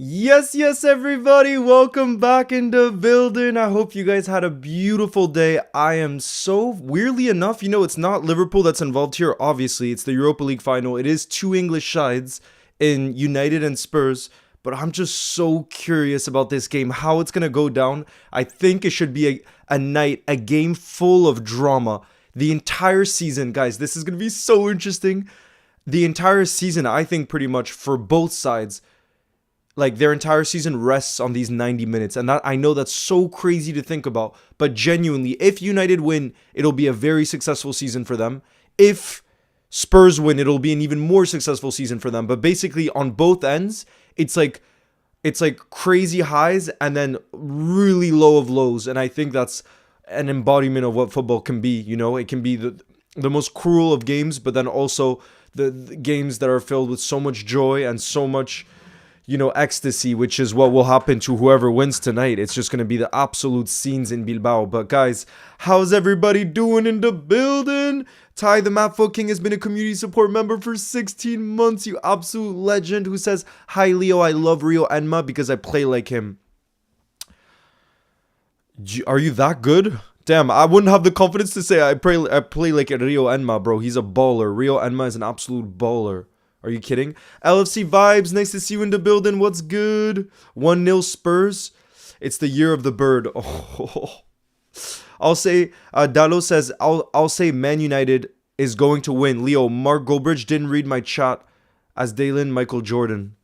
Yes, everybody. Welcome back in the building. I hope you guys had a beautiful day. I am so weirdly enough, it's not Liverpool that's involved here. Obviously, it's the Europa League final. It is two English sides in United and Spurs. But I'm just so curious about this game, how it's going to go down. I think it should be a game full of drama. The entire season, guys, this is going to be so interesting. The entire season, I think pretty much for both sides, like their entire season rests on these 90 minutes. And that, I know that's so crazy to think about, but genuinely, if United win, it'll be a very successful season for them. If Spurs win, it'll be an even more successful season for them. But basically on both ends, it's like crazy highs and then really low of lows. And I think that's an embodiment of what football can be. It can be the most cruel of games, but then also the games that are filled with so much joy and so much ecstasy, which is what will happen to whoever wins tonight. It's just going to be the absolute scenes in Bilbao. But guys, how's everybody doing in the building? Ty the Map Foot King has been a community support member for 16 months. You absolute legend. Who says, hi Leo, I love Rio Enma because I play like him. Are you that good? Damn, I wouldn't have the confidence to say I play like Rio Enma, bro. He's a baller. Rio Enma is an absolute baller. Are you kidding? LFC Vibes, nice to see you in the building. What's good? 1-0 Spurs. It's the year of the bird. Oh. I'll say, Dalo says, I'll say Man United is going to win. Leo, Mark Goldbridge didn't read my chat as Dalen Michael Jordan.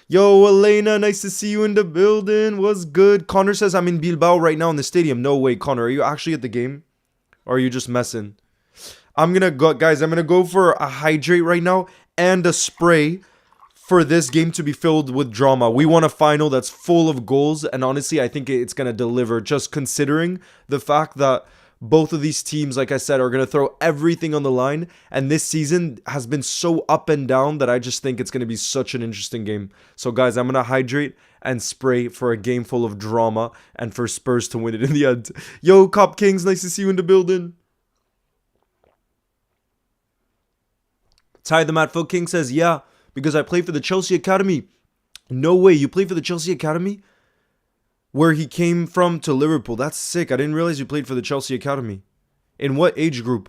Yo, Elena, nice to see you in the building. What's good? Connor says, I'm in Bilbao right now in the stadium. No way, Connor. Are you actually at the game? Or are you just messing? I'm going to go for a hydrate right now and a spray for this game to be filled with drama. We want a final that's full of goals, and honestly, I think it's going to deliver, just considering the fact that both of these teams, like I said, are going to throw everything on the line, and this season has been so up and down that I just think it's going to be such an interesting game. So guys, I'm going to hydrate and spray for a game full of drama and for Spurs to win it in the end. Yo, Cop Kings, nice to see you in the building. Ty the Mad Folk King says, yeah, because I play for the Chelsea Academy. No way, you play for the Chelsea Academy? Where he came from to Liverpool. That's sick. I didn't realize you played for the Chelsea Academy. In what age group?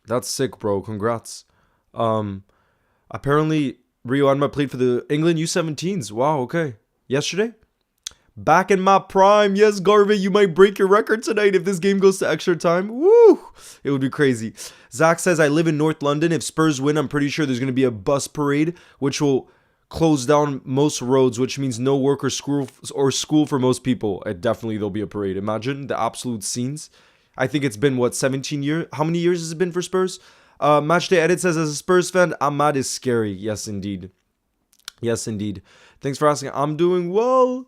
That's sick, bro. Congrats. Apparently, Rio Anma played for the England U17s. Wow, okay. Yesterday? Back in my prime. Yes, Garvey, you might break your record tonight if this game goes to extra time. Woo! It would be crazy. Zach says, I live in North London. If Spurs win, I'm pretty sure there's going to be a bus parade, which will close down most roads, which means no work or school for most people. Definitely, there'll be a parade. Imagine the absolute scenes. I think it's been, 17 years? How many years has it been for Spurs? Matchday Edit says, as a Spurs fan, Ahmad is scary. Yes, indeed. Yes, indeed. Thanks for asking. I'm doing well.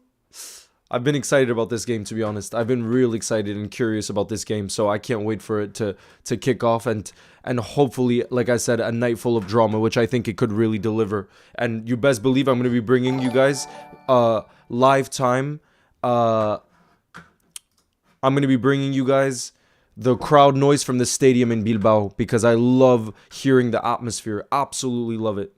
I've been excited about this game, to be honest. I've been real excited and curious about this game, so I can't wait for it to kick off and hopefully, like I said, a night full of drama, which I think it could really deliver. And you best believe I'm going to be bringing you guys live time. I'm going to be bringing you guys the crowd noise from the stadium in Bilbao because I love hearing the atmosphere. Absolutely love it.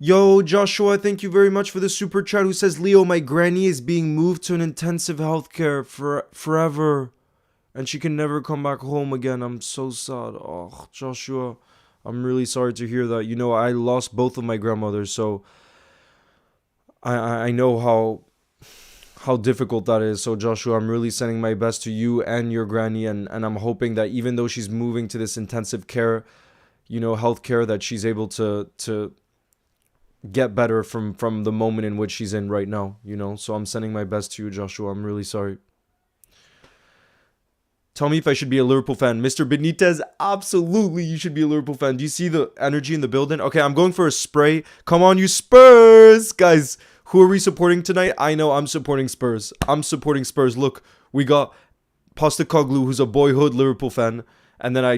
Yo, Joshua, thank you very much for the super chat who says, Leo, my granny is being moved to an intensive healthcare forever and she can never come back home again. I'm so sad. Oh, Joshua, I'm really sorry to hear that. I lost both of my grandmothers, so I know how difficult that is. So, Joshua, I'm really sending my best to you and your granny, and I'm hoping that even though she's moving to this intensive care, healthcare, that she's able to get better from the moment in which she's in right now, So I'm sending my best to you, Joshua. I'm really sorry. Tell me if I should be a Liverpool fan. Mr. Benitez, absolutely you should be a Liverpool fan. Do you see the energy in the building? Okay, I'm going for a spray. Come on, you Spurs! Guys, who are we supporting tonight? I know I'm supporting Spurs. I'm supporting Spurs. Look, we got Postecoglou, who's a boyhood Liverpool fan. And then I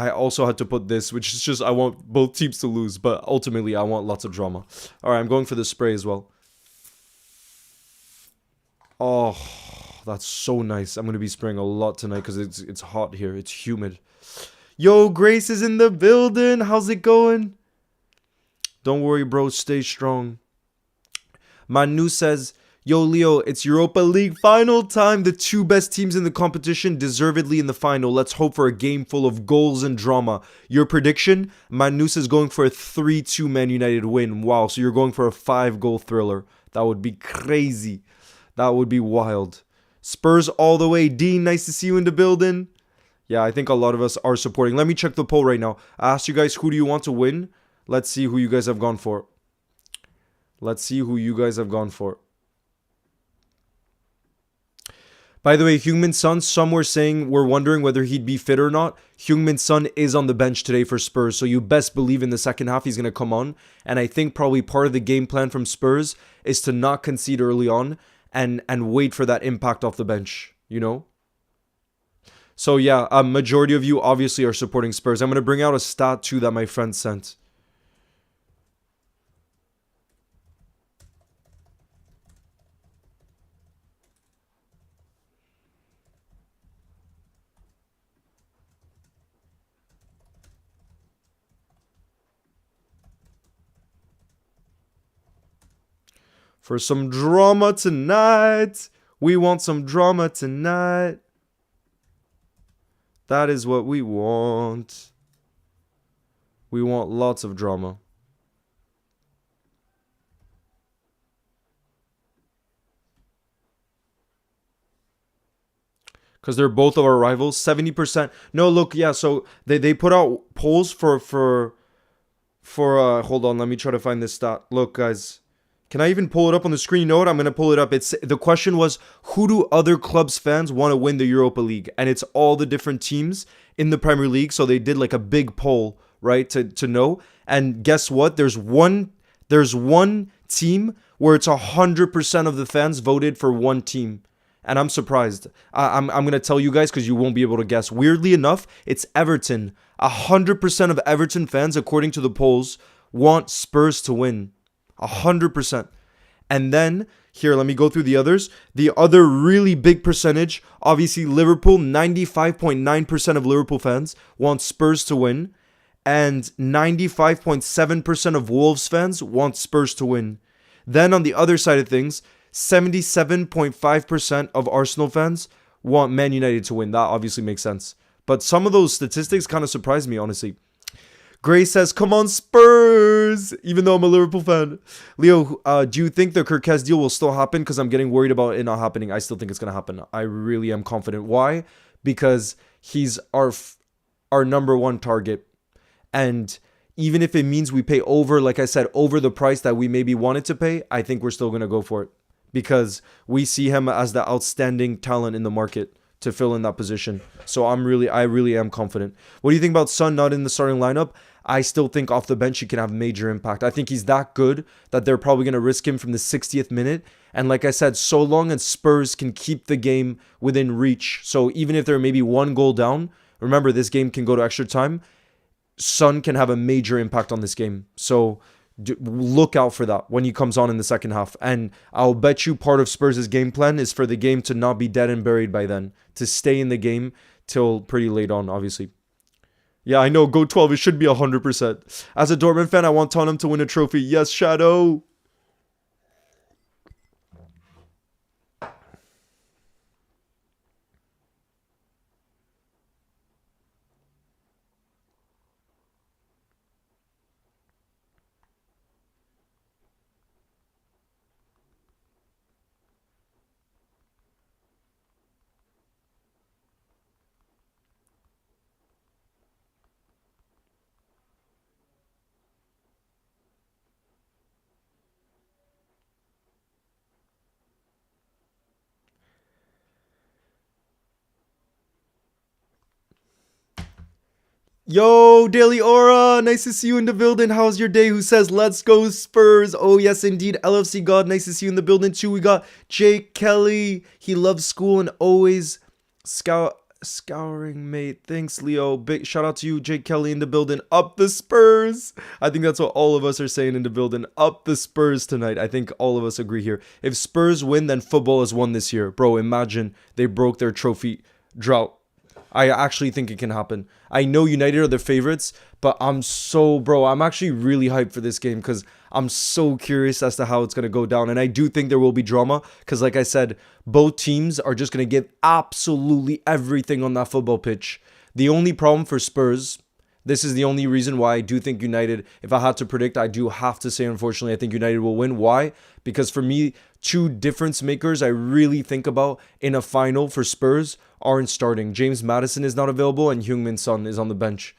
also had to put this, which is just I want both teams to lose. But ultimately, I want lots of drama. All right, I'm going for the spray as well. Oh, that's so nice. I'm going to be spraying a lot tonight because it's hot here. It's humid. Yo, Grace is in the building. How's it going? Don't worry, bro. Stay strong. Manu says, yo, Leo, it's Europa League final time. The two best teams in the competition deservedly in the final. Let's hope for a game full of goals and drama. Your prediction? Manus is going for a 3-2 Man United win. Wow, so you're going for a 5-goal thriller. That would be crazy. That would be wild. Spurs all the way. Dean, nice to see you in the building. Yeah, I think a lot of us are supporting. Let me check the poll right now. I asked you guys, who do you want to win? Let's see who you guys have gone for. Let's see who you guys have gone for. By the way, Heung-min Son, some were saying, we're wondering whether he'd be fit or not. Heung-min Son is on the bench today for Spurs, so you best believe in the second half he's going to come on. And I think probably part of the game plan from Spurs is to not concede early on and wait for that impact off the bench, you know? So yeah, a majority of you obviously are supporting Spurs. I'm going to bring out a stat too that my friend sent. For some drama tonight. We want some drama tonight. That is what we want. We want lots of drama. Because they're both of our rivals. 70%. No, look, yeah, so they put out polls for hold on, let me try to find this stat. Look, guys. Can I even pull it up on the screen? You know what? I'm going to pull it up. The question was, who do other clubs' fans want to win the Europa League? And it's all the different teams in the Premier League. So they did like a big poll, right, to know. And guess what? There's one team where it's 100% of the fans voted for one team. And I'm surprised. I'm going to tell you guys because you won't be able to guess. Weirdly enough, it's Everton. 100% of Everton fans, according to the polls, want Spurs to win. 100%. And then, here, let me go through the others. The other really big percentage, obviously Liverpool, 95.9% of Liverpool fans want Spurs to win. And 95.7% of Wolves fans want Spurs to win. Then on the other side of things, 77.5% of Arsenal fans want Man United to win. That obviously makes sense. But some of those statistics kind of surprised me, honestly. Gray says, come on, Spurs! Even though I'm a Liverpool fan. Leo, do you think the Kirkes deal will still happen? Because I'm getting worried about it not happening. I still think it's going to happen. I really am confident. Why? Because he's our number one target. And even if it means we pay over, like I said, over the price that we maybe wanted to pay, I think we're still going to go for it. Because we see him as the outstanding talent in the market to fill in that position. So I really am confident. What do you think about Son not in the starting lineup? I still think off the bench he can have major impact. I think he's that good that they're probably going to risk him from the 60th minute. And like I said, so long as Spurs can keep the game within reach. So even if they're maybe one goal down, remember this game can go to extra time. Son can have a major impact on this game. So look out for that when he comes on in the second half. And I'll bet you part of Spurs' game plan is for the game to not be dead and buried by then. To stay in the game till pretty late on, obviously. Yeah, I know. Go 12. It should be 100%. As a Dortmund fan, I want Tottenham to win a trophy. Yes, Shadow. Yo, Daily Aura, nice to see you in the building. How's your day? Who says, let's go Spurs? Oh, yes, indeed. LFC God, nice to see you in the building, too. We got Jake Kelly. He loves school and always scouring, mate. Thanks, Leo. Big shout out to you, Jake Kelly, in the building. Up the Spurs. I think that's what all of us are saying in the building. Up the Spurs tonight. I think all of us agree here. If Spurs win, then football has won this year. Bro, imagine they broke their trophy drought. I actually think it can happen. I know United are the favorites, but I'm actually really hyped for this game because I'm so curious as to how it's going to go down. And I do think there will be drama because, like I said, both teams are just going to give absolutely everything on that football pitch. The only problem for Spurs, this is the only reason why I do think United, if I had to predict, I do have to say, unfortunately, I think United will win. Why? Because for me, two difference makers I really think about in a final for Spurs aren't starting. James Maddison is not available and Heung-min Son is on the bench.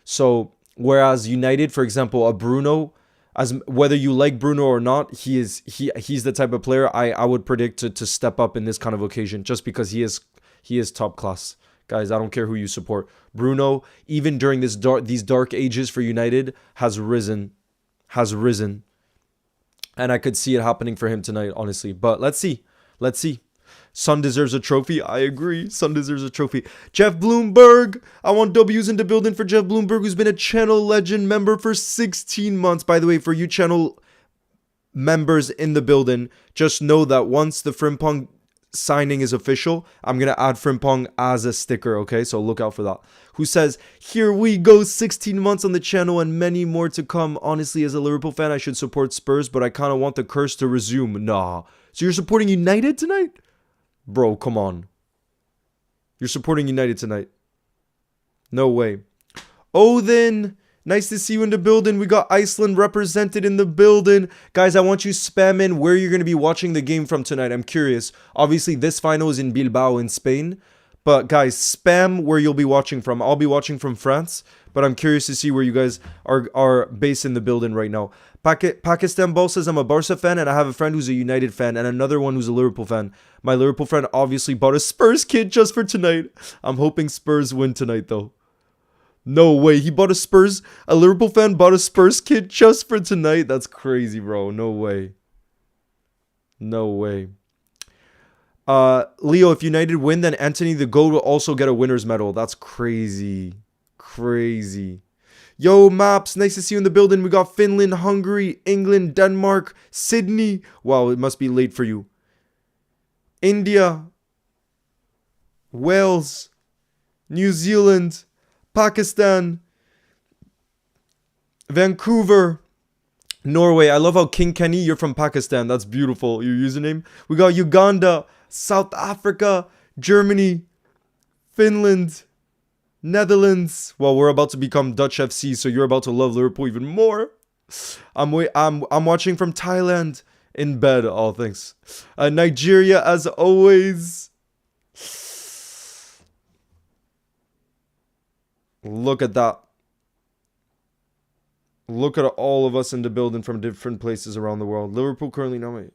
So, whereas United, for example, a Bruno, as whether you like Bruno or not, he's the type of player I would predict to step up in this kind of occasion just because he is top class. Guys, I don't care who you support. Bruno, even during these dark ages for United, has risen. And I could see it happening for him tonight, honestly. But let's see. Son deserves a trophy. I agree. Son deserves a trophy. Jeff Bloomberg. I want W's in the building for Jeff Bloomberg, who's been a channel legend member for 16 months. By the way, for you channel members in the building, just know that once the Frimpong signing is official, I'm going to add Frimpong as a sticker, okay? So look out for that. Who says, here we go, 16 months on the channel and many more to come. Honestly, as a Liverpool fan, I should support Spurs, but I kind of want the curse to resume. Nah. So you're supporting United tonight? Bro, come on. You're supporting United tonight. No way. Oh, then... Nice to see you in the building. We got Iceland represented in the building. Guys, I want you to spam in where you're going to be watching the game from tonight. I'm curious. Obviously, this final is in Bilbao in Spain. But guys, spam where you'll be watching from. I'll be watching from France. But I'm curious to see where you guys are based in the building right now. Pakistan Ball says, I'm a Barca fan and I have a friend who's a United fan and another one who's a Liverpool fan. My Liverpool friend obviously bought a Spurs kit just for tonight. I'm hoping Spurs win tonight though. No way. He bought a Liverpool fan bought a Spurs kit just for tonight. That's crazy, bro. No way. No way. Leo, if United win, then Anthony the GOAT will also get a winner's medal. That's crazy. Crazy. Yo, Maps. Nice to see you in the building. We got Finland, Hungary, England, Denmark, Sydney. Wow, it must be late for you. India. Wales. New Zealand. Pakistan, Vancouver, Norway. I love how King Kenny, you're from Pakistan. That's beautiful, your username. We got Uganda, South Africa, Germany, Finland, Netherlands. Well, we're about to become Dutch FC, so you're about to love Liverpool even more. I'm watching from Thailand in bed. Oh, thanks. Nigeria, as always. Look at that. Look at all of us in the building from different places around the world. Liverpool currently nominated.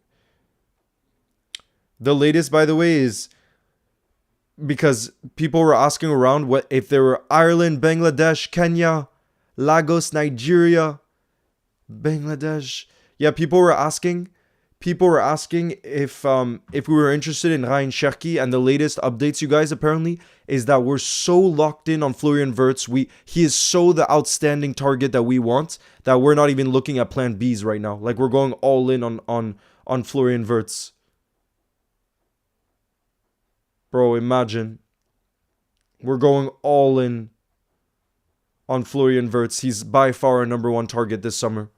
The latest, by the way, is because people were asking around what if there were Ireland, Bangladesh, Kenya, Lagos, Nigeria, Bangladesh. Yeah, people were asking if we were interested in Ryan Cherki, and the latest updates, you guys, apparently, is that we're so locked in on Florian Wirtz. He is so the outstanding target that we want that we're not even looking at plan Bs right now. Like, we're going all in on Florian Wirtz. Bro, imagine. We're going all in on Florian Wirtz. He's by far our number one target this summer.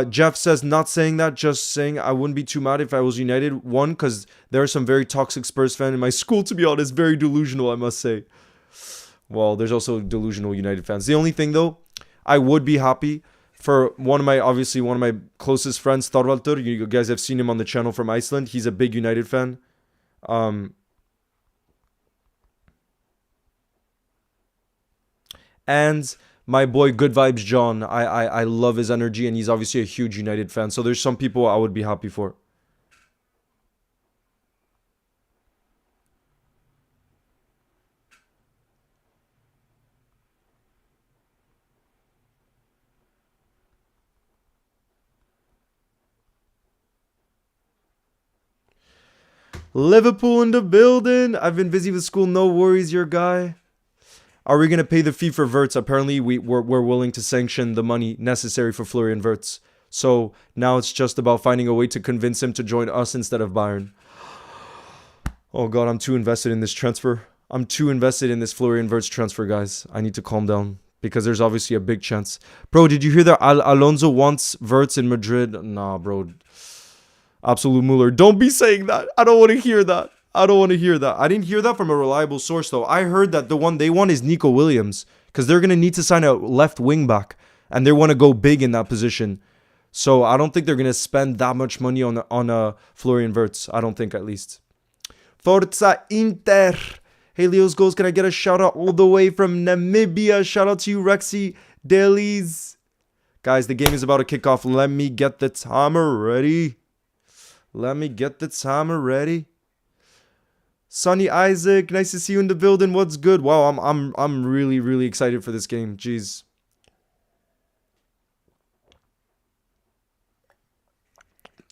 Jeff says, not saying that, just saying I wouldn't be too mad if I was United. One, because there are some very toxic Spurs fans in my school, to be honest. Very delusional, I must say. Well, there's also delusional United fans. The only thing, though, I would be happy for one of my closest friends, Thorvaldur. You guys have seen him on the channel from Iceland. He's a big United fan. And my boy Good Vibes John, I love his energy, and he's obviously a huge United fan. So there's some people I would be happy for. Liverpool in the building. I've been busy with school. No worries, your guy. Are we going to pay the fee for Wirtz? Apparently, we're willing to sanction the money necessary for Florian Wirtz. So now it's just about finding a way to convince him to join us instead of Bayern. Oh, God, I'm too invested in this transfer. I'm too invested in this Florian Wirtz transfer, guys. I need to calm down because there's obviously a big chance. Bro, did you hear that Alonso wants Wirtz in Madrid? Nah, bro. Absolute Muller. Don't be saying that. I don't want to hear that. I don't want to hear that. I didn't hear that from a reliable source, though. I heard that the one they want is Nico Williams because they're going to need to sign a left wing back, and they want to go big in that position. So I don't think they're going to spend that much money on Florian Wirtz. I don't think, at least. Forza Inter. Hey, Leo's Goals, can I get a shout out all the way from Namibia? Shout out to you, Rexy Dailies. Guys, the game is about to kick off. Let me get the timer ready. Let me get the timer ready. Sonny Isaac, nice to see you in the building. What's good? Wow, I'm really, really excited for this game. Jeez.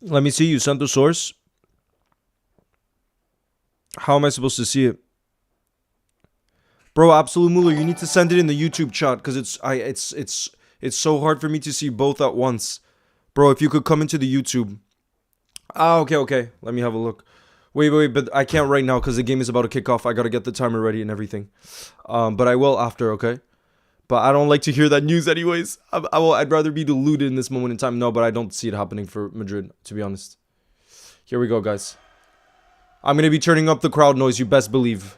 Let me see. You sent the source. How am I supposed to see it? Bro, Absolute Muller, you need to send it in the YouTube chat because it's so hard for me to see both at once. Bro, if you could come into the YouTube. Ah, okay. Let me have a look. Wait, but I can't right now because the game is about to kick off. I gotta get the timer ready and everything. But I will after, okay? But I don't like to hear that news anyways. I'd rather be deluded in this moment in time. No, but I don't see it happening for Madrid, to be honest. Here we go, guys. I'm gonna be turning up the crowd noise, you best believe.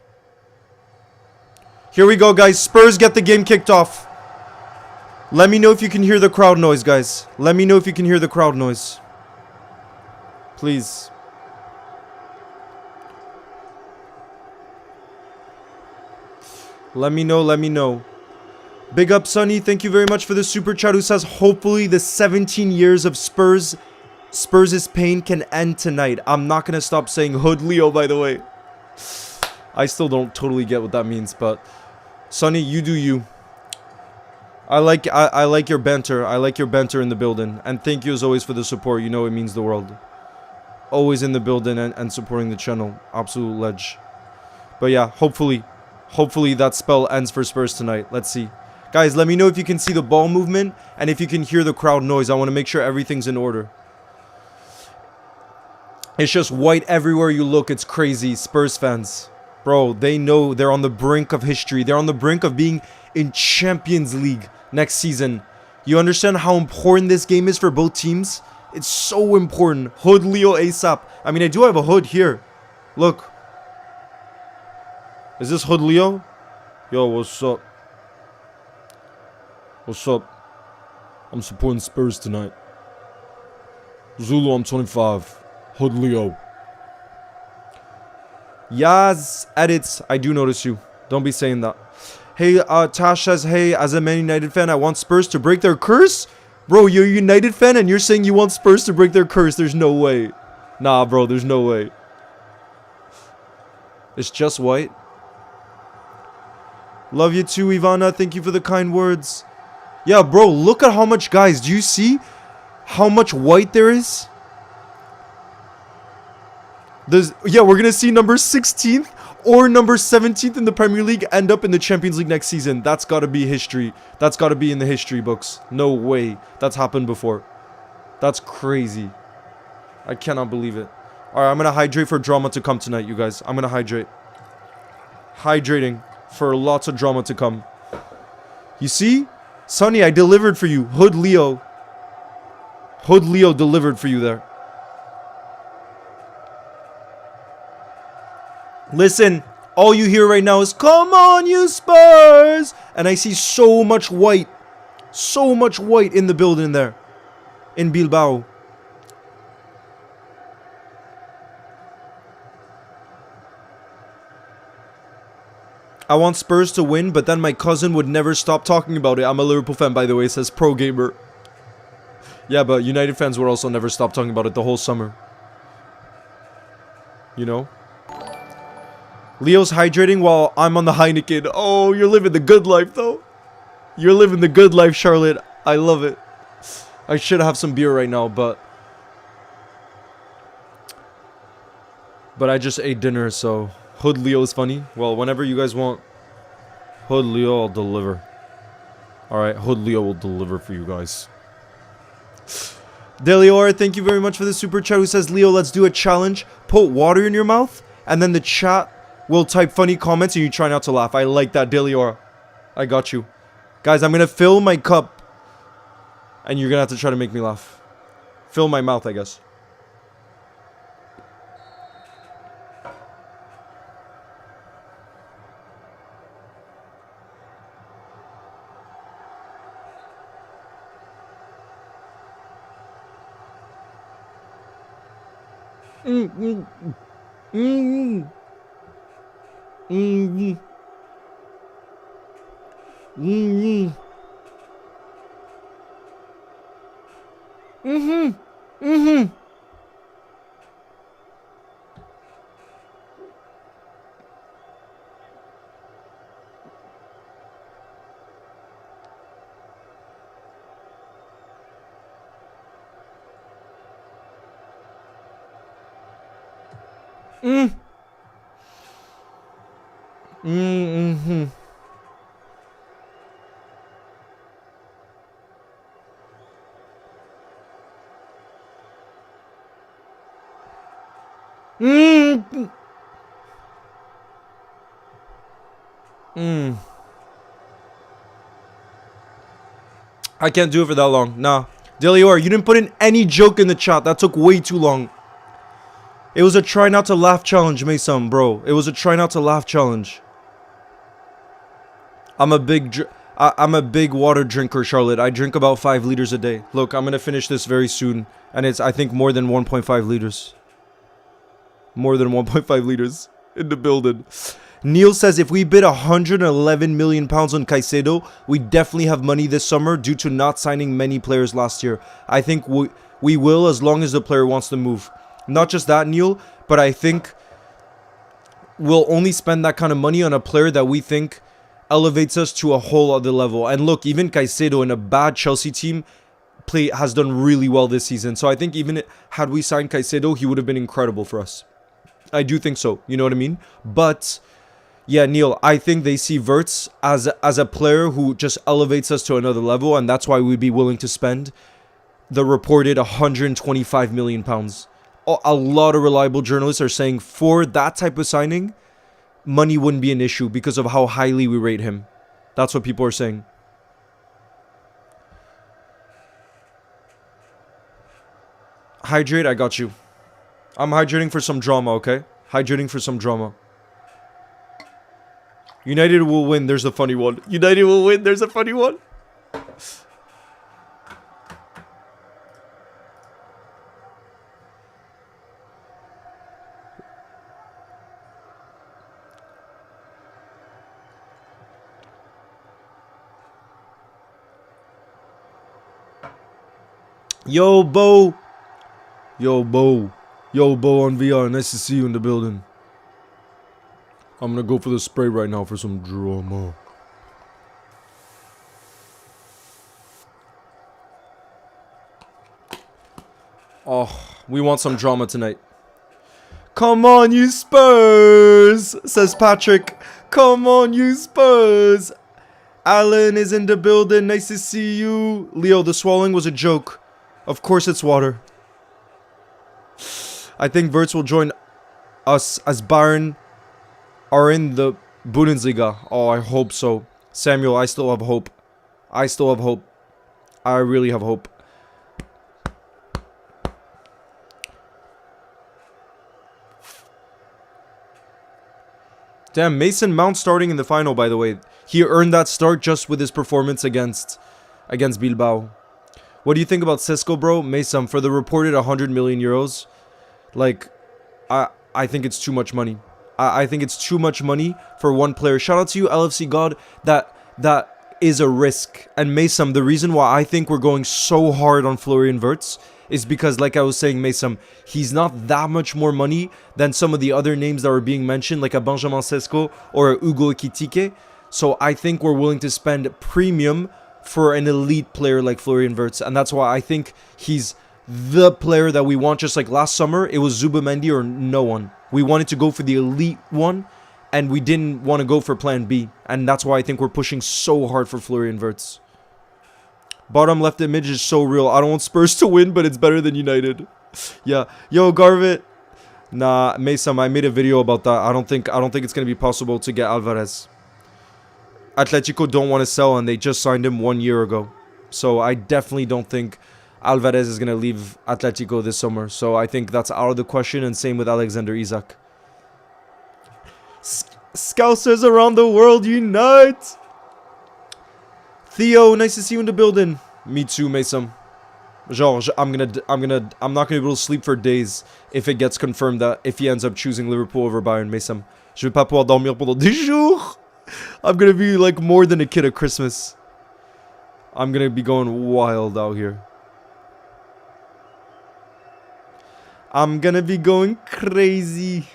Here we go, guys. Spurs get the game kicked off. Let me know if you can hear the crowd noise, guys. Let me know if you can hear the crowd noise. Please. Let me know. Big up, Sonny. Thank you very much for the super chat who says, hopefully the 17 years of Spurs' pain can end tonight. I'm not going to stop saying Hood Leo, by the way. I still don't totally get what that means, but Sonny, you do you. I like your banter. I like your banter in the building. And thank you as always for the support. You know it means the world. Always in the building and supporting the channel. Absolute ledge. But yeah, hopefully that spell ends for Spurs tonight. Let's see. Guys, let me know if you can see the ball movement and if you can hear the crowd noise. I want to make sure everything's in order. It's just white everywhere you look. It's crazy. Spurs fans. Bro, they know they're on the brink of history. They're on the brink of being in Champions League next season. You understand how important this game is for both teams? It's so important. Hood Leo ASAP. I mean, I do have a hood here. Look. Is this Hood Leo? Yo, what's up? What's up? I'm supporting Spurs tonight. Zulu, I'm 25. Hood Leo. Yaz edits. I do notice you. Don't be saying that. Hey, Tash says, hey, as a Man United fan, I want Spurs to break their curse? Bro, you're a United fan and you're saying you want Spurs to break their curse? There's no way. Nah, bro, there's no way. It's just white. Love you too, Ivana. Thank you for the kind words. Yeah, bro, look at how much, guys. Do you see how much white there is? Yeah, we're going to see number 16th or number 17th in the Premier League end up in the Champions League next season. That's got to be history. That's got to be in the history books. No way. That's happened before. That's crazy. I cannot believe it. All right, I'm going to hydrate for drama to come tonight, you guys. I'm going to hydrate. Hydrating for lots of drama to come. You see? Sonny, I delivered for you. Hood Leo. Hood Leo delivered for you there. Listen, all you hear right now is, come on, you Spurs! And I see so much white. So much white in the building there. In Bilbao. I want Spurs to win, but then my cousin would never stop talking about it. I'm a Liverpool fan, by the way, says Pro Gamer. Yeah, but United fans would also never stop talking about it the whole summer. You know? Leo's hydrating while I'm on the Heineken. Oh, you're living the good life, though. You're living the good life, Charlotte. I love it. I should have some beer right now, but I just ate dinner, so Hood Leo is funny. Well, whenever you guys want Hood Leo, I'll deliver. Alright, Hood Leo will deliver for you guys. Delior, thank you very much for the super chat who says, Leo, let's do a challenge. Put water in your mouth, and then the chat will type funny comments and you try not to laugh. I like that, Deliora. I got you. Guys, I'm going to fill my cup. And you're going to have to try to make me laugh. Fill my mouth, I guess. I can't do it for that long. Nah. Delior, you didn't put in any joke in the chat. That took way too long. It was a try not to laugh challenge, Mason, bro. It was a try not to laugh challenge. I'm a big water drinker, Charlotte. I drink about 5 liters a day. Look, I'm going to finish this very soon. And it's, I think, more than 1.5 liters. More than 1.5 liters in the building. Neil says if we bid 111 million pounds on Caicedo, we definitely have money this summer due to not signing many players last year. I think we will as long as the player wants to move. Not just that, Neil, but I think we'll only spend that kind of money on a player that we think elevates us to a whole other level. And look, even Caicedo in a bad Chelsea team has done really well this season. So I think even had we signed Caicedo, he would have been incredible for us. I do think so. You know what I mean? But yeah, Neil, I think they see Wirtz as a player who just elevates us to another level, and that's why we'd be willing to spend the reported 125 million pounds. A lot of reliable journalists are saying for that type of signing, money wouldn't be an issue because of how highly we rate him. That's what people are saying. Hydrate, I got you. I'm hydrating for some drama, okay? Hydrating for some drama. United will win, there's a funny one. United will win, there's a funny one. Yo, Bo. Yo, Bo. Yo, Bo on VR. Nice to see you in the building. I'm gonna go for the spray right now for some drama. Oh, we want some drama tonight. Come on, you Spurs, says Patrick. Come on, you Spurs. Alan is in the building. Nice to see you. Leo, the swallowing was a joke. Of course it's water. I think Wirtz will join us as Bayern are in the Bundesliga. Oh, I hope so. Samuel, I still have hope. I still have hope. I really have hope. Damn, Mason Mount starting in the final, by the way. He earned that start just with his performance against Bilbao. What do you think about Cisco, bro? Mason, for the reported 100 million euros, like, I think it's too much money. I think it's too much money for one player. Shout out to you, LFC God. That is a risk. And Mason, the reason why I think we're going so hard on Florian Wirtz is because, like I was saying, Mason, he's not that much more money than some of the other names that were being mentioned, like a Benjamin Sesko or a Hugo Ekitike. So I think we're willing to spend premium for an elite player like Florian Wirtz. And that's why I think he's the player that we want. Just like last summer, it was Zubamendi or no one. We wanted to go for the elite one, and we didn't want to go for plan B. And that's why I think we're pushing so hard for Florian Wirtz. Bottom left image is so real. I don't want Spurs to win, but it's better than United. Yeah. Yo, Garvit. Nah, Mason, I made a video about that. I don't think it's gonna be possible to get Alvarez. Atletico don't want to sell, and they just signed him 1 year ago. So I definitely don't think Alvarez is gonna leave Atletico this summer. So I think that's out of the question, and same with Alexander Isak. Scousers around the world unite! Theo, nice to see you in the building. Me too, Mason. George, I'm not gonna be able to sleep for days if it gets confirmed that if he ends up choosing Liverpool over Bayern, Mason. Je vais pas pouvoir dormir pendant des jours. I'm gonna be like more than a kid at Christmas. I'm gonna be going wild out here. I'm gonna be going crazy.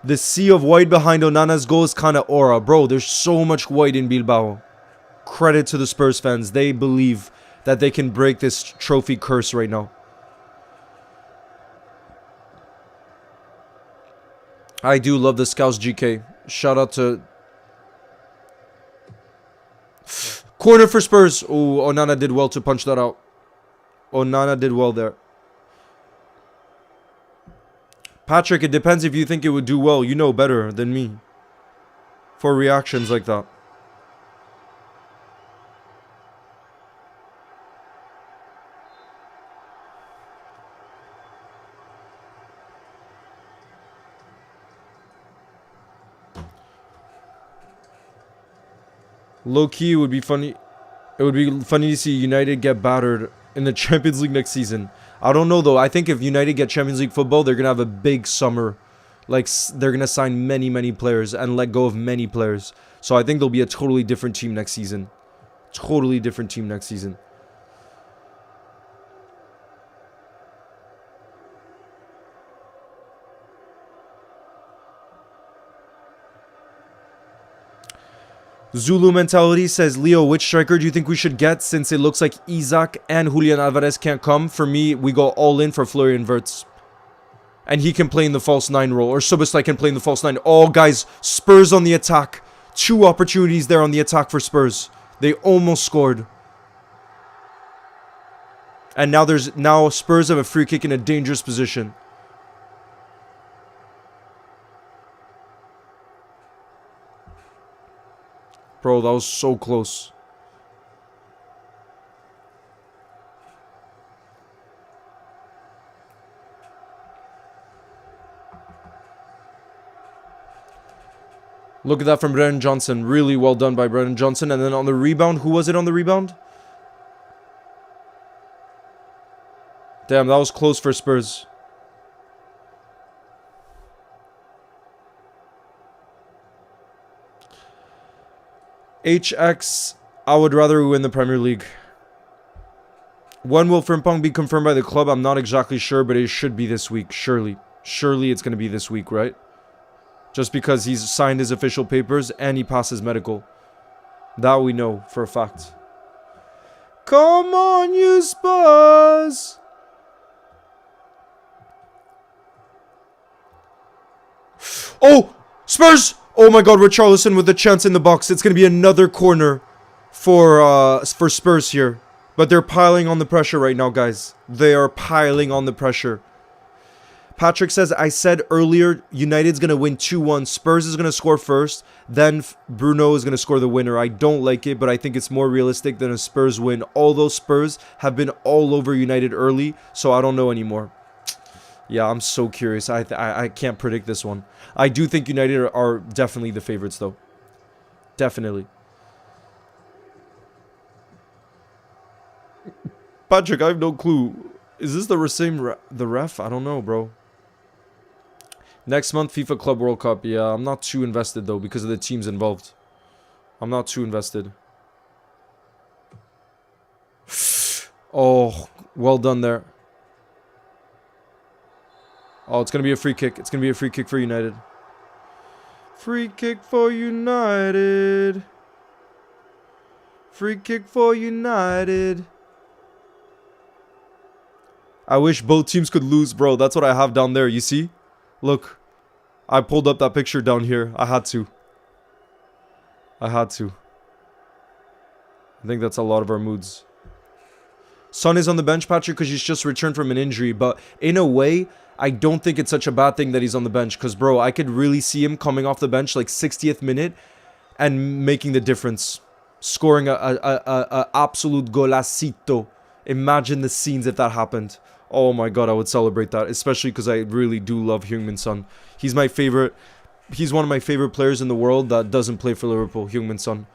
The sea of white behind Onana's goal is kind of aura. Bro, there's so much white in Bilbao. Credit to the Spurs fans. They believe that they can break this trophy curse right now. I do love the Scouts GK. Shout out to... Corner for Spurs. Oh, Onana did well to punch that out. Onana did well there. Patrick, it depends if you think it would do well. You know better than me. For reactions like that. Low-key, it would be funny. It would be funny to see United get battered in the Champions League next season. I don't know, though. I think if United get Champions League football, they're going to have a big summer. Like, they're going to sign many, many players and let go of many players. So I think they'll be a totally different team next season. Totally different team next season. Zulu Mentality says, Leo, which striker do you think we should get since it looks like Isak and Julian Alvarez can't come? For me, we go all in for Florian Wirtz. And he can play in the false 9 role. Or Subastai can play in the false 9. Oh, guys, Spurs on the attack. 2 opportunities there on the attack for Spurs. They almost scored. And now Spurs have a free kick in a dangerous position. Bro, that was so close. Look at that from Brennan Johnson. Really well done by Brennan Johnson. And then on the rebound, who was it on the rebound? Damn, that was close for Spurs. HX, I would rather win the Premier League. When will Frimpong be confirmed by the club? I'm not exactly sure, but it should be this week. Surely. Surely it's going to be this week, right? Just because he's signed his official papers and he passes medical. That we know for a fact. Come on, you Spurs! Oh! Spurs! Oh my god, Richarlison with the chance in the box. It's going to be another corner for Spurs here. But they're piling on the pressure right now, guys. They are piling on the pressure. Patrick says, I said earlier, United's going to win 2-1. Spurs is going to score first. Then Bruno is going to score the winner. I don't like it, but I think it's more realistic than a Spurs win. Although Spurs have been all over United early, so I don't know anymore. Yeah, I'm so curious. I can't predict this one. I do think United are definitely the favorites, though. Definitely. Patrick, I have no clue. Is this the same the ref? I don't know, bro. Next month, FIFA Club World Cup. Yeah, I'm not too invested, though, because of the teams involved. I'm not too invested. Oh, well done there. Oh, it's going to be a free kick. It's going to be a free kick for United. Free kick for United. Free kick for United. I wish both teams could lose, bro. That's what I have down there. You see? Look. I pulled up that picture down here. I had to. I think that's a lot of our moods. Son is on the bench, Patrick, because he's just returned from an injury. But in a way, I don't think it's such a bad thing that he's on the bench. Because, bro, I could really see him coming off the bench like 60th minute and making the difference. Scoring a absolute golacito. Imagine the scenes if that happened. Oh my god, I would celebrate that. Especially because I really do love Heung-min Son. He's my favorite. He's one of my favorite players in the world that doesn't play for Liverpool. Heung-min Son.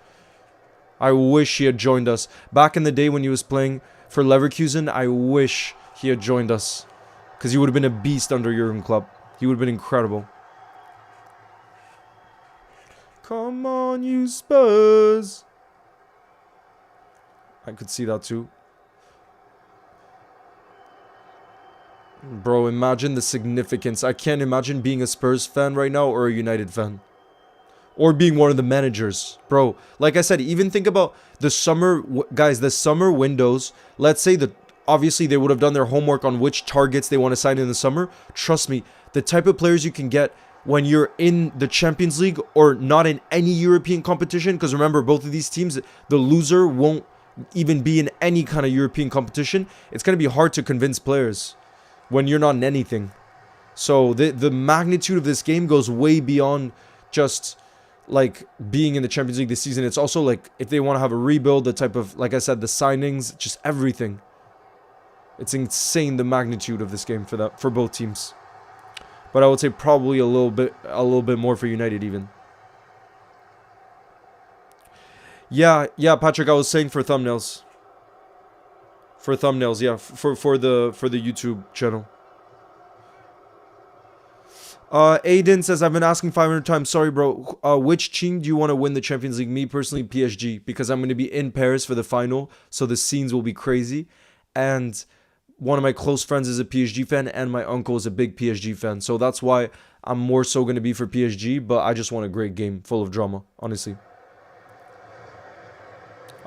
I wish he had joined us. Back in the day when he was playing for Leverkusen, I wish he had joined us. Because he would have been a beast under Jurgen Klopp. He would have been incredible. Come on, you Spurs. I could see that too. Bro, imagine the significance. I can't imagine being a Spurs fan right now or a United fan. Or being one of the managers. Bro, like I said, even think about the summer... Guys, the summer windows. Let's say that obviously they would have done their homework on which targets they want to sign in the summer. Trust me, the type of players you can get when you're in the Champions League or not in any European competition. Because remember, both of these teams, the loser won't even be in any kind of European competition. It's going to be hard to convince players when you're not in anything. So the magnitude of this game goes way beyond just like being in the Champions League this season. It's also like if they want to have a rebuild, the type of, like I said, the signings, just everything. It's insane the magnitude of this game for both teams. But I would say probably a little bit more for United even. Yeah, Patrick, I was saying for thumbnails. For thumbnails, yeah, for the YouTube channel. Aiden says, I've been asking 500 times. Sorry, bro. Which team do you want to win the Champions League? Me, personally, PSG. Because I'm going to be in Paris for the final. So the scenes will be crazy. And one of my close friends is a PSG fan. And my uncle is a big PSG fan. So that's why I'm more so going to be for PSG. But I just want a great game full of drama, honestly.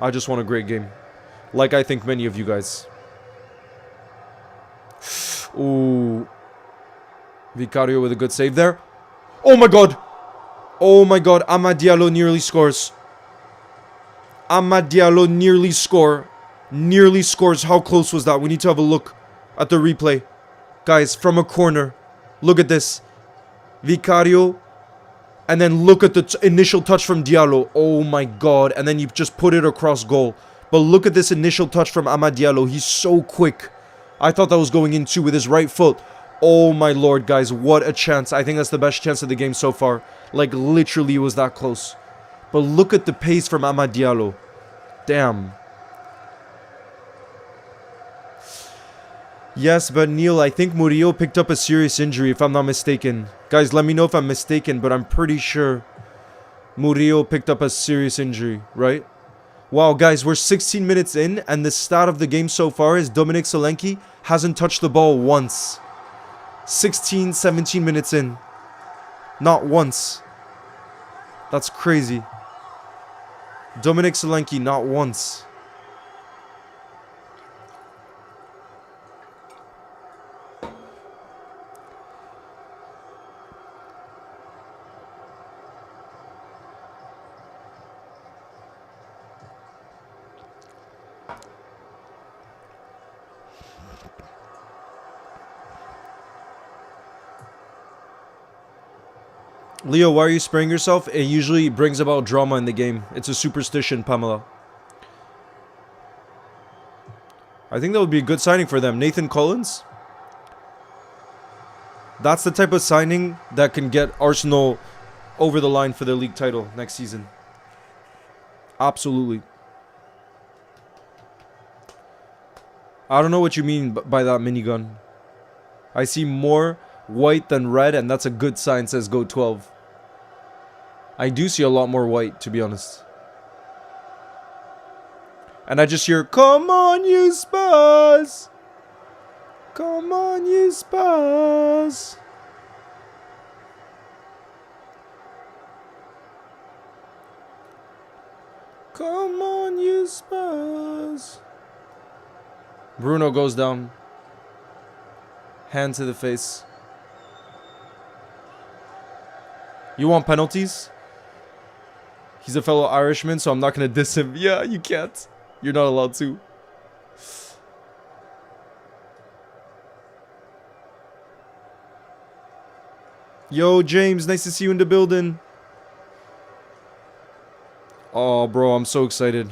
I just want a great game. Like I think many of you guys. Ooh. Vicario with a good save there. Oh my god. Oh my god. Amad Diallo nearly scores. Amad Diallo nearly scores. How close was that? We need to have a look at the replay. Guys, from a corner. Look at this. Vicario. And then look at the initial touch from Diallo. Oh my god. And then you just put it across goal. But look at this initial touch from Amad Diallo. He's so quick. I thought that was going in too with his right foot. Oh my lord, guys. What a chance. I think that's the best chance of the game so far. Like, literally, it was that close. But look at the pace from Amad Diallo. Damn. Yes, but Neil, I think Murillo picked up a serious injury, if I'm not mistaken. Guys, let me know if I'm mistaken, but I'm pretty sure Murillo picked up a serious injury, right? Wow, guys, we're 16 minutes in, and the stat of the game so far is Dominic Solanke hasn't touched the ball once. 16, 17 minutes in. Not once. That's crazy. Dominic Solanke, not once. Leo, why are you spraying yourself? It usually brings about drama in the game. It's a superstition, Pamela. I think that would be a good signing for them. Nathan Collins? That's the type of signing that can get Arsenal over the line for their league title next season. Absolutely. I don't know what you mean by that minigun. I see more white than red, and that's a good sign, says Go12. I do see a lot more white, to be honest. And I just hear, come on, you Spurs! Come on, you Spurs! Come on, you Spurs! Bruno goes down. Hand to the face. You want penalties? He's a fellow Irishman, so I'm not going to diss him. Yeah, you can't. You're not allowed to. Yo, James, nice to see you in the building. Oh, bro, I'm so excited.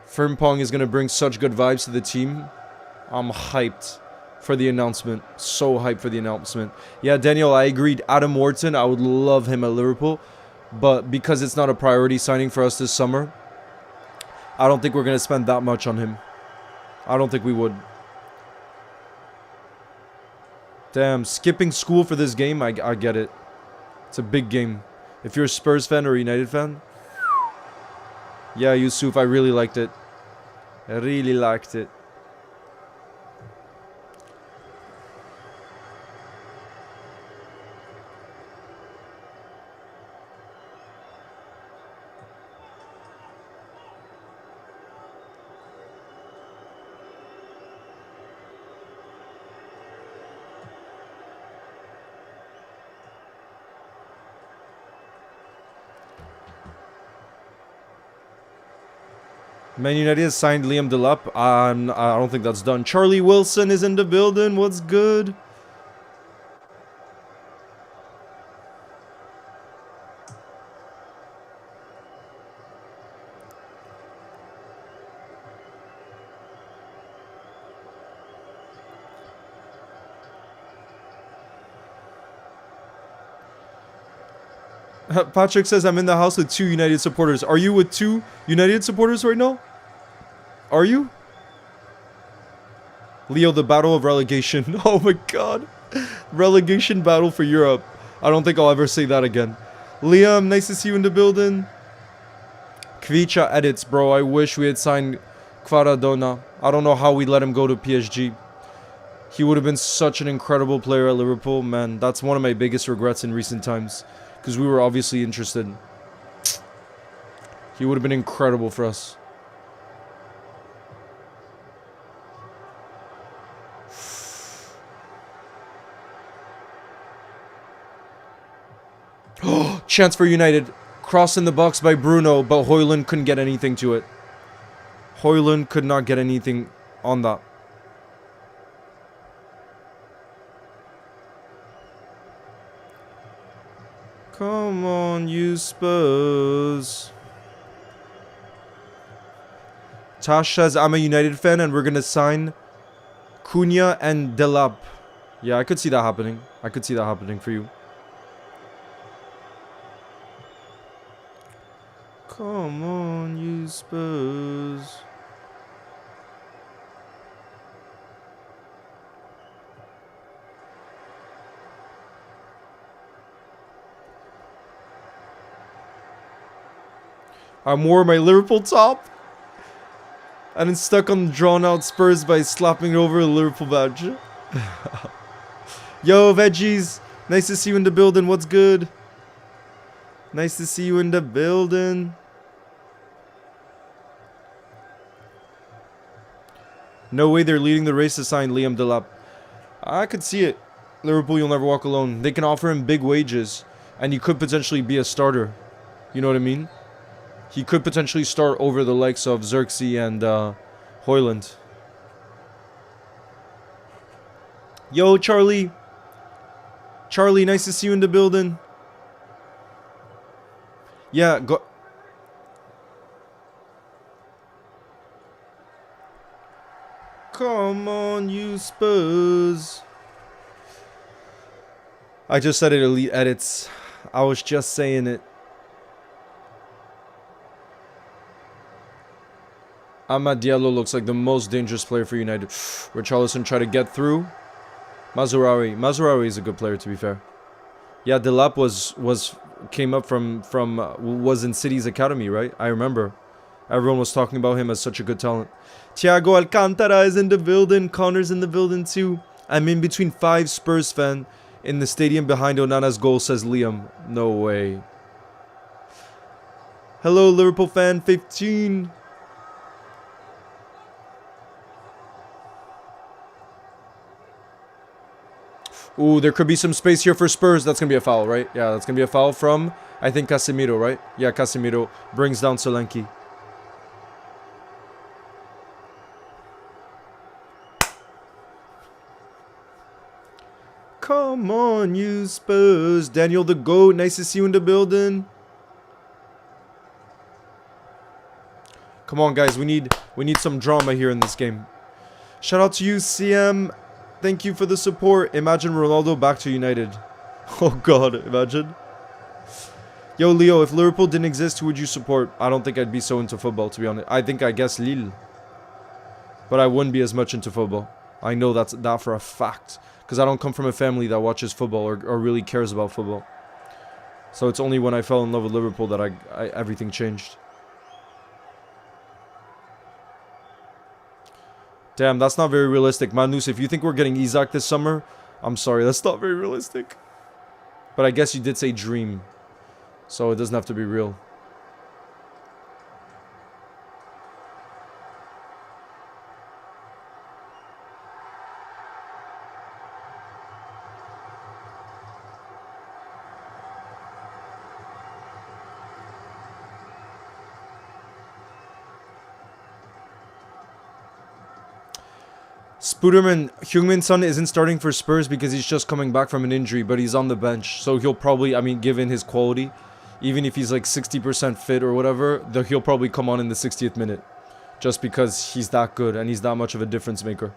Frimpong is going to bring such good vibes to the team. I'm hyped for the announcement. So hyped for the announcement. Yeah, Daniel, I agreed. Adam Wharton, I would love him at Liverpool. But because it's not a priority signing for us this summer, I don't think we're going to spend that much on him. I don't think we would. Damn, skipping school for this game, I get it. It's a big game. If you're a Spurs fan or a United fan. Yeah, Yusuf, I really liked it. I really liked it. Man United has signed Liam Delap. I don't think that's done. Charlie Wilson is in the building. What's good? Patrick says I'm in the house with 2 United supporters. Are you with 2 United supporters right now? Are you? Leo, the battle of relegation. Oh my god. Relegation battle for Europe. I don't think I'll ever say that again. Liam, nice to see you in the building. Kvicha edits, bro. I wish we had signed Kvaradona. I don't know how we let him go to PSG. He would have been such an incredible player at Liverpool. Man, that's one of my biggest regrets in recent times. Because we were obviously interested. He would have been incredible for us. Chance for United. Cross in the box by Bruno, but Højlund couldn't get anything to it. Højlund could not get anything on that. Come on, you Spurs. Tash says, I'm a United fan and we're going to sign Cunha and Delap. Yeah, I could see that happening. I could see that happening for you. Come on, you Spurs. I'm wore my Liverpool top. And it's stuck on drawn out Spurs by slapping it over the Liverpool badge. Yo, veggies. Nice to see you in the building. What's good? Nice to see you in the building. No way they're leading the race to sign Liam Delap. I could see it. Liverpool, you'll never walk alone. They can offer him big wages. And he could potentially be a starter. You know what I mean? He could potentially start over the likes of Xerxes and Højlund. Yo, Charlie. Charlie, nice to see you in the building. Yeah, go. Come on, you Spurs. I just said it, Elite Edits. I was just saying it. Amad Diallo looks like the most dangerous player for United. Richarlison tried to get through. Mazraoui is a good player, to be fair. Yeah, Delap came up was in City's academy, right? I remember. Everyone was talking about him as such a good talent. Thiago Alcantara is in the building. Connor's in the building too. I'm in between 5 Spurs fans in the stadium behind Onana's goal, says Liam. No way. Hello, Liverpool fan 15. Ooh, there could be some space here for Spurs. That's going to be a foul, right? Yeah, that's going to be a foul from, I think, Casemiro, right? Yeah, Casemiro brings down Solanke. Come on, you Spurs. Daniel the GOAT, nice to see you in the building. Come on, guys, we need some drama here in this game. Shout out to you, CM. Thank you for the support. Imagine Ronaldo back to United. Oh, God, imagine. Yo, Leo, if Liverpool didn't exist, who would you support? I don't think I'd be so into football, to be honest. I guess Lille. But I wouldn't be as much into football. I know that for a fact. Because I don't come from a family that watches football or really cares about football. So it's only when I fell in love with Liverpool that everything changed. Damn, that's not very realistic. Manus, if you think we're getting Isaac this summer, I'm sorry, that's not very realistic. But I guess you did say dream. So it doesn't have to be real. Spooderman, Heung-min Son isn't starting for Spurs because he's just coming back from an injury, but he's on the bench. So he'll probably, I mean, given his quality, even if he's like 60% fit or whatever, he'll probably come on in the 60th minute. Just because he's that good and he's that much of a difference maker.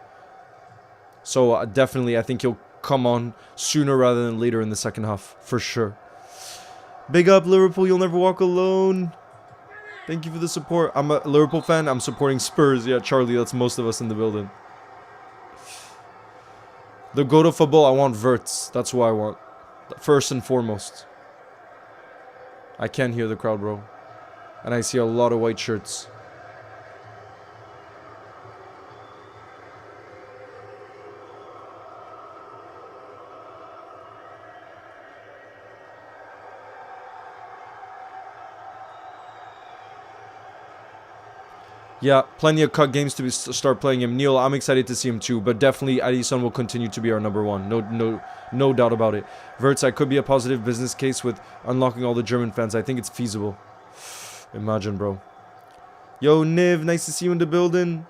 So definitely, I think he'll come on sooner rather than later in the second half, for sure. Big up, Liverpool, you'll never walk alone. Thank you for the support. I'm a Liverpool fan, I'm supporting Spurs. Yeah, Charlie, that's most of us in the building. The go-to football, I want Verts. That's who I want. First and foremost. I can't hear the crowd, bro. And I see a lot of white shirts. Yeah, plenty of cut games to start playing him. Neil, I'm excited to see him too, but definitely Alisson will continue to be our number one. No doubt about it. Verts, I could be a positive business case with unlocking all the German fans. I think it's feasible. Imagine, bro. Yo, Niv, nice to see you in the building.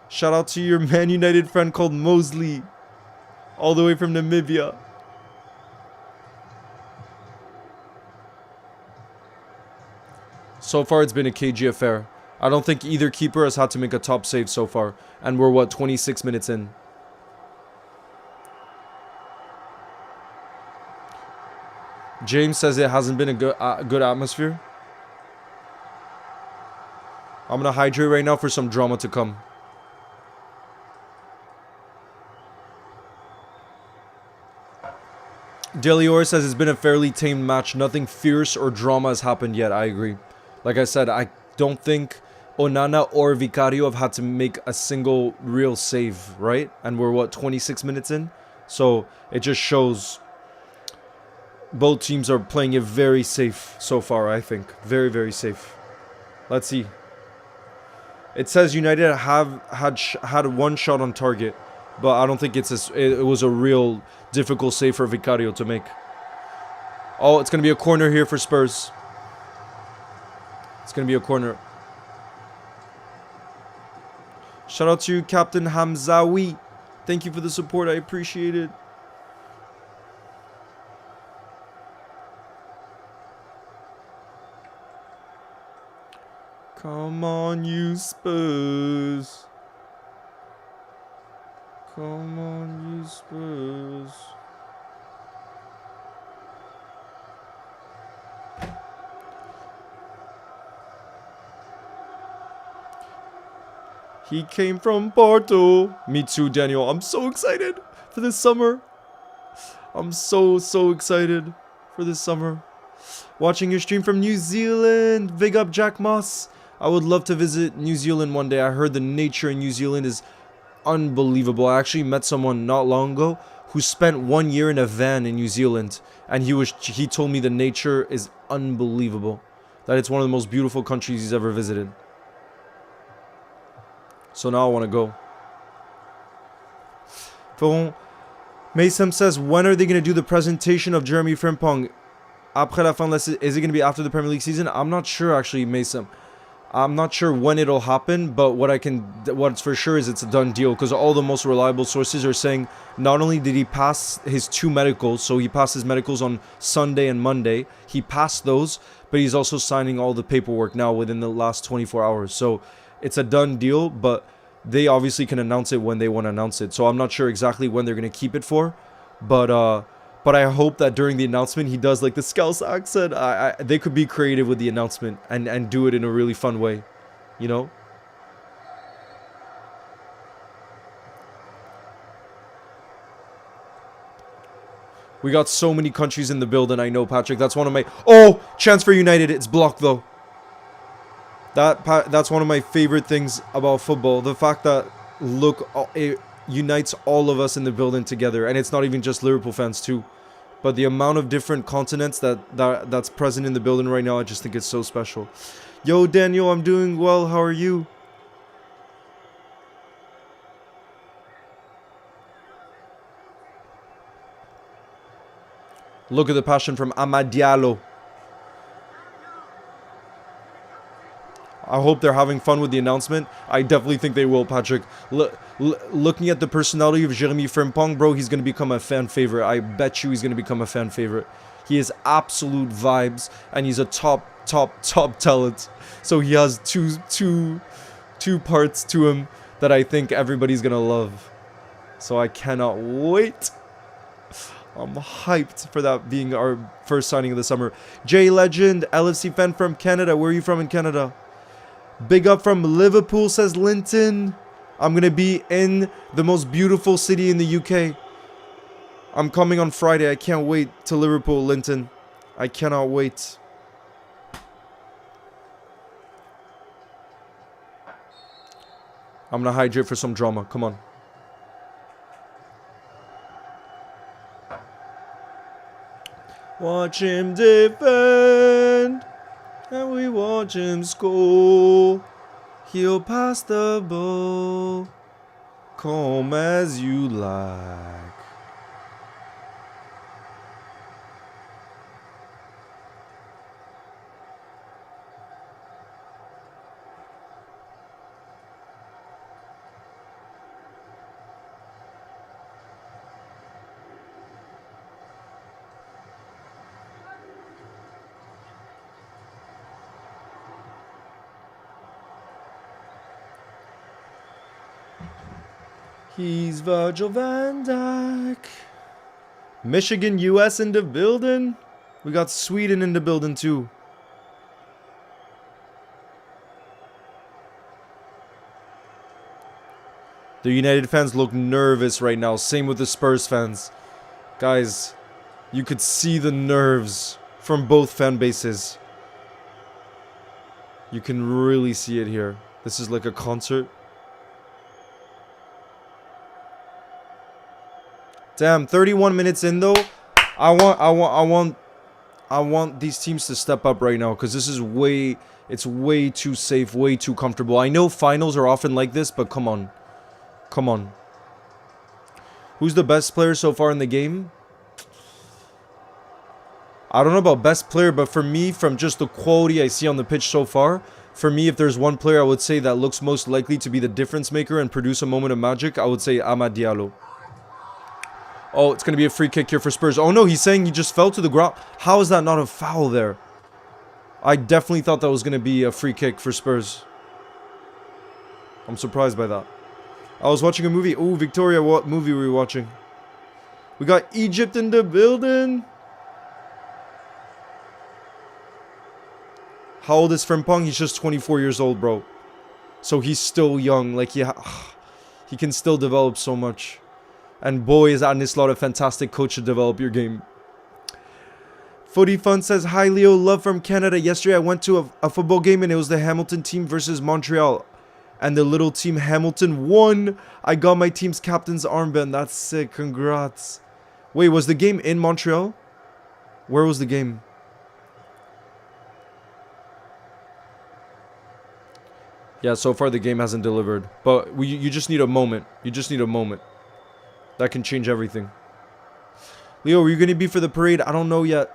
Shout out to your Man United friend called Mosley. All the way from Namibia. So far, it's been a cagey affair. I don't think either keeper has had to make a top save so far. And we're, what, 26 minutes in. James says it hasn't been a good atmosphere. I'm going to hydrate right now for some drama to come. Delior says it's been a fairly tame match. Nothing fierce or drama has happened yet. I agree. Like I said, I don't think Onana or Vicario have had to make a single real save, right? And we're, what, 26 minutes in? So it just shows both teams are playing it very safe so far, I think. Very, very safe. Let's see. It says United have had one shot on target, but I don't think it was a real difficult save for Vicario to make. Oh, it's going to be a corner here for Spurs. It's going to be a corner. Shout out to Captain Hamzawi. Thank you for the support. I appreciate it. Come on, you Spurs. Come on, you Spurs. He came from Porto. Me too, Daniel. I'm so excited for this summer. I'm so excited for this summer. Watching your stream from New Zealand. Big up, Jack Moss. I would love to visit New Zealand one day. I heard the nature in New Zealand is unbelievable. I actually met someone not long ago who spent 1 year in a van in New Zealand. And he told me the nature is unbelievable. That it's one of the most beautiful countries he's ever visited. So now I want to go. Mason says, when are they going to do the presentation of Jeremy Frimpong? Après la fin de la saison? Is it going to be after the Premier League season? I'm not sure, actually, Mason. I'm not sure when it'll happen, but what's for sure is it's a done deal, because all the most reliable sources are saying not only did he pass his 2 medicals, so he passed his medicals on Sunday and Monday, he passed those, but he's also signing all the paperwork now within the last 24 hours. So it's a done deal, but they obviously can announce it when they want to announce it. So I'm not sure exactly when they're going to keep it for, but I hope that during the announcement he does like the Scouse accent. They could be creative with the announcement and do it in a really fun way, you know? We got so many countries in the building, I know, Patrick. That's one of my... Oh! Chance for United. It's blocked, though. That's one of my favorite things about football. The fact that, look, it unites all of us in the building together. And it's not even just Liverpool fans, too. But the amount of different continents that's present in the building right now, I just think it's so special. Yo, Daniel, I'm doing well. How are you? Look at the passion from Amad Diallo. I hope they're having fun with the announcement. I definitely think they will, Patrick. Looking at the personality of Jeremy Frimpong, bro, he's going to become a fan favorite. I bet you he's going to become a fan favorite. He is absolute vibes, and he's a top talent. So he has two parts to him that I think everybody's going to love. So I cannot wait. I'm hyped for that being our first signing of the summer. J Legend, LFC fan from Canada. Where are you from in Canada? Big up from Liverpool, says Linton. I'm going to be in the most beautiful city in the UK. I'm coming on Friday. I can't wait to Liverpool, Linton. I cannot wait. I'm going to hydrate for some drama. Come on. Watch him defend, and we watch him score. He'll pass the ball, come as you like. He's Virgil van Dijk. Michigan, US in the building. We got Sweden in the building too. The United fans look nervous right now. Same with the Spurs fans. Guys, you could see the nerves from both fan bases. You can really see it here. This is like a concert. Damn, 31 minutes in though. I want these teams to step up right now, because this is it's way too safe, way too comfortable. I know finals are often like this, but come on. Come on. Who's the best player so far in the game? I don't know about best player, but for me, from just the quality I see on the pitch so far, for me, if there's one player I would say that looks most likely to be the difference maker and produce a moment of magic, I would say Amad Diallo. Oh, it's going to be a free kick here for Spurs. Oh no, he's saying he just fell to the ground. How is that not a foul there? I definitely thought that was going to be a free kick for Spurs. I'm surprised by that. I was watching a movie. Oh, Victoria, what movie were we watching? We got Egypt in the building. How old is Frimpong? He's just 24 years old, bro. So he's still young. Like, he can still develop so much. And boy, is Anislot a fantastic coach to develop your game. Footy Fun says, hi Leo, love from Canada. Yesterday I went to a football game and it was the Hamilton team versus Montreal. And the little team Hamilton won. I got my team's captain's armband. That's sick. Congrats. Wait, was the game in Montreal? Where was the game? Yeah, so far the game hasn't delivered. But you just need a moment. You just need a moment. That can change everything. Leo, are you going to be for the parade? I don't know yet.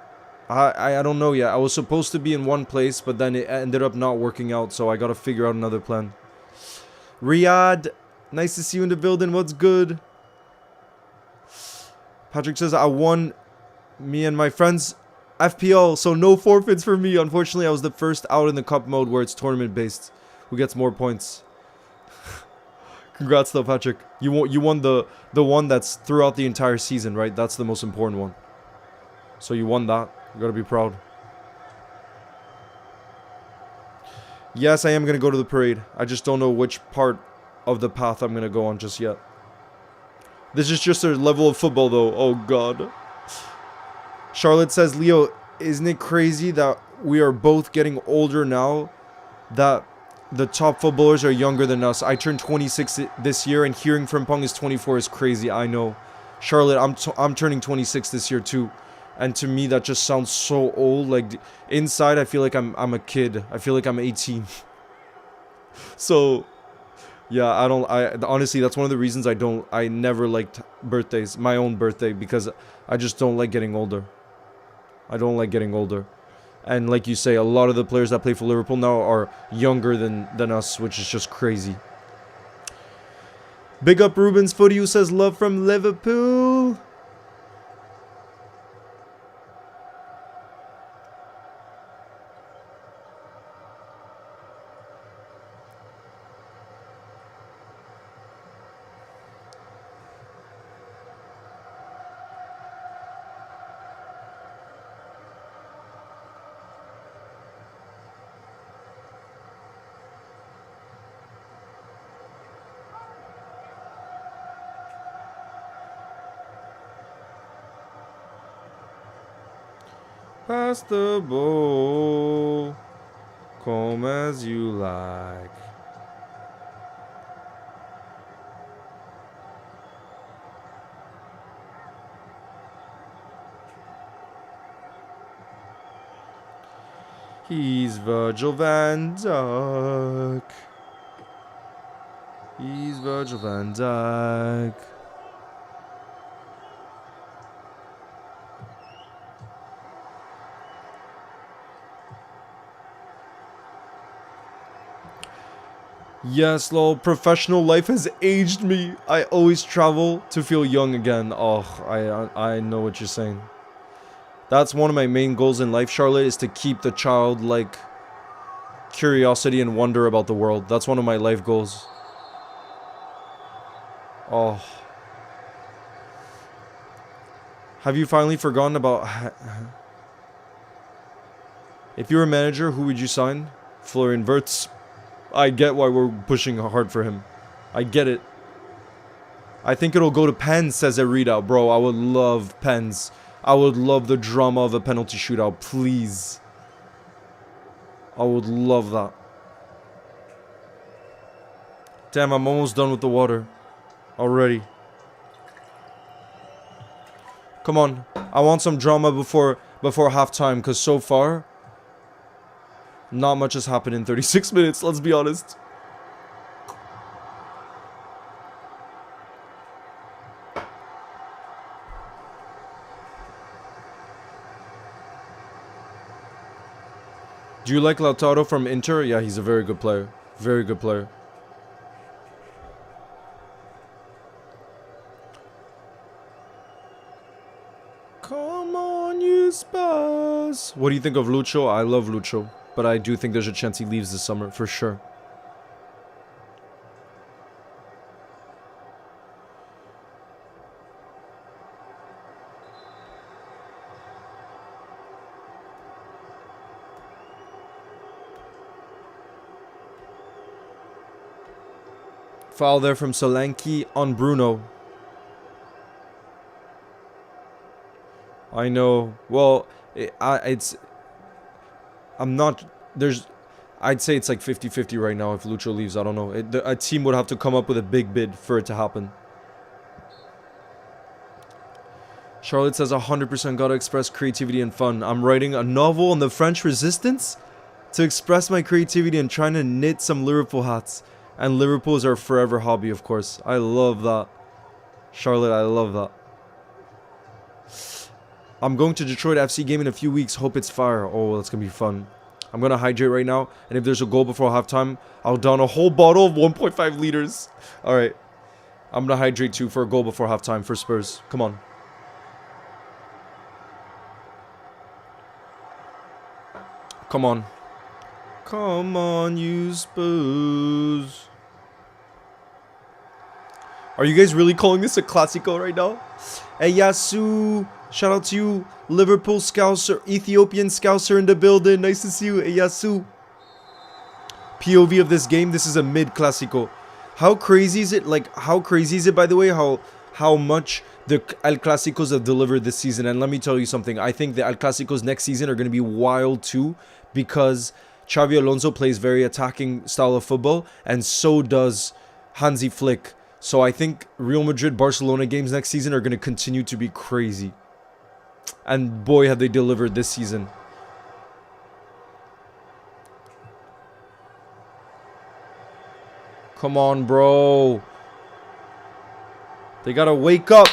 I don't know yet. I was supposed to be in one place, but then it ended up not working out, so I gotta figure out another plan. Riyadh, nice to see you in the building. What's good? Patrick says, I won me and my friends FPL, so no forfeits for me. Unfortunately, I was the first out in the cup mode where it's tournament based. Who gets more points? Congrats though, Patrick. You won the one that's throughout the entire season, right? That's the most important one. So you won that. You gotta be proud. Yes, I am gonna go to the parade. I just don't know which part of the path I'm gonna go on just yet. This is just a level of football though. Oh god. Charlotte says, Leo, isn't it crazy that we are both getting older now? That the top footballers are younger than us. I turned 26 this year, and hearing from Pong is 24 is crazy. I know. Charlotte, I'm turning 26 this year too. And to me, that just sounds so old. Like, inside, I feel like I'm a kid. I feel like I'm 18. So, yeah, honestly, that's one of the reasons I never liked birthdays, my own birthday, because I just don't like getting older. I don't like getting older. And like you say, a lot of the players that play for Liverpool now are younger than us, which is just crazy. Big up Ruben's Footy, who says love from Liverpool. Pass the ball, come as you like. He's Virgil van Dijk. He's Virgil van Dijk. Yes, lol, professional life has aged me. I always travel to feel young again. Oh, I know what you're saying. That's one of my main goals in life, Charlotte, is to keep the childlike curiosity and wonder about the world. That's one of my life goals. Oh. Have you finally forgotten about... If you were a manager, who would you sign? Florian Wirtz. I get why we're pushing hard for him. I get it. I think it'll go to pens, says Erida. Bro, I would love pens. I would love the drama of a penalty shootout. Please. I would love that. Damn, I'm almost done with the water. Already. Come on. I want some drama before halftime, because so far... not much has happened in 36 minutes, let's be honest. Do you like Lautaro from Inter? Yeah, he's a very good player. Very good player. Come on, you Spurs. What do you think of Lucho? I love Lucho. But I do think there's a chance he leaves this summer, for sure. Foul there from Solanke on Bruno. I know. Well, I'm not... I'd say it's like 50-50 right now if Lucho leaves. I don't know. A team would have to come up with a big bid for it to happen. Charlotte says 100% gotta express creativity and fun. I'm writing a novel on the French Resistance to express my creativity and trying to knit some Liverpool hats. And Liverpool is our forever hobby, of course. I love that. Charlotte, I love that. I'm going to Detroit FC game in a few weeks. Hope it's fire. Oh, that's going to be fun. I'm going to hydrate right now. And if there's a goal before halftime, I'll down a whole bottle of 1.5 liters. All right. I'm going to hydrate too for a goal before halftime for Spurs. Come on. Come on. Come on, you Spurs. Are you guys really calling this a Classico right now? Hey, Yasu. Shout out to you. Liverpool Scouser. Ethiopian Scouser in the building. Nice to see you. Hey, Yasu. POV of this game. This is a mid-Classico. How crazy is it? Like, how crazy is it, by the way, how much the El Clasicos have delivered this season? And let me tell you something. I think the El Clasicos next season are going to be wild too, because Xavi Alonso plays very attacking style of football, and so does Hansi Flick. So I think Real Madrid-Barcelona games next season are going to continue to be crazy. And boy, have they delivered this season. Come on, bro. They gotta wake up.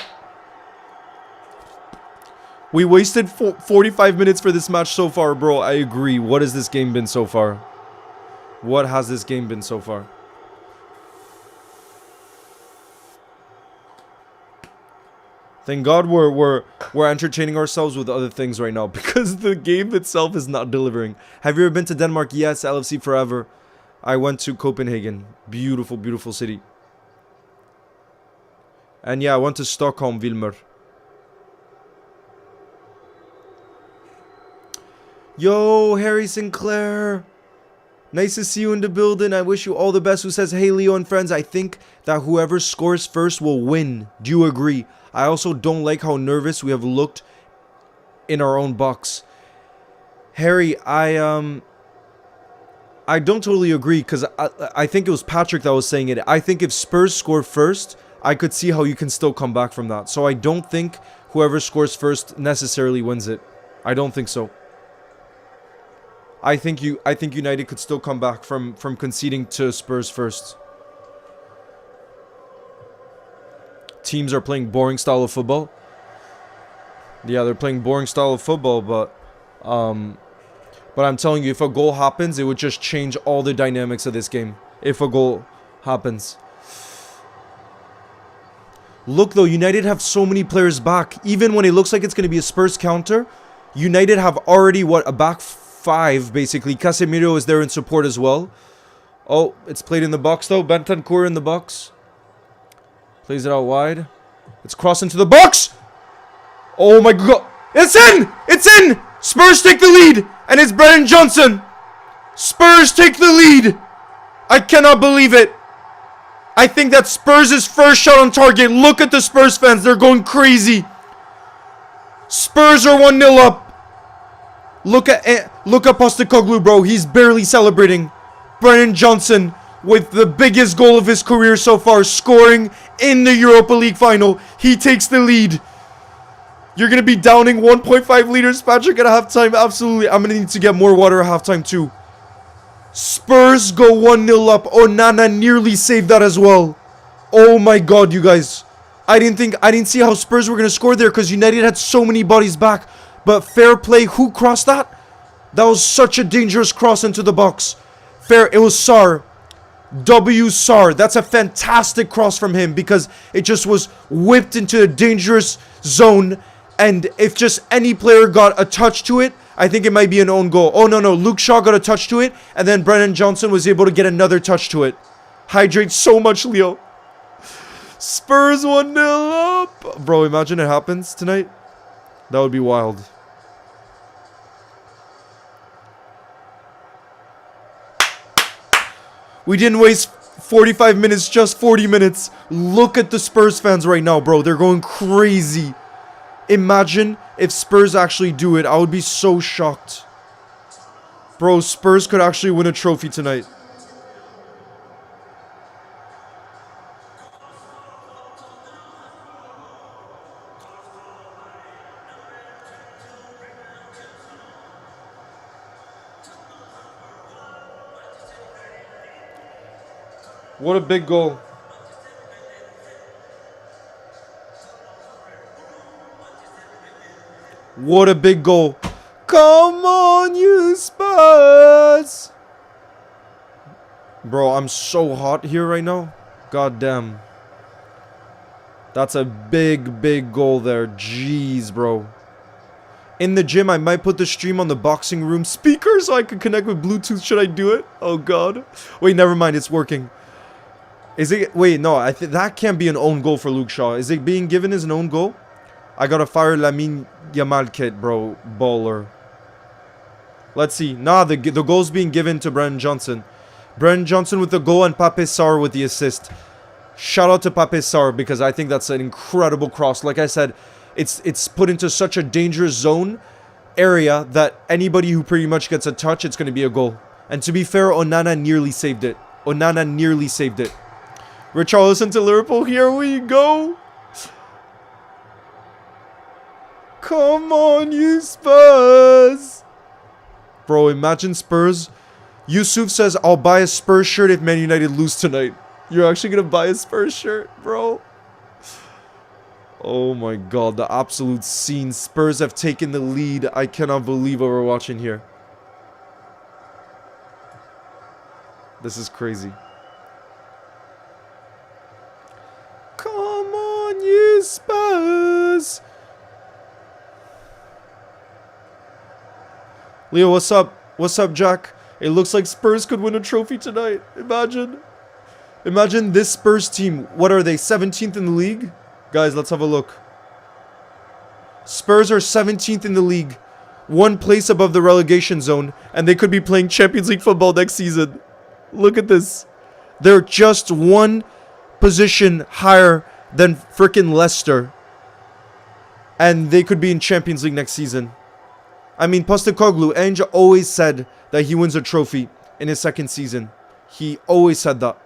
We wasted 45 minutes for this match so far, bro. I agree. What has this game been so far? What has this game been so far? Thank God we're entertaining ourselves with other things right now, because the game itself is not delivering. Have you ever been to Denmark? Yes, LFC forever. I went to Copenhagen. Beautiful, beautiful city. And yeah, I went to Stockholm, Wilmer. Yo, Harry Sinclair. Nice to see you in the building. I wish you all the best. Who says, hey, Leo and friends, I think that whoever scores first will win. Do you agree? I also don't like how nervous we have looked in our own box. Harry, I don't totally agree, because I think it was Patrick that was saying it. I think if Spurs score first, I could see how you can still come back from that. So I don't think whoever scores first necessarily wins it. I don't think so. I think United could still come back from conceding to Spurs first. Teams are playing boring style of football. Yeah, they're playing boring style of football, but I'm telling you, if a goal happens, it would just change all the dynamics of this game. If a goal happens. Look, though, United have so many players back. Even when it looks like it's going to be a Spurs counter, United have already, a back five, basically. Casemiro is there in support as well. Oh, it's played in the box, though. Bentancur in the box. Plays it out wide. It's crossed into the box! Oh, my God. It's in! It's in! Spurs take the lead! And it's Brennan Johnson. Spurs take the lead. I cannot believe it. I think that's Spurs' first shot on target. Look at the Spurs fans. They're going crazy. Spurs are 1-0 up. Look at Postecoglou, bro. He's barely celebrating. Brennan Johnson with the biggest goal of his career so far, scoring in the Europa League final. He takes the lead. You're going to be downing 1.5 liters, Patrick, at halftime. Absolutely. I'm going to need to get more water at halftime, too. Spurs go 1-0 up. Onana nearly saved that as well. Oh, my God, you guys. I didn't see how Spurs were going to score there, because United had so many bodies back. But fair play. Who crossed that? That was such a dangerous cross into the box. Fair. It was Sarr. W. Sarr. That's a fantastic cross from him, because it just was whipped into a dangerous zone. And if just any player got a touch to it, I think it might be an own goal. Oh, no. Luke Shaw got a touch to it, and then Brennan Johnson was able to get another touch to it. Hydrate so much, Leo. Spurs 1-0 up. Bro, imagine it happens tonight. That would be wild. We didn't waste 45 minutes, just 40 minutes. Look at the Spurs fans right now, bro. They're going crazy. Imagine if Spurs actually do it. I would be so shocked. Bro, Spurs could actually win a trophy tonight. What a big goal. What a big goal. Come on, you Spurs. Bro, I'm so hot here right now. God damn. That's a big, big goal there. Jeez, bro. In the gym, I might put the stream on the boxing room speaker so I can connect with Bluetooth. Should I do it? Oh, God. Wait, never mind. It's working. Is it... Wait, no. I think that can't be an own goal for Luke Shaw. Is it being given as an own goal? I gotta fire Lamine Yamal kit, bro. Baller. Let's see. Nah, the goal's being given to Brennan Johnson. Brennan Johnson with the goal and Pape Sarr with the assist. Shout out to Pape Sarr because I think that's an incredible cross. Like I said, it's put into such a dangerous zone area that anybody who pretty much gets a touch, it's going to be a goal. And to be fair, Onana nearly saved it. Onana nearly saved it. Richarlison to Liverpool. Here we go. Come on, you Spurs. Bro, imagine Spurs. Yusuf says, I'll buy a Spurs shirt if Man United lose tonight. You're actually going to buy a Spurs shirt, bro? Oh my god, the absolute scene. Spurs have taken the lead. I cannot believe what we're watching here. This is crazy. Come on, you Spurs. Leo, what's up? What's up, Jack? It looks like Spurs could win a trophy tonight. Imagine. Imagine this Spurs team. What are they? 17th in the league? Guys, let's have a look. Spurs are 17th in the league. One place above the relegation zone. And they could be playing Champions League football next season. Look at this. They're just one position higher than freaking Leicester. And they could be in Champions League next season. I mean, Postecoglou, Ange always said that he wins a trophy in his second season. He always said that.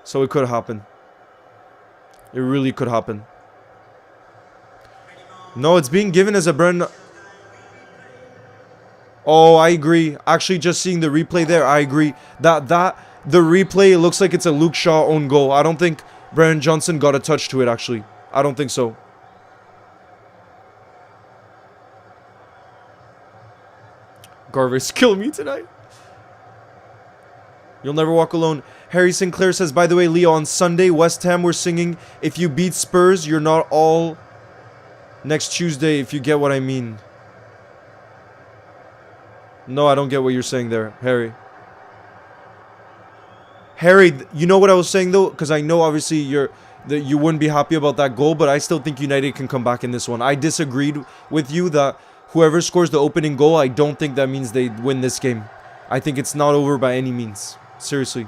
So it could happen. It really could happen. No, it's being given as a Brennan. Oh, I agree. Actually, just seeing the replay there, I agree. The replay, it looks like it's a Luke Shaw own goal. I don't think Brennan Johnson got a touch to it, actually. I don't think so. Garvey's killing me tonight. You'll never walk alone. Harry Sinclair says, by the way, Leo, on Sunday, West Ham were singing, if you beat Spurs, you're not all next Tuesday, if you get what I mean. No, I don't get what you're saying there, Harry. Harry, you know what I was saying, though? Because I know, obviously, you wouldn't be happy about that goal, but I still think United can come back in this one. I disagreed with you that whoever scores the opening goal, I don't think that means they win this game. I think it's not over by any means. Seriously.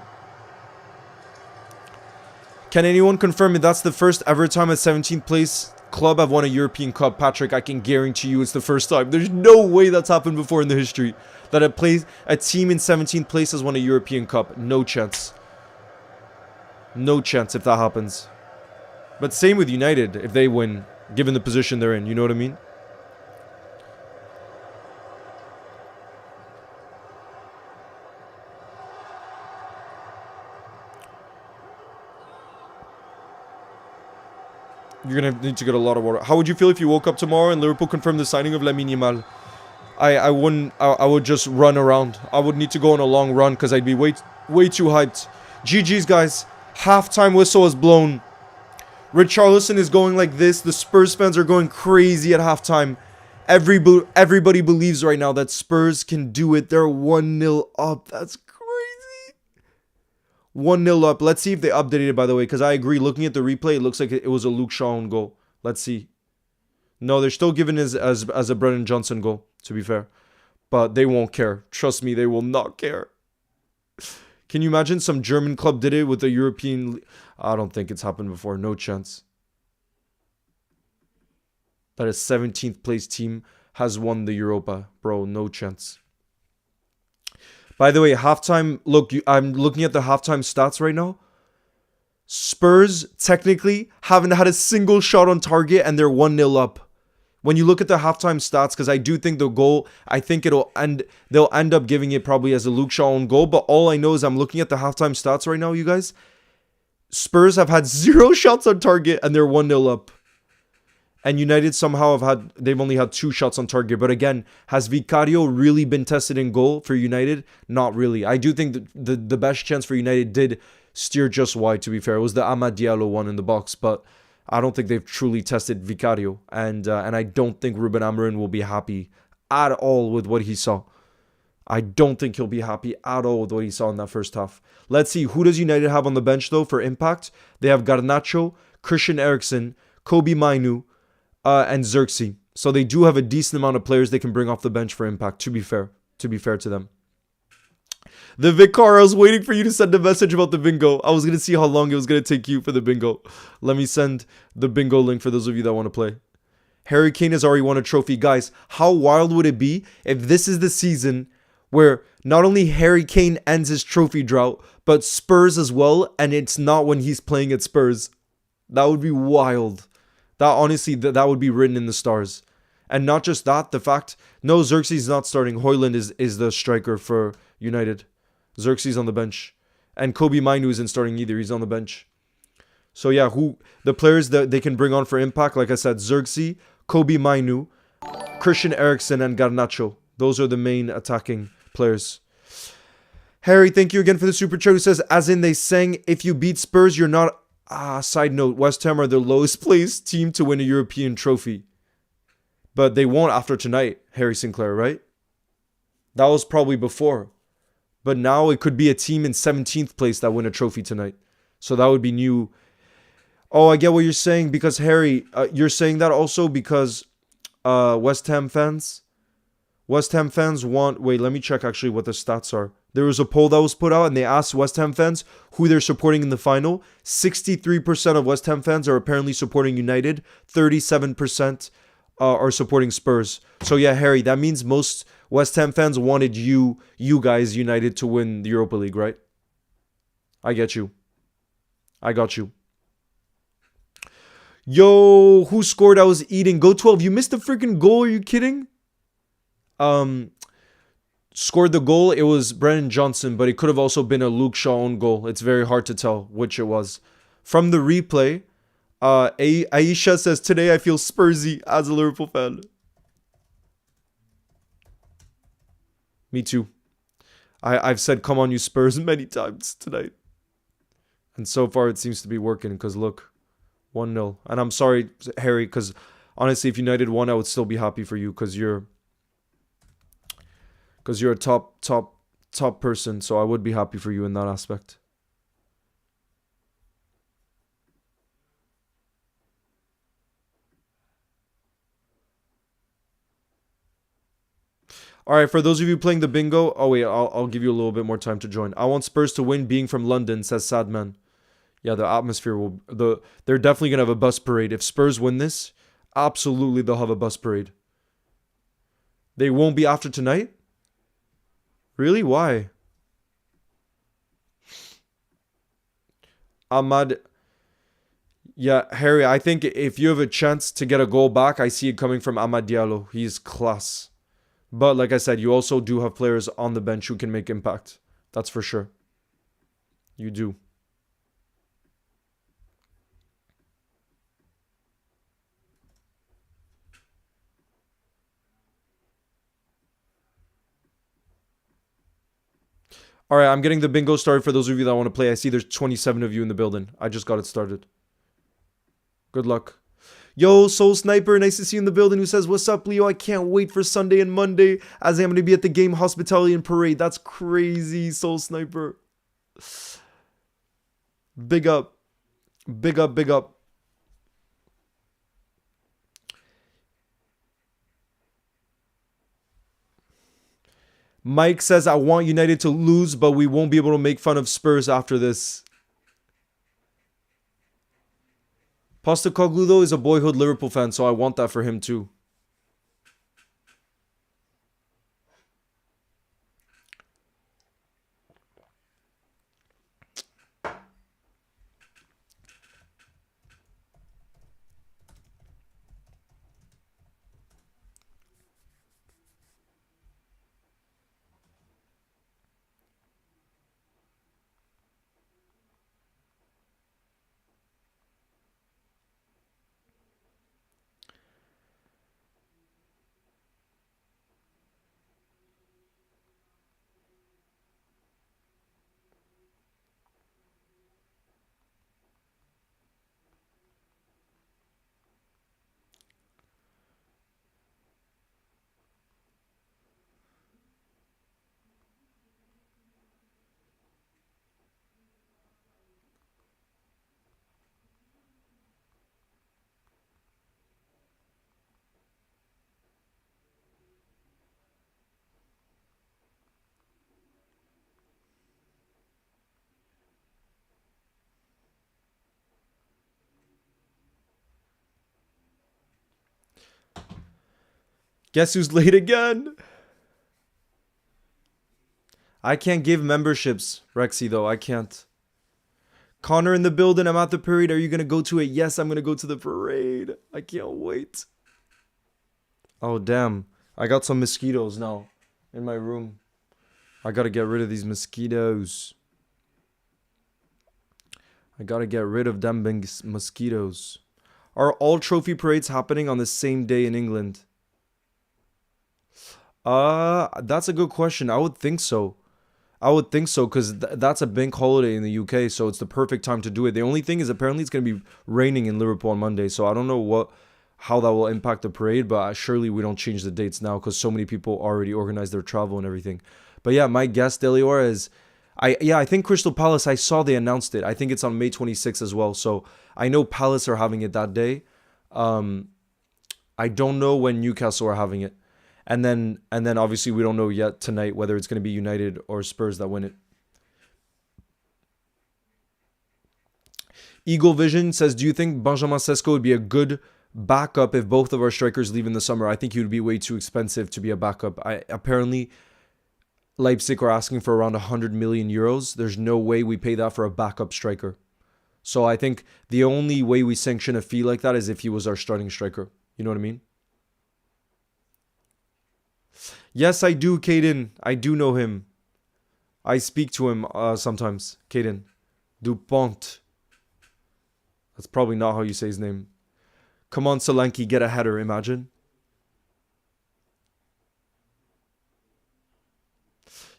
Can anyone confirm if that's the first ever time a 17th place club have won a European Cup? Patrick, I can guarantee you it's the first time. There's no way that's happened before in the history. That a team in 17th place has won a European Cup. No chance. No chance if that happens. But same with United if they win, given the position they're in. You know what I mean? You're going to need to get a lot of water. How would you feel if you woke up tomorrow and Liverpool confirmed the signing of Lamine Yamal? I would just run around. I would need to go on a long run because I'd be way too hyped. GG's, guys. Halftime whistle is blown. Richarlison is going like this. The Spurs fans are going crazy at halftime. Everybody believes right now that Spurs can do it. They're 1-0 up. That's crazy. 1-0 up. Let's see if they updated it, by the way, because I agree. Looking at the replay, it looks like it was a Luke Shaw own goal. Let's see. No, they're still giving it as a Brennan Johnson goal, to be fair. But they won't care. Trust me, they will not care. Can you imagine some German club did it with the European... I don't think it's happened before. No chance. That a 17th place team has won the Europa. Bro, no chance. By the way, halftime... Look, I'm looking at the halftime stats right now. Spurs, technically, haven't had a single shot on target and they're 1-0 up. When you look at the halftime stats, because I do think the goal, I think they'll end up giving it probably as a Luke Shaw own goal. But all I know is I'm looking at the halftime stats right now, you guys. Spurs have had 0 shots on target and they're 1-0 up. And United somehow they've only had 2 shots on target. But again, has Vicario really been tested in goal for United? Not really. I do think the best chance for United did steer just wide, to be fair. It was the Amad Diallo one in the box, but I don't think they've truly tested Vicario. And I don't think Ruben Amorim will be happy at all with what he saw. I don't think he'll be happy at all with what he saw in that first half. Let's see. Who does United have on the bench, though, for impact? They have Garnacho, Christian Eriksen, Kobe Mainu, and Xerxes. So they do have a decent amount of players they can bring off the bench for impact, to be fair to them. The Vicar, I was waiting for you to send a message about the bingo. I was going to see how long it was going to take you for the bingo. Let me send the bingo link for those of you that want to play. Harry Kane has already won a trophy. Guys, how wild would it be if this is the season where not only Harry Kane ends his trophy drought, but Spurs as well, and it's not when he's playing at Spurs? That would be wild. That honestly, that would be written in the stars. And not just that, the fact, no, Xerxes is not starting. Højlund is the striker for United. Xerxes on the bench. And Kobe Mainu isn't starting either. He's on the bench. So yeah, the players that they can bring on for impact, like I said, Xerxes, Kobe Mainu, Christian Eriksen, and Garnacho. Those are the main attacking players. Harry, thank you again for the super chat. Who says, as in they sang, if you beat Spurs, you're not... side note, West Ham are the lowest placed team to win a European trophy. But they won't after tonight, Harry Sinclair, right? That was probably before. But now it could be a team in 17th place that win a trophy tonight. So that would be new. Oh, I get what you're saying, because Harry, you're saying that also because West Ham fans want... Wait, let me check actually what the stats are. There was a poll that was put out and they asked West Ham fans who they're supporting in the final. 63% of West Ham fans are apparently supporting United. 37% are supporting Spurs. So yeah, Harry, that means most West Ham fans wanted you guys, United, to win the Europa League, right? I get you. I got you. Yo, who scored? I was eating. Go 12. You missed the freaking goal. Are you kidding? Scored the goal. It was Brennan Johnson, but it could have also been a Luke Shaw own goal. It's very hard to tell which it was. From the replay, Aisha says, today I feel Spursy as a Liverpool fan. Me too. I've said, come on, you Spurs, many times tonight. And so far, it seems to be working, because look, 1-0. And I'm sorry, Harry, because honestly, if United won, I would still be happy for you, because you're a top person, so I would be happy for you in that aspect. All right, for those of you playing the bingo, oh wait, I'll give you a little bit more time to join. I want Spurs to win, being from London, says Sadman. Yeah, the atmosphere they're definitely gonna have a bus parade. If Spurs win this, absolutely they'll have a bus parade. They won't be after tonight? Really? Why? Ahmad. Yeah, Harry, I think if you have a chance to get a goal back, I see it coming from Amad Diallo. He's class. But like I said, you also do have players on the bench who can make impact. That's for sure. You do. All right, I'm getting the bingo started for those of you that want to play. I see there's 27 of you in the building. I just got it started. Good luck. Yo, Soul Sniper, nice to see you in the building, who says, what's up, Leo? I can't wait for Sunday and Monday, as I'm going to be at the game Hospitality and Parade. That's crazy, Soul Sniper. Big up. Big up, big up. Mike says, I want United to lose, but we won't be able to make fun of Spurs after this. Postecoglou, though, is a boyhood Liverpool fan, so I want that for him, too. Guess who's late again? I can't give memberships, Rexy, though. I can't. Connor in the building. I'm at the parade. Are you going to go to it? Yes, I'm going to go to the parade. I can't wait. Oh, damn. I got some mosquitoes now in my room. I got to get rid of these mosquitoes. I got to get rid of them mosquitoes. Are all trophy parades happening on the same day in England? That's a good question. I would think so. I would think so because that's a bank holiday in the UK, so it's the perfect time to do it. The only thing is apparently it's going to be raining in Liverpool on Monday, so I don't know how that will impact the parade, but surely we don't change the dates now because so many people already organized their travel and everything. But yeah, my guess, Delior, is I think Crystal Palace, I saw they announced it. I think it's on May 26th as well, so I know Palace are having it that day. I don't know when Newcastle are having it. And then obviously we don't know yet tonight whether it's going to be United or Spurs that win it. Eagle Vision says, do you think Benjamin Sesko would be a good backup if both of our strikers leave in the summer? I think he would be way too expensive to be a backup. Apparently, Leipzig are asking for around 100 million euros. There's no way we pay that for a backup striker. So I think the only way we sanction a fee like that is if he was our starting striker. You know what I mean? Yes, I do, Caden. I do know him. I speak to him sometimes. Caden. Dupont. That's probably not how you say his name. Come on, Solanke, get a header, imagine.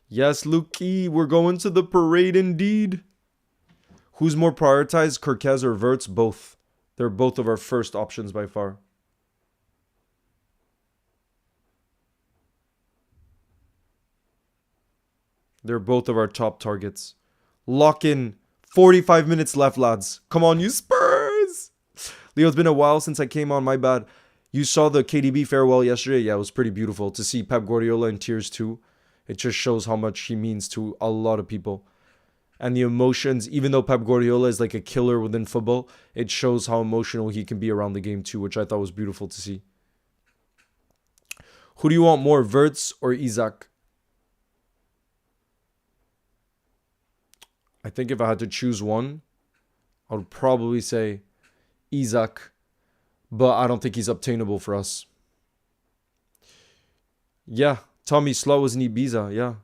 Yes, Lukey, we're going to the parade indeed. Who's more prioritized, Kirkez or Verts? Both. They're both of our first options by far. They're both of our top targets. Lock in. 45 minutes left, lads. Come on, you Spurs! Leo, it's been a while since I came on. My bad. You saw the KDB farewell yesterday? Yeah, it was pretty beautiful. To see Pep Guardiola in tears too. It just shows how much he means to a lot of people. And the emotions, even though Pep Guardiola is like a killer within football, it shows how emotional he can be around the game too, which I thought was beautiful to see. Who do you want more, Verts or Isaac? I think if I had to choose one, I would probably say Isaac, but I don't think he's obtainable for us. Yeah, Tommy Slaw was in Ibiza, yeah.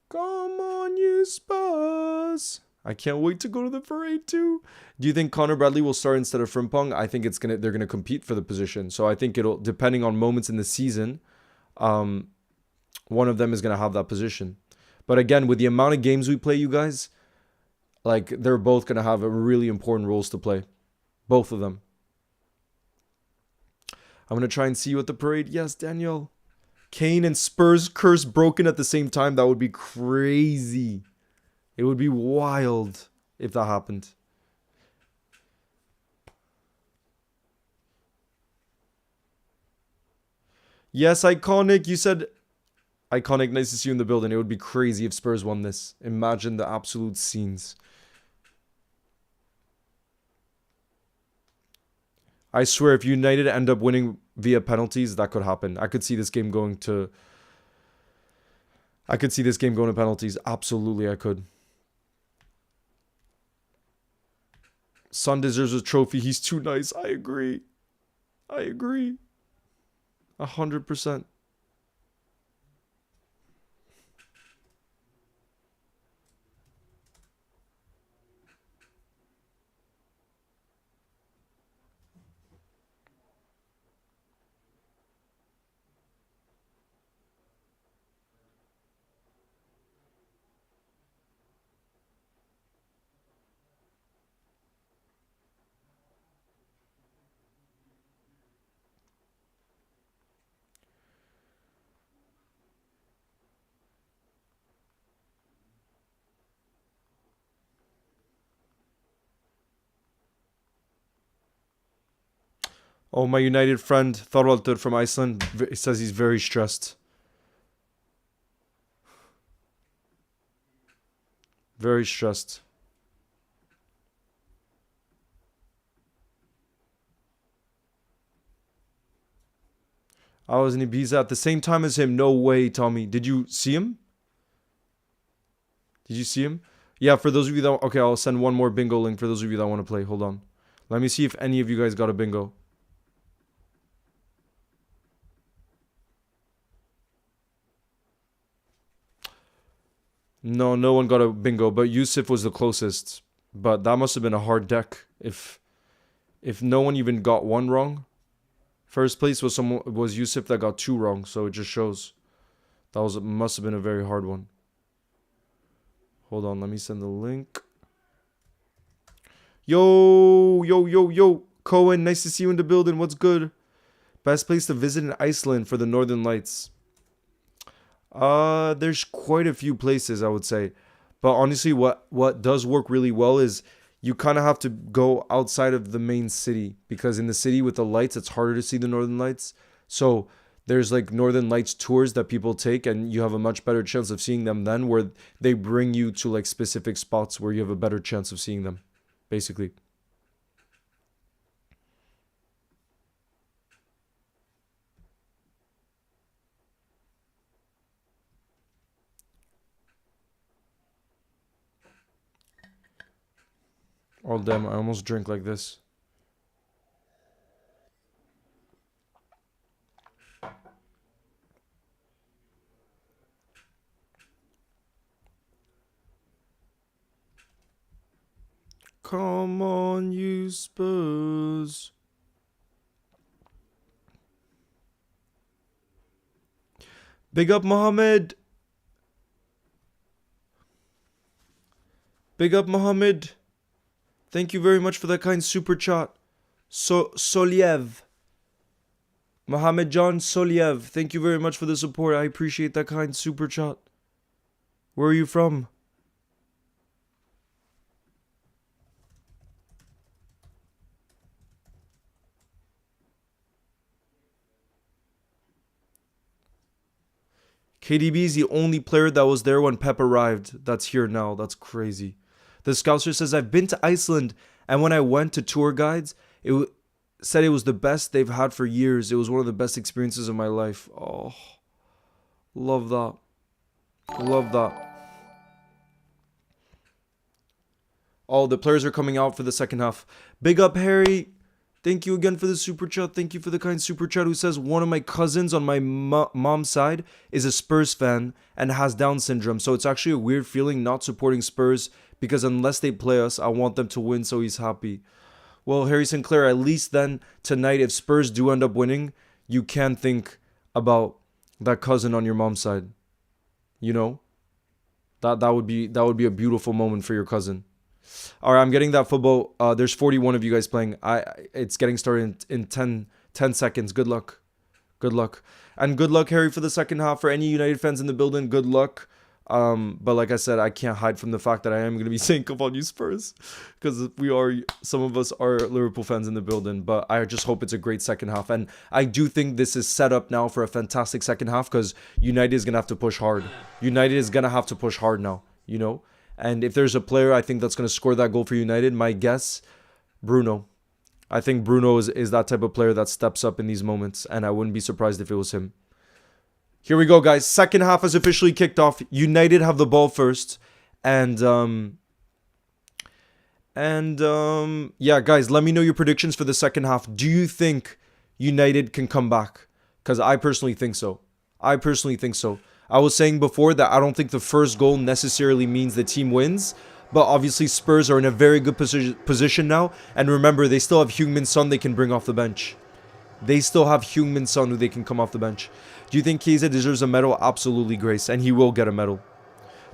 Come on, you Spurs. I can't wait to go to the parade too. Do you think Connor Bradley will start instead of Frimpong? I think they're gonna compete for the position. So I think it'll, depending on moments in the season, one of them is gonna have that position. But again, with the amount of games we play, you guys, like they're both gonna have a really important roles to play. Both of them. I'm gonna try and see you at the parade. Yes, Daniel. Kane and Spurs curse broken at the same time. That would be crazy. It would be wild if that happened. Yes, Iconic. You said Iconic. Nice to see you in the building. It would be crazy if Spurs won this. Imagine the absolute scenes. I swear, if United end up winning via penalties, that could happen. I could see this game going to penalties. Absolutely, I could. Son deserves a trophy. He's too nice. I agree. 100%. Oh, my United friend, Thorvaldur from Iceland, says he's very stressed. Very stressed. I was in Ibiza at the same time as him. No way, Tommy. Did you see him? Did you see him? Yeah, for those of you that... Okay, I'll send one more bingo link for those of you that want to play. Hold on. Let me see if any of you guys got a bingo. No, no one got a bingo, but Yusuf was the closest. But that must have been a hard deck if no one even got one wrong. First place was Yusuf that got 2 wrong, so it just shows. Must have been a very hard one. Hold on, let me send the link. Yo, yo, yo, yo. Cohen, nice to see you in the building. What's good? Best place to visit in Iceland for the Northern Lights. There's quite a few places, I would say. But honestly, what does work really well is you kind of have to go outside of the main city, because in the city with the lights, it's harder to see the Northern Lights. So there's like Northern Lights tours that people take, and you have a much better chance of seeing them then, where they bring you to like specific spots where you have a better chance of seeing them, basically. Oh damn, I almost drink like this. Come on, you Spurs. Big up Mohammed. Big up Mohammed. Thank you very much for that kind super chat. Soliev. Mohammed John Soliev. Thank you very much for the support. I appreciate that kind super chat. Where are you from? KDB is the only player that was there when Pep arrived. That's here now. That's crazy. The Scouser says, I've been to Iceland, and when I went to tour guides, said it was the best they've had for years. It was one of the best experiences of my life. Oh, love that. Love that. Oh, the players are coming out for the second half. Big up, Harry. Thank you again for the super chat. Thank you for the kind super chat who says, one of my cousins on my mom's side is a Spurs fan and has Down syndrome. So it's actually a weird feeling not supporting Spurs, because unless they play us, I want them to win, so he's happy. Well, Harry Sinclair, at least then tonight, if Spurs do end up winning, you can think about that cousin on your mom's side. You know? That would be a beautiful moment for your cousin. All right, I'm getting that football. There's 41 of you guys playing. It's getting started in 10 seconds. Good luck. Good luck. And good luck, Harry, for the second half. For any United fans in the building, good luck. But like I said, I can't hide from the fact that I am going to be saying come on you Spurs, because some of us are Liverpool fans in the building. But I just hope it's a great second half. And I do think this is set up now for a fantastic second half, because United is going to have to push hard. United is going to have to push hard now, you know. And if there's a player I think that's going to score that goal for United, my guess, Bruno. I think Bruno is that type of player that steps up in these moments, and I wouldn't be surprised if it was him. Here we go, guys. Second half has officially kicked off. United have the ball first. And yeah, guys, let me know your predictions for the second half. Do you think United can come back? Because I personally think so. I was saying before that I don't think the first goal necessarily means the team wins. But obviously Spurs are in a very good position now. And remember, they still have Heung-min Son they can bring off the bench. They still have Heung-min Son who they can come off the bench. Do you think Chiesa deserves a medal? Absolutely, Grace. And he will get a medal.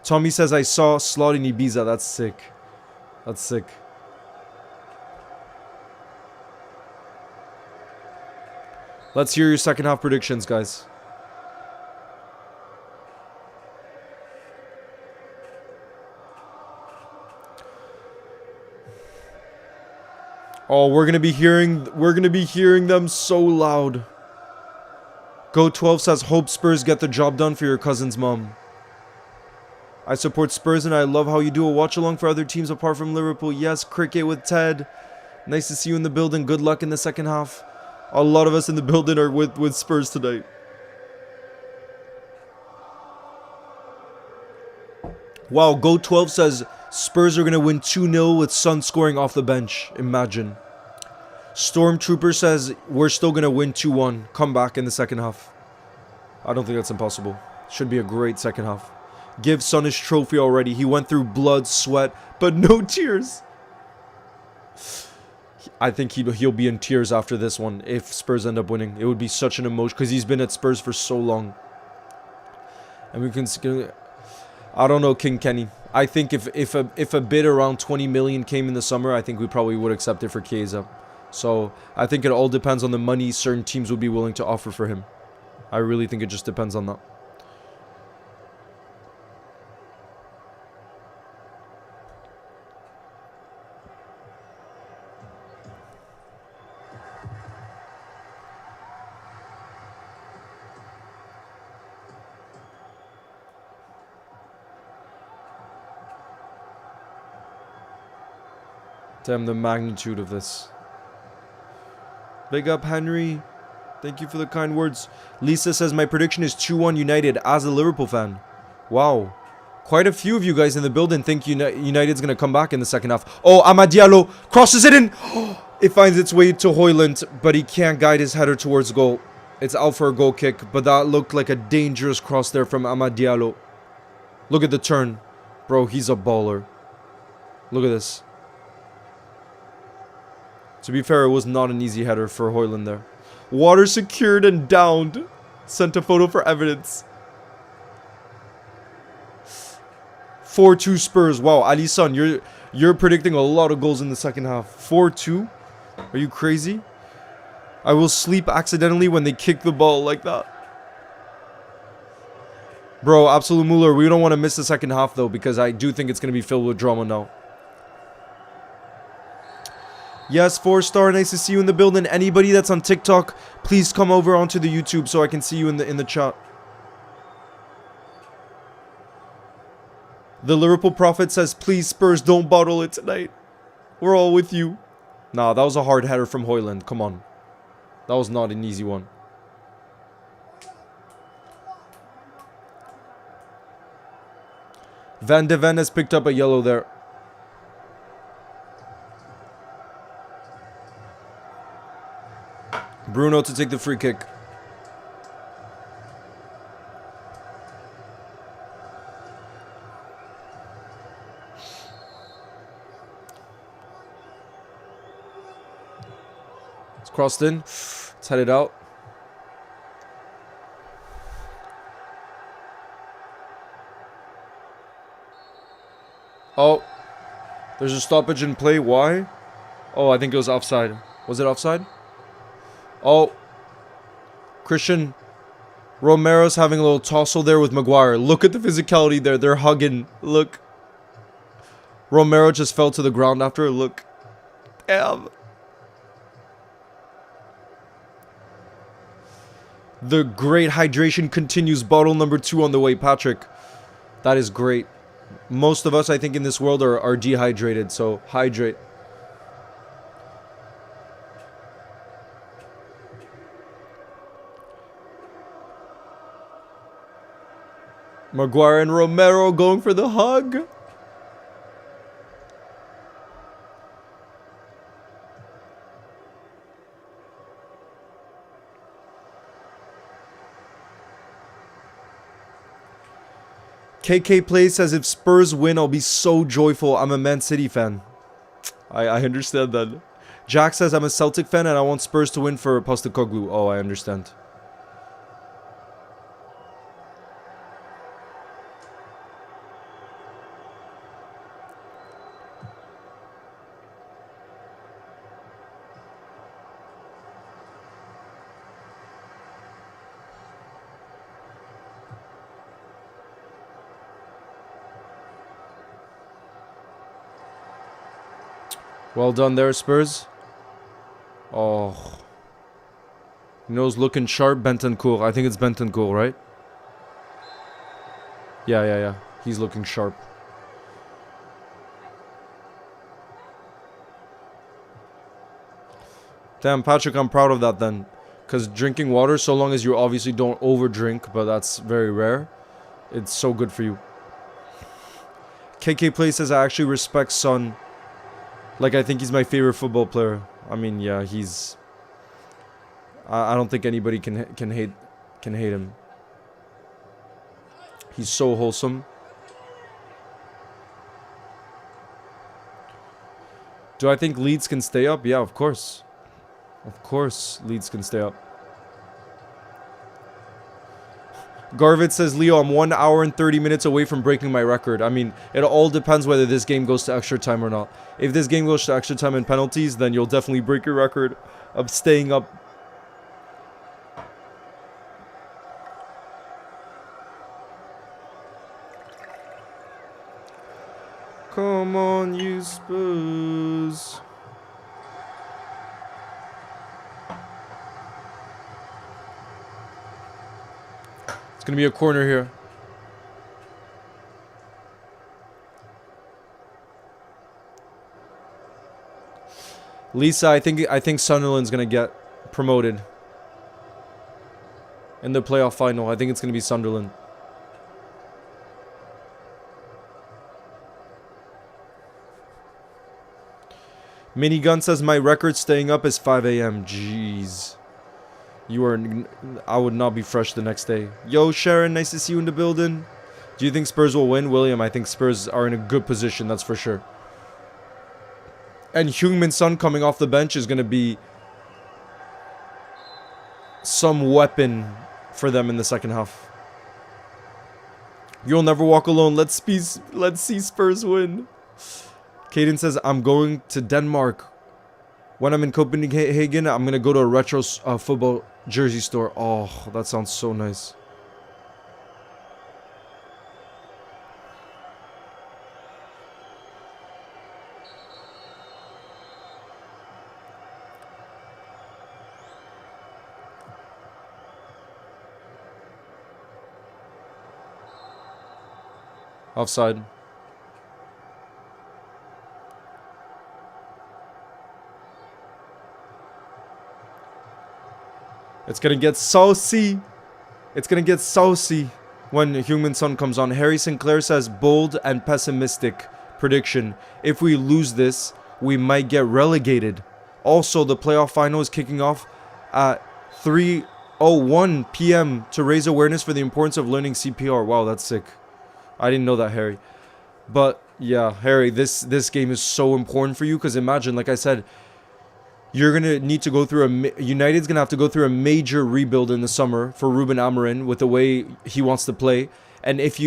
Tommy says, I saw Slot in Ibiza. That's sick. That's sick. Let's hear your second half predictions, guys. Oh, we're gonna be hearing them so loud. Go12 says, hope Spurs get the job done for your cousin's mom. I support Spurs and I love how you do a watch along for other teams apart from Liverpool. Yes, Cricket with Ted. Nice to see you in the building. Good luck in the second half. A lot of us in the building are with Spurs tonight. Wow, Go12 says Spurs are going to win 2-0 with Son scoring off the bench. Imagine. Stormtrooper says we're still going to win 2-1. Come back in the second half. I don't think that's impossible. Should be a great second half. Give Son his trophy already. He went through blood, sweat, but no tears. I think he'll be in tears after this one if Spurs end up winning. It would be such an emotion because he's been at Spurs for so long. And we can... I don't know, King Kenny. I think if a bid around 20 million came in the summer, I think we probably would accept it for Chiesa. So I think it all depends on the money certain teams would be willing to offer for him. I really think it just depends on that. Damn, the magnitude of this. Big up, Henry. Thank you for the kind words. Lisa says, my prediction is 2-1 United as a Liverpool fan. Wow. Quite a few of you guys in the building think United's going to come back in the second half. Oh, Amad Diallo crosses it in. It finds its way to Højlund, but he can't guide his header towards goal. It's out for a goal kick, but that looked like a dangerous cross there from Amad Diallo. Look at the turn. Bro, he's a baller. Look at this. To be fair, it was not an easy header for Højlund there. Water secured and downed. Sent a photo for evidence. 4-2 Spurs. Wow, Alisson, you're predicting a lot of goals in the second half. 4-2? Are you crazy? I will sleep accidentally when they kick the ball like that. Bro, Absolute Muller, we don't want to miss the second half though, because I do think it's going to be filled with drama now. Yes, 4-star, nice to see you in the building. Anybody that's on TikTok, please come over onto the YouTube so I can see you in the chat. The Liverpool Prophet says, please Spurs, don't bottle it tonight. We're all with you. Nah, that was a hard header from Højlund. Come on. That was not an easy one. Van de Ven has picked up a yellow there. Bruno to take the free kick. It's crossed in. It's headed out. Oh. There's a stoppage in play. Why? Oh, I think it was offside. Was it offside? Oh, Christian Romero's having a little tussle there with Maguire. Look at the physicality there. They're hugging. Look. Romero just fell to the ground after. Look. Damn. The great hydration continues. Bottle number 2 on the way, Patrick. That is great. Most of us, I think, in this world are dehydrated. So, hydrate. Maguire and Romero going for the hug. KK Play says, if Spurs win, I'll be so joyful. I'm a Man City fan. I understand that. Jack says, I'm a Celtic fan and I want Spurs to win for Postecoglou. Oh, I understand. Well done there, Spurs. Oh. Nose looking sharp, Bentancur. I think it's Bentancur, right? Yeah. He's looking sharp. Damn, Patrick, I'm proud of that then. Because drinking water, so long as you obviously don't overdrink, but that's very rare, it's so good for you. KK Play says, I actually respect Son. Like, I think he's my favorite football player. I mean, yeah, he's... I don't think anybody can hate him. He's so wholesome. Do I think Leeds can stay up? Yeah, of course. Of course, Leeds can stay up. Garvit says, Leo, I'm 1 hour and 30 minutes away from breaking my record. I mean, it all depends whether this game goes to extra time or not. If this game goes to extra time and penalties, then you'll definitely break your record of staying up. Come on, you Spurs. It's gonna be a corner here. Lisa, I think Sunderland's gonna get promoted in the playoff final. I think it's gonna be Sunderland. Minigun says my record staying up is 5 a.m. Jeez. I would not be fresh the next day. Yo, Sharon, nice to see you in the building. Do you think Spurs will win? William, I think Spurs are in a good position, that's for sure. And Heung-min Son coming off the bench is going to be some weapon for them in the second half. You'll never walk alone. Let's see Spurs win. Caden says, I'm going to Denmark. When I'm in Copenhagen, I'm going to go to a retro football jersey store. Oh, that sounds so nice. Offside. It's gonna get saucy. It's gonna get saucy when Heung-min Son comes on. Harry Sinclair says bold and pessimistic prediction. If we lose this, we might get relegated. Also, the playoff final is kicking off at 3:01 p.m. to raise awareness for the importance of learning CPR. Wow, that's sick. I didn't know that, Harry. But yeah, Harry, this game is so important for you because imagine, like I said, you're going to need to go through United's going to have to go through a major rebuild in the summer for Ruben Amorim with the way he wants to play. And if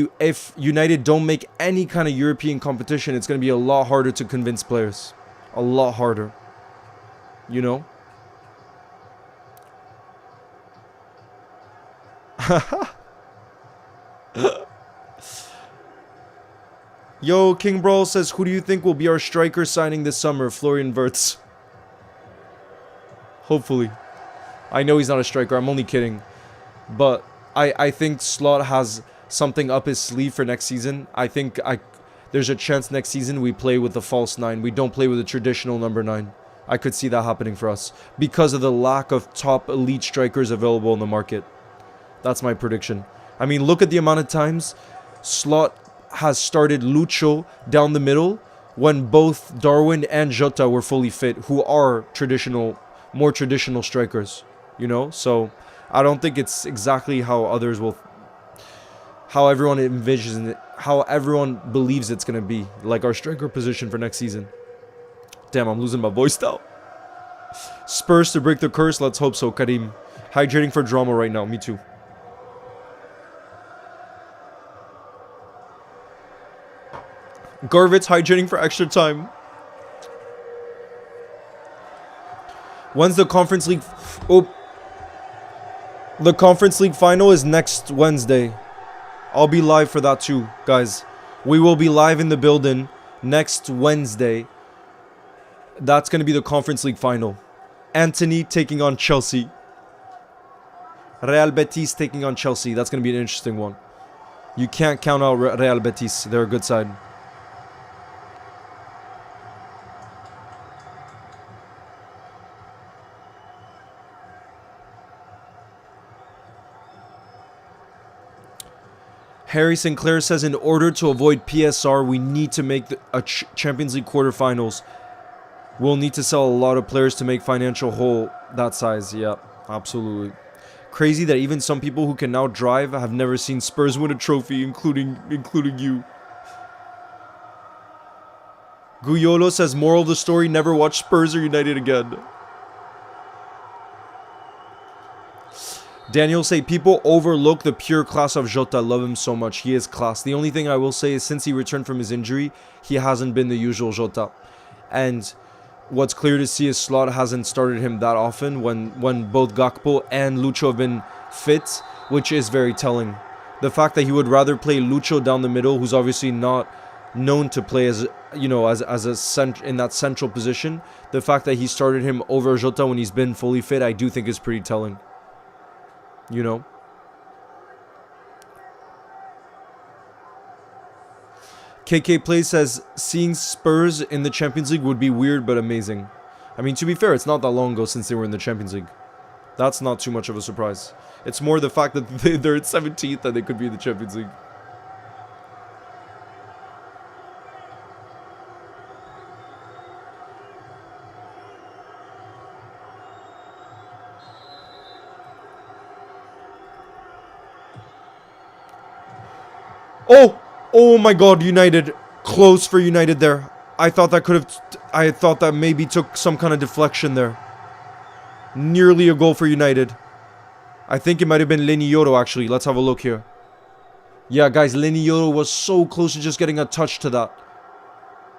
United don't make any kind of European competition, it's going to be a lot harder to convince players. A lot harder. You know? Yo, King Brawl says, who do you think will be our striker signing this summer? Florian Wirtz. Hopefully. I know he's not a striker. I'm only kidding. But I think Slot has something up his sleeve for next season. I think there's a chance next season we play with the false 9. We don't play with a traditional number 9. I could see that happening for us. Because of the lack of top elite strikers available in the market. That's my prediction. I mean, look at the amount of times Slot has started Lucho down the middle when both Darwin and Jota were fully fit, who are more traditional strikers, you know? So I don't think it's exactly how everyone envisions it, how everyone believes it's going to be, like our striker position for next season. Damn, I'm losing my voice now. Spurs to break the curse, let's hope so, Karim. Hydrating for drama right now, me too. Garvitz hydrating for extra time. When's the Conference League? The Conference League final is next Wednesday. I'll be live for that too, guys. We will be live in the building next Wednesday. That's going to be the Conference League final. Anthony taking on Chelsea. Real Betis taking on Chelsea. That's going to be an interesting one. You can't count out Real Betis. They're a good side. Harry Sinclair says, in order to avoid PSR, we need to make a Champions League quarterfinals. We'll need to sell a lot of players to make financial whole that size. Yeah, absolutely. Crazy that even some people who can now drive have never seen Spurs win a trophy, including you. Guyolo says, moral of the story, never watch Spurs or United again. Daniel say, people overlook the pure class of Jota. Love him so much. He is class. The only thing I will say is since he returned from his injury, he hasn't been the usual Jota. And what's clear to see is Slot hasn't started him that often when both Gakpo and Lucho have been fit, which is very telling. The fact that he would rather play Lucho down the middle, who's obviously not known to play as, you know, as a in that central position, the fact that he started him over Jota when he's been fully fit, I do think is pretty telling. You know? KK Play says, seeing Spurs in the Champions League would be weird but amazing. I mean, to be fair, it's not that long ago since they were in the Champions League. That's not too much of a surprise. It's more the fact that they're at 17th and they could be in the Champions League. Oh my god, United. Close for United there. I thought that maybe took some kind of deflection there. Nearly a goal for United. I think it might have been Lenny Yoro actually. Let's have a look here. Yeah, guys, Lenny Yoro was so close to just getting a touch to that.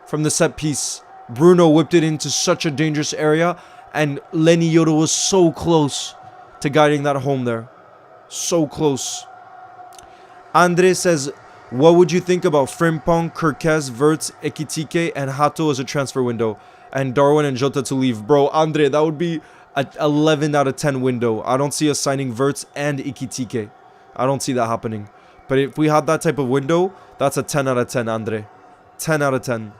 From the set piece. Bruno whipped it into such a dangerous area. And Lenny Yoro was so close to guiding that home there. So close. Andre says, what would you think about Frimpong, Kirkez, Wirtz, Ekitike, and Hato as a transfer window? And Darwin and Jota to leave. Bro, Andre, that would be an 11 out of 10 window. I don't see us signing Wirtz and Ekitike. I don't see that happening. But if we had that type of window, that's a 10 out of 10, Andre. 10 out of 10.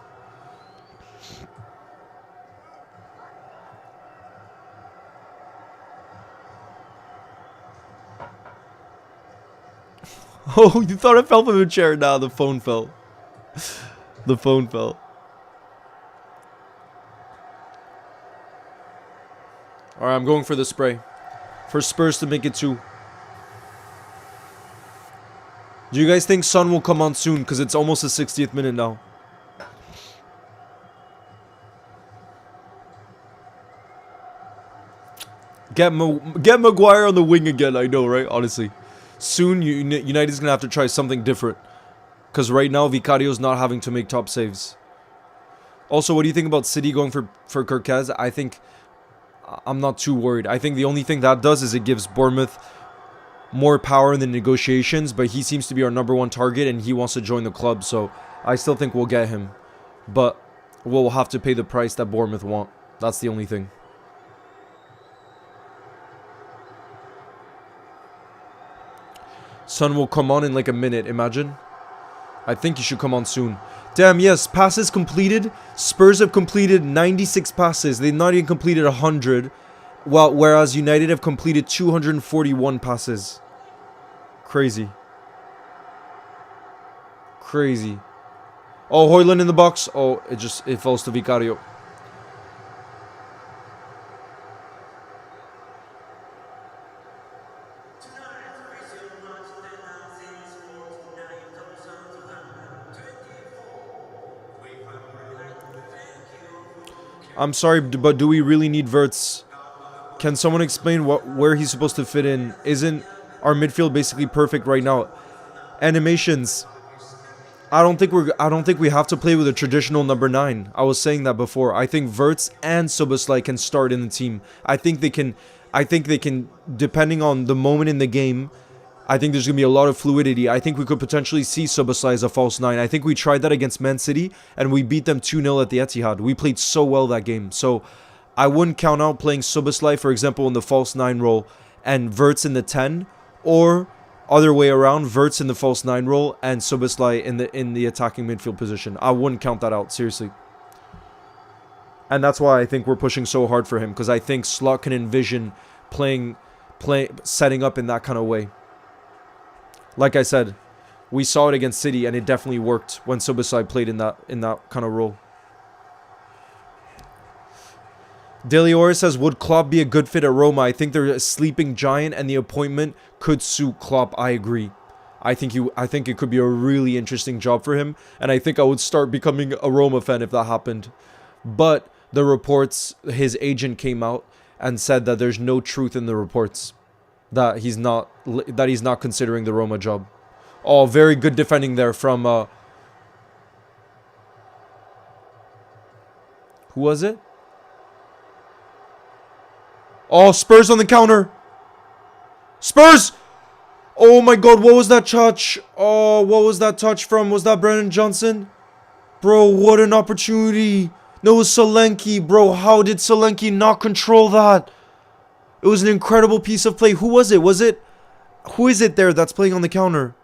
Oh, you thought it fell from a chair? Nah, the phone fell. The phone fell. Alright, I'm going for the spray. For Spurs to make it 2. Do you guys think Son will come on soon? Because it's almost the 60th minute now. Get Maguire on the wing again, I know, right? Honestly. Soon, United's going to have to try something different. Because right now, Vicario's not having to make top saves. Also, what do you think about City going for Kirkez? I think I'm not too worried. I think the only thing that does is it gives Bournemouth more power in the negotiations. But he seems to be our #1 target and he wants to join the club. So I still think we'll get him. But we'll have to pay the price that Bournemouth want. That's the only thing. Son will come on in like a minute, imagine. I think he should come on soon. Damn, yes, passes completed. Spurs have completed 96 passes. They've not even completed 100. Whereas United have completed 241 passes. Crazy. Crazy. Oh, Højlund in the box. Oh, it falls to Vicario. I'm sorry, but do we really need Wirtz? Can someone explain where he's supposed to fit in? Isn't our midfield basically perfect right now? Animations. I don't think we have to play with a traditional #9. I was saying that before. I think Wirtz and Szoboszlai can start in the team. I think they can, depending on the moment in the game. I think there's going to be a lot of fluidity. I think we could potentially see Szoboszlai as a false 9. I think we tried that against Man City, and we beat them 2-0 at the Etihad. We played so well that game. So I wouldn't count out playing Szoboszlai, for example, in the false 9 role, and Wirtz in the 10, or other way around, Wirtz in the false 9 role, and Szoboszlai in the attacking midfield position. I wouldn't count that out, seriously. And that's why I think we're pushing so hard for him, because I think Slot can envision setting up in that kind of way. Like I said, We saw it against City, and it definitely worked when Subasai played in that kind of role. Delior says, would Klopp be a good fit at Roma? I think they're a sleeping giant, and the appointment could suit Klopp. I agree. I think it could be a really interesting job for him, and I think I would start becoming a Roma fan if that happened. But the reports, his agent came out and said that there's no truth in the reports, that he's not considering the Roma job. Oh, very good defending there from who was it? Oh, Spurs on the counter. Spurs! Oh my god, what was that touch? Oh, what was that touch from? Was that Brennan Johnson? Bro, what an opportunity. No, it was Solanke. Bro, how did Solanke not control that? It was an incredible piece of play. Who was it? Who is it there that's playing on the counter?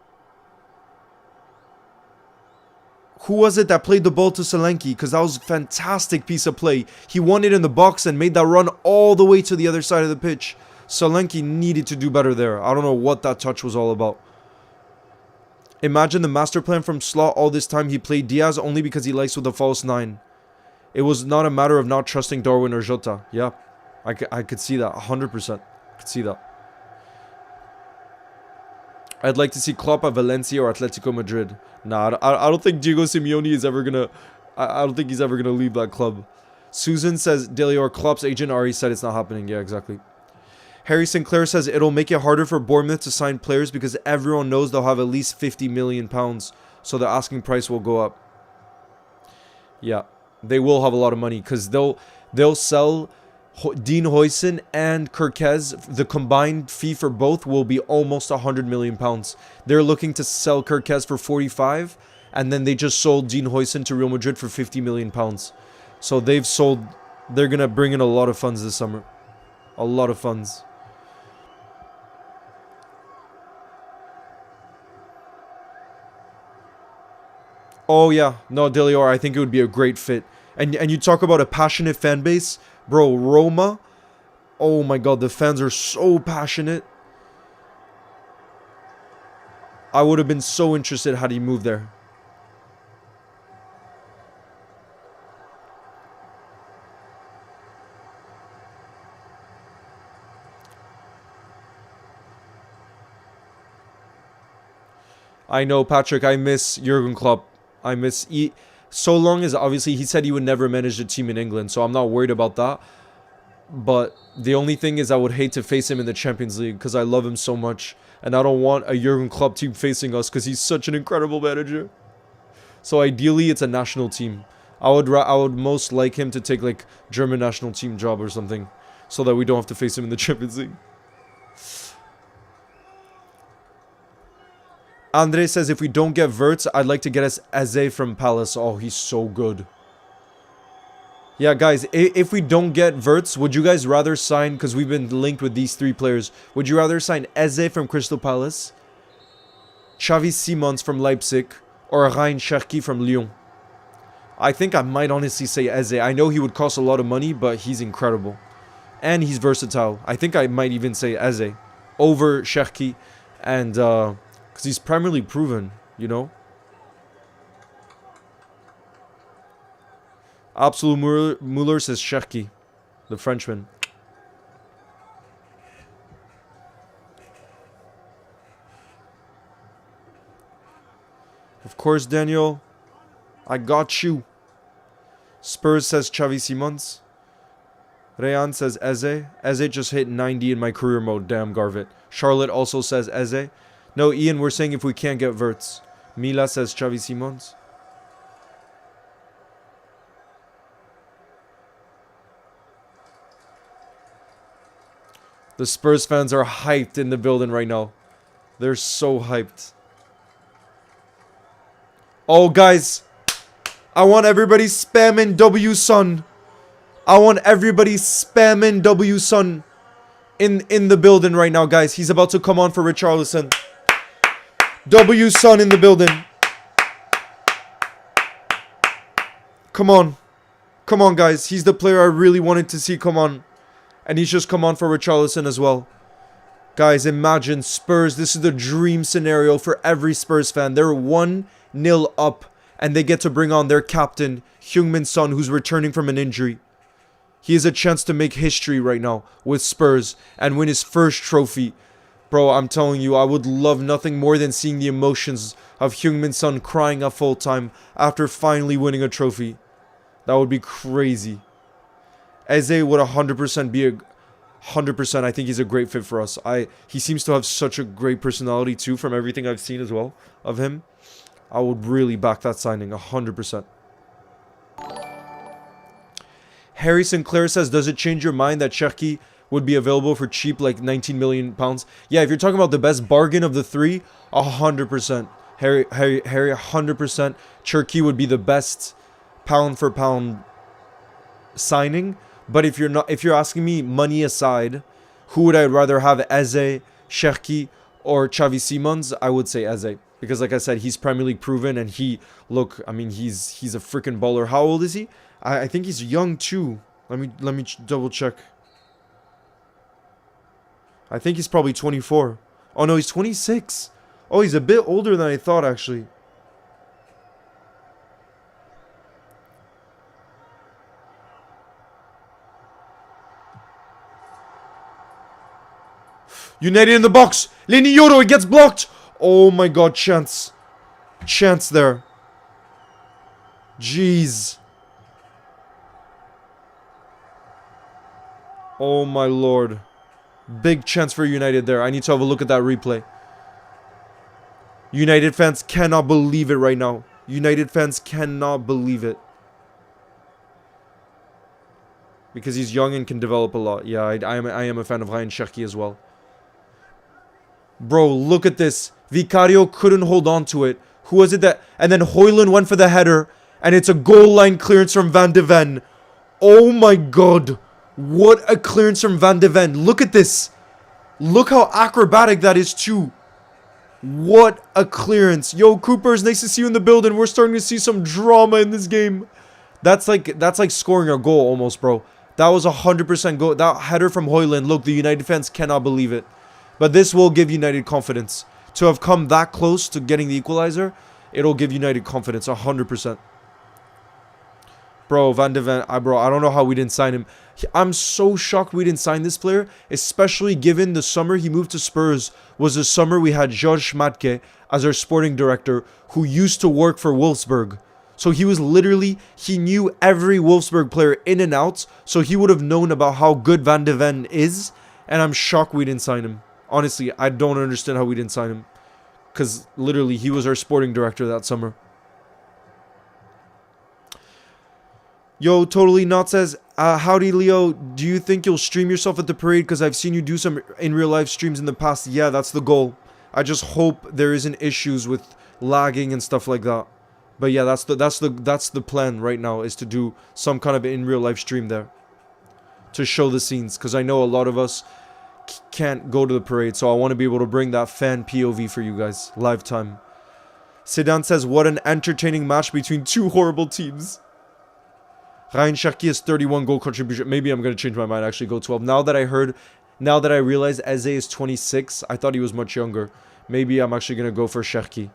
Who was it that played the ball to Solanke? Because that was a fantastic piece of play. He won it in the box and made that run all the way to the other side of the pitch. Solanke needed to do better there. I don't know what that touch was all about. Imagine the master plan from Slot all this time. He played Diaz only because he likes with a false 9. It was not a matter of not trusting Darwin or Jota. Yeah, I could see that. 100%. I could see that. I'd like to see Klopp at Valencia or Atletico Madrid. Nah, I don't think Diego Simeone is ever gonna... I don't think he's ever gonna leave that club. Susan says, Delior, Klopp's agent already said it's not happening. Yeah, exactly. Harry Sinclair says, it'll make it harder for Bournemouth to sign players because everyone knows they'll have at least £50 million. So the asking price will go up. Yeah, they will have a lot of money because they'll sell... Dean Huijsen and Kirkez, the combined fee for both will be almost £100 million. They're looking to sell Kirkez for 45, and then they just sold Dean Huijsen to Real Madrid for £50 million. So they're going to bring in a lot of funds this summer. A lot of funds. Oh yeah, no, Delior, I think it would be a great fit. And you talk about a passionate fan base. Bro, Roma, oh my god, the fans are so passionate. I would have been so interested had he moved there. I know, Patrick, I miss Jurgen Klopp. I miss... So long as, obviously, he said he would never manage a team in England, so I'm not worried about that. But the only thing is I would hate to face him in the Champions League because I love him so much. And I don't want a Jurgen Klopp team facing us because he's such an incredible manager. So ideally, it's a national team. I would most like him to take, like, German national team job or something so that we don't have to face him in the Champions League. Andre says, if we don't get Wirtz, I'd like to get us Eze from Palace. Oh, he's so good. Yeah, guys, if we don't get Wirtz, would you guys rather sign, because we've been linked with these 3 players, would you rather sign Eze from Crystal Palace, Xavi Simons from Leipzig, or Ryan Cherki from Lyon? I think I might honestly say Eze. I know he would cost a lot of money, but he's incredible. And he's versatile. I think I might even say Eze over Cherki, and... because he's primarily proven, you know. Absolute Muller says Cherki, the Frenchman. Of course, Daniel. I got you. Spurs says Xavi Simons. Rayan says Eze. Eze just hit 90 in my career mode. Damn, Garvit. Charlotte also says Eze. No, Ian, we're saying if we can't get Wirtz. Mila says Xavi Simons. The Spurs fans are hyped in the building right now. They're so hyped. Oh, guys. I want everybody spamming W Sun. I want everybody spamming W Sun in the building right now, guys. He's about to come on for Richarlison. W Sun in the building. Come on. Come on, guys. He's the player I really wanted to see come on. And he's just come on for Richarlison as well. Guys, imagine Spurs. This is the dream scenario for every Spurs fan. They're 1-0 up, and they get to bring on their captain, Heung-min Son, who's returning from an injury. He has a chance to make history right now with Spurs and win his first trophy. Bro, I'm telling you, I would love nothing more than seeing the emotions of Heung-min Son crying at full time after finally winning a trophy. That would be crazy. Eze would 100% be a 100%. I think he's a great fit for us. He seems to have such a great personality too, from everything I've seen as well of him. I would really back that signing 100%. Harry Sinclair says, does it change your mind that Cherki would be available for cheap, like 19 million pounds? Yeah, if you're talking about the best bargain of the three, 100%. Harry, 100%. Cherki would be the best pound for pound signing. But if you're asking me money aside, who would I rather have, Eze, Cherki, or Xavi Simons? I would say Eze. Because like I said, he's Premier League proven, and he's a freaking baller. How old is he? I think he's young too. Let me double check. I think he's probably 24. Oh no, he's 26. Oh, he's a bit older than I thought actually. United in the box. Lenny Yoro, it gets blocked. Oh my god, chance. Chance there. Jeez. Oh my lord. Big chance for United there. I need to have a look at that replay. United fans cannot believe it right now. United fans cannot believe it. Because he's young and can develop a lot. Yeah, I am a fan of Ryan Cherki as well. Bro, look at this. Vicario couldn't hold on to it. Who was it that... And then Højlund went for the header. And it's a goal line clearance from Van de Ven. Oh my god. What a clearance from Van de Ven. Look at this. Look how acrobatic that is too. What a clearance. Yo, Cooper, it's nice to see you in the building. We're starting to see some drama in this game. That's like scoring a goal almost, bro. That was 100% goal. That header from Højlund. Look, the United fans cannot believe it. But this will give United confidence. To have come that close to getting the equalizer, it'll give United confidence 100%. Bro, Van de Ven, bro, I don't know how we didn't sign him. I'm so shocked we didn't sign this player, especially given the summer he moved to Spurs was the summer we had George Schmadtke as our sporting director, who used to work for Wolfsburg. So he was literally, he knew every Wolfsburg player in and out, so he would have known about how good Van de Ven is, and I'm shocked we didn't sign him. Honestly, I don't understand how we didn't sign him. Because literally, he was our sporting director that summer. Yo, Totally Not says, howdy Leo, do you think you'll stream yourself at the parade? Because I've seen you do some in real life streams in the past. Yeah, that's the goal. I just hope there isn't issues with lagging and stuff like that. But yeah, that's the plan right now, is to do some kind of in real life stream there. To show the scenes. Because I know a lot of us can't go to the parade, so I want to be able to bring that fan POV for you guys, live time. Sedan says, what an entertaining match between two horrible teams. Ryan Cherki has 31 goal contribution. Maybe I'm going to change my mind, actually go 12. Now that I realized Eze is 26, I thought he was much younger. Maybe I'm actually going to go for Cherki.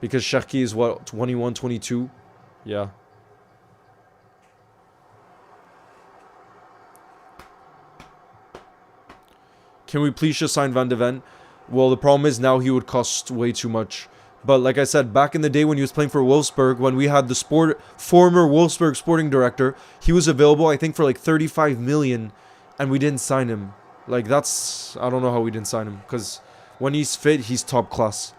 Because Cherki is what, 21, 22? Yeah. Can we please just sign Van de Ven? Well, the problem is now he would cost way too much. But like I said, back in the day when he was playing for Wolfsburg, when we had the former Wolfsburg sporting director, he was available, I think, for like 35 million, and we didn't sign him. Like, that's... I don't know how we didn't sign him, because when he's fit, he's top class.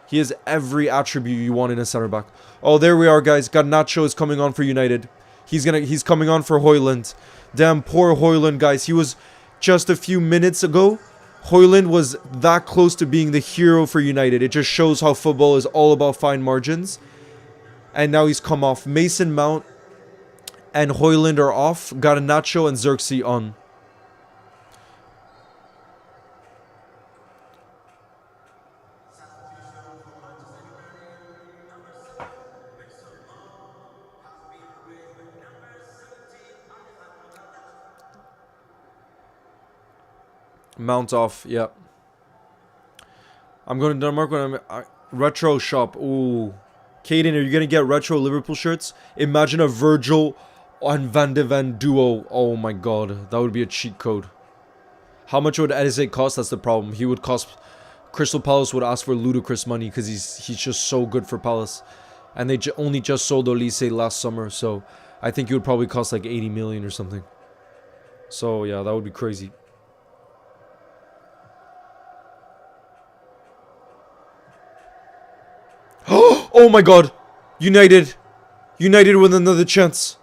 He has every attribute you want in a center back. Oh, there we are, guys. Garnacho is coming on for United. He's coming on for Højlund. Damn, poor Højlund, guys. He was... Just a few minutes ago, Højlund was that close to being the hero for United. It just shows how football is all about fine margins. And now he's come off. Mason Mount and Højlund are off. Garnacho and Xerxes on. Mount off, yeah. I'm going to Denmark when I'm... retro shop, ooh. Caden, are you going to get retro Liverpool shirts? Imagine a Virgil and Van de Ven duo. Oh my god, that would be a cheat code. How much would Eze cost? That's the problem. He would cost... Crystal Palace would ask for ludicrous money because he's just so good for Palace. And they only just sold Olise last summer, so I think it would probably cost like 80 million or something. So yeah, that would be crazy. Oh my god! United! United with another chance.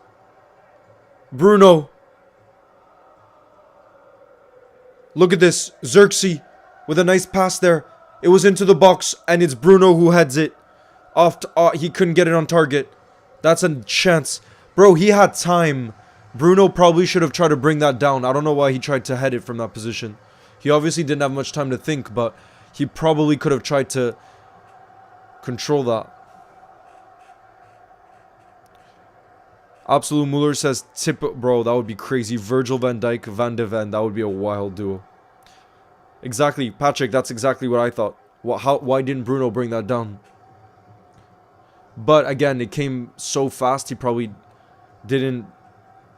Bruno. Look at this. Xerxes with a nice pass there. It was into the box, and it's Bruno who heads it. Off to, he couldn't get it on target. That's a chance. Bro, he had time. Bruno probably should have tried to bring that down. I don't know why he tried to head it from that position. He obviously didn't have much time to think, but he probably could have tried to control that. Absolute Muller says, bro, that would be crazy. Virgil van Dijk, Van de Ven, that would be a wild duo. Exactly, Patrick, that's exactly what I thought. Why didn't Bruno bring that down? But again, it came so fast, he probably didn't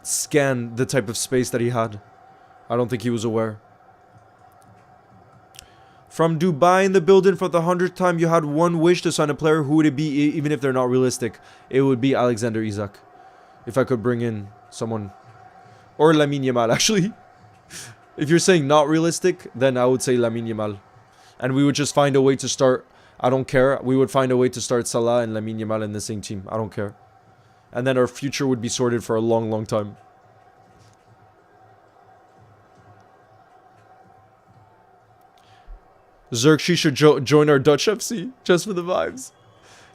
scan the type of space that he had. I don't think he was aware. From Dubai in the building for the 100th time, you had one wish to sign a player. Who would it be, even if they're not realistic? It would be Alexander Isak. If I could bring in someone. Or Lamine Yamal, actually. If you're saying not realistic, then I would say Lamine Yamal. And we would just find a way to start. I don't care. We would find a way to start Salah and Lamine Yamal in the same team. I don't care. And then our future would be sorted for a long, long time. Xerxes should join our Dutch FC. Just for the vibes.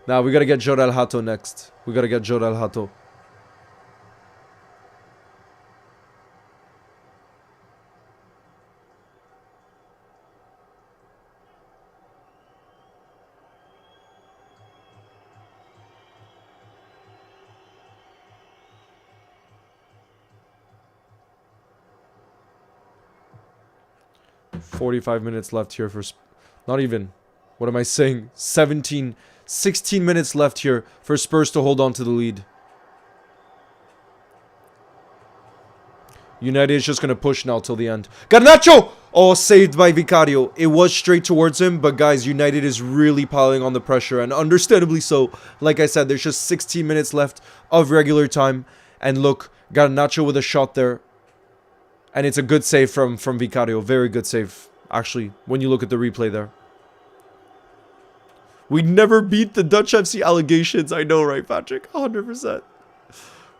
Nah, we gotta get Jorel Hato next. We gotta get Jorel Hato. $45 minutes left here for... Not even. What am I saying? 16 minutes left here for Spurs to hold on to the lead. United is just going to push now till the end. Garnacho! Oh, saved by Vicario. It was straight towards him, but guys, United is really piling on the pressure, and understandably so. Like I said, there's just 16 minutes left of regular time. And look, Garnacho with a shot there. And it's a good save from Vicario. Very good save, actually, when you look at the replay there. We never beat the Dutch FC allegations. I know, right, Patrick? 100%.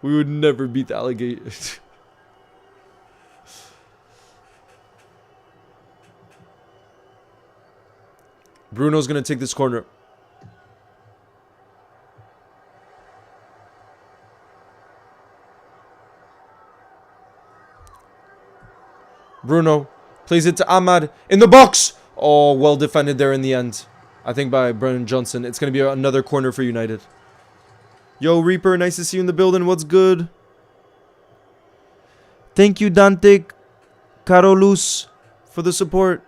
We would never beat the allegations. Bruno's going to take this corner. Bruno plays it to Ahmad in the box. Oh, well defended there in the end. I think by Brennan Johnson. It's going to be another corner for United. Yo, Reaper, nice to see you in the building. What's good? Thank you, Dante Carolus, for the support.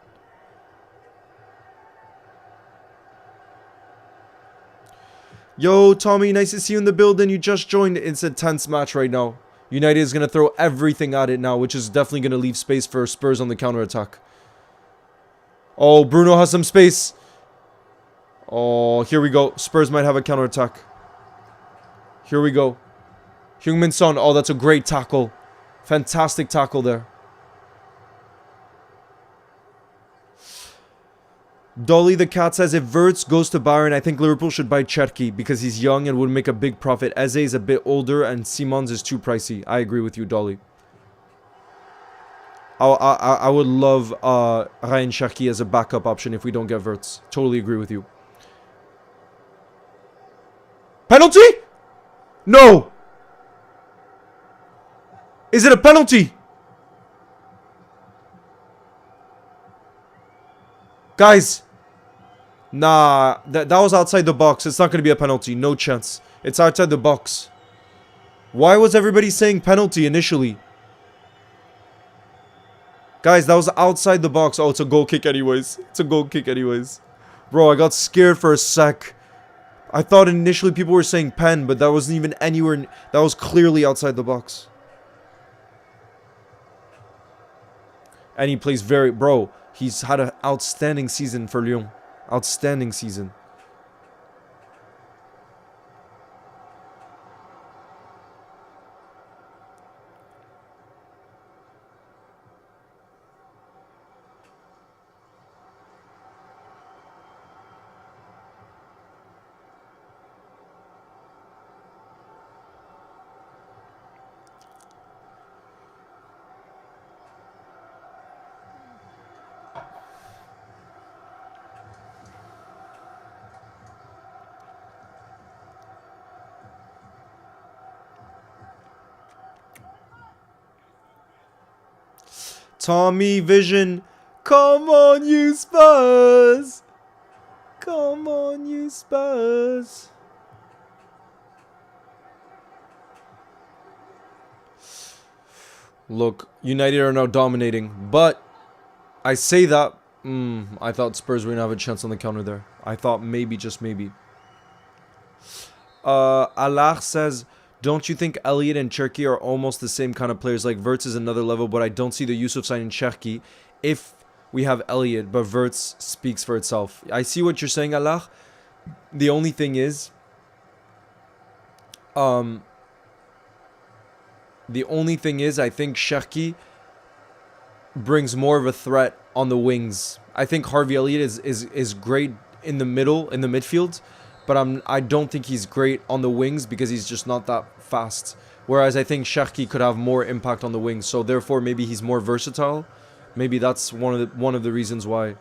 Yo, Tommy, nice to see you in the building. You just joined. It's a tense match right now. United is going to throw everything at it now, which is definitely going to leave space for Spurs on the counter-attack. Oh, Bruno has some space. Oh, here we go. Spurs might have a counter-attack. Here we go. Heung-min Son. Oh, that's a great tackle. Fantastic tackle there. Dolly the Cat says, if Wirtz goes to Bayern, I think Liverpool should buy Cherki because he's young and would make a big profit. Eze is a bit older and Simons is too pricey. I agree with you, Dolly. I would love Ryan Cherki as a backup option if we don't get Wirtz. Totally agree with you. Penalty? No! Is it a penalty? Guys. Nah, that was outside the box. It's not going to be a penalty. No chance. It's outside the box. Why was everybody saying penalty initially? Guys, that was outside the box. Oh, it's a goal kick anyways. It's a goal kick anyways. Bro, I got scared for a sec. I thought initially people were saying pen, but that wasn't even anywhere. That was clearly outside the box. And he plays very... Bro, he's had an outstanding season for Lyon. Outstanding season. Tommy Vision. Come on, you Spurs. Come on, you Spurs. Look, United are now dominating, but I say that. I thought Spurs were going to have a chance on the counter there. I thought maybe, just maybe. Allah says, don't you think Elliott and Cherki are almost the same kind of players? Like, Wirtz is another level, but I don't see the use of signing Cherki if we have Elliott, but Wirtz speaks for itself. I see what you're saying, Allah. The only thing is... I think Cherki brings more of a threat on the wings. I think Harvey Elliott is great in the middle, in the midfield, but I don't think he's great on the wings because he's just not that fast. Whereas I think Cherki could have more impact on the wings, so therefore maybe he's more versatile. Maybe that's one of the reasons why,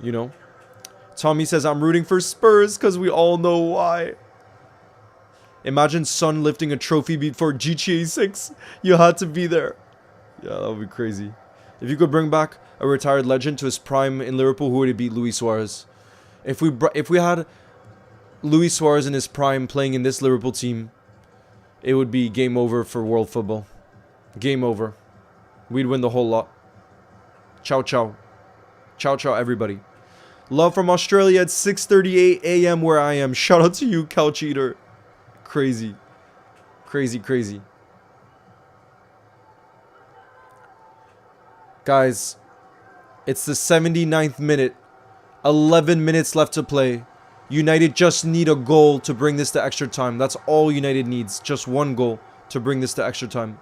you know. Tommy says, I'm rooting for Spurs because we all know why. Imagine Son lifting a trophy before GTA 6. You had to be there. Yeah, that would be crazy. If you could bring back a retired legend to his prime in Liverpool, who would it be? Luis Suarez. If we had Luis Suarez in his prime playing in this Liverpool team, it would be game over for world football. Game over. We'd win the whole lot. Ciao, ciao. Ciao, ciao, everybody. Love from Australia at 6:38 a.m. where I am. Shout out to you, Couch Eater. Crazy. Crazy, crazy. Guys, it's the 79th minute. 11 minutes left to play. United just need a goal to bring this to extra time. That's all United needs. Just one goal to bring this to extra time.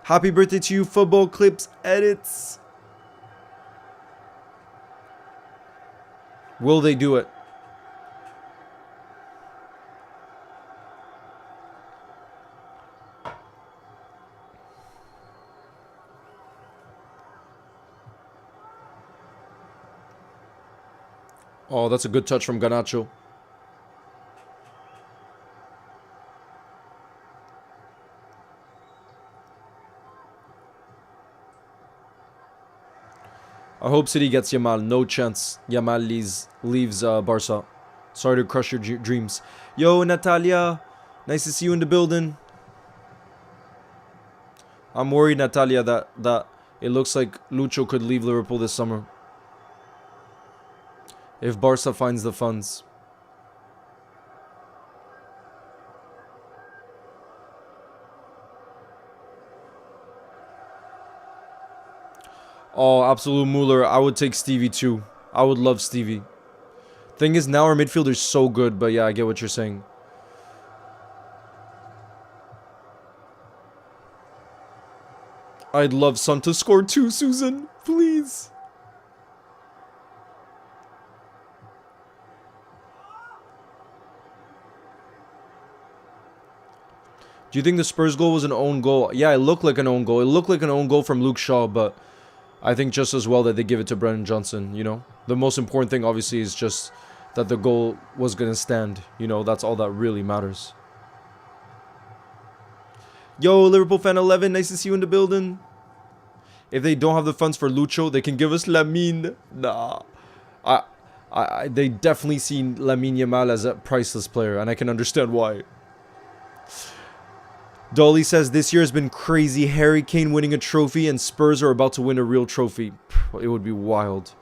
Happy birthday to you, Football Clips Edits. Will they do it? Oh, that's a good touch from Garnacho. I hope City gets Yamal. No chance. Yamal leaves Barca. Sorry to crush your dreams. Yo, Natalia. Nice to see you in the building. I'm worried, Natalia, that it looks like Lucho could leave Liverpool this summer. If Barca finds the funds. Oh, absolute Mueller. I would take Stevie too. I would love Stevie. Thing is, now our midfielder's so good, but yeah, I get what you're saying. I'd love Son to score too, Susan. Please. Do you think the Spurs goal was an own goal? Yeah, it looked like an own goal. It looked like an own goal from Luke Shaw, but I think just as well that they give it to Brennan Johnson, you know? The most important thing, obviously, is just that the goal was going to stand. You know, that's all that really matters. Yo, Liverpool fan 11, nice to see you in the building. If they don't have the funds for Lucho, they can give us Lamine. Nah. They definitely see Lamine Yamal as a priceless player, and I can understand why. Dolly says this year has been crazy. Harry Kane winning a trophy and Spurs are about to win a real trophy. It would be wild.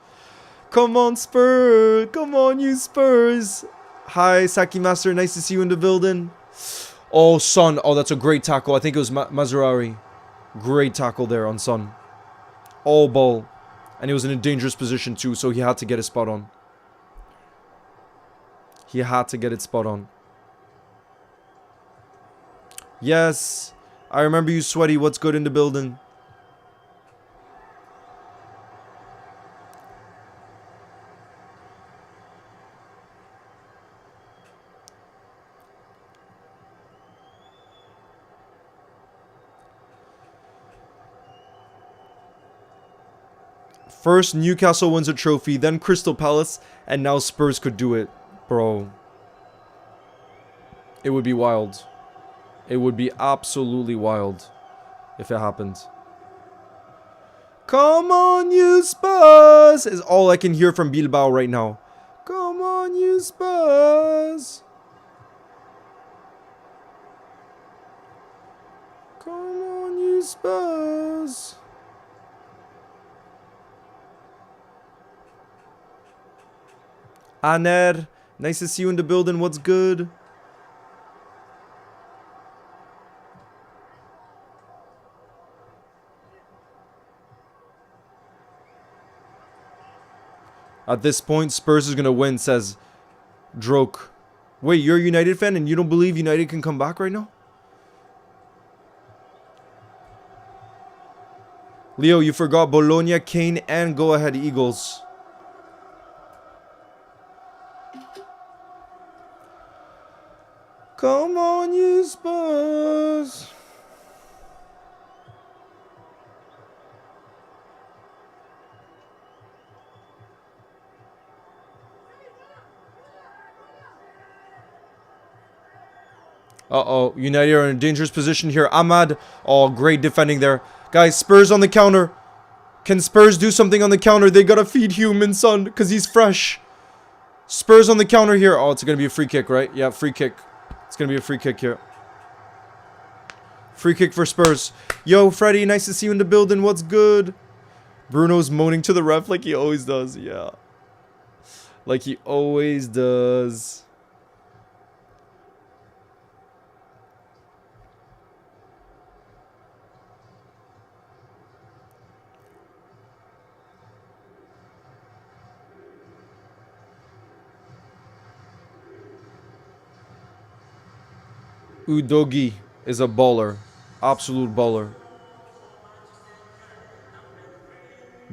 Come on, Spurs. Come on, you Spurs. Hi, Saki Master. Nice to see you in the building. Oh, Son. Oh, that's a great tackle. I think it was Mazraoui. Great tackle there on Son. All ball. And he was in a dangerous position too, so he had to get it spot on. He had to get it spot on. Yes. I remember you, Sweaty. What's good in the building? First, Newcastle wins a trophy, then Crystal Palace, and now Spurs could do it. Bro. It would be wild. It would be absolutely wild if it happened. Come on, you Spurs! Is all I can hear from Bilbao right now. Come on, you Spurs! Come on, you Spurs! Aner, nice to see you in the building. What's good? At this point, Spurs is going to win, says Droke. Wait, you're a United fan and you don't believe United can come back right now? Leo, you forgot Bologna, Kane, and Go Ahead Eagles. Come on, you Spurs. Uh-oh, United are in a dangerous position here. Ahmad, oh, great defending there. Guys, Spurs on the counter. Can Spurs do something on the counter? They gotta feed Human Son, because he's fresh. Spurs on the counter here. Oh, it's gonna be a free kick, right? Yeah, free kick. It's gonna be a free kick here. Free kick for Spurs. Yo, Freddy, nice to see you in the building. What's good? Bruno's moaning to the ref like he always does. Yeah. Like he always does. Udogi is a baller. Absolute baller.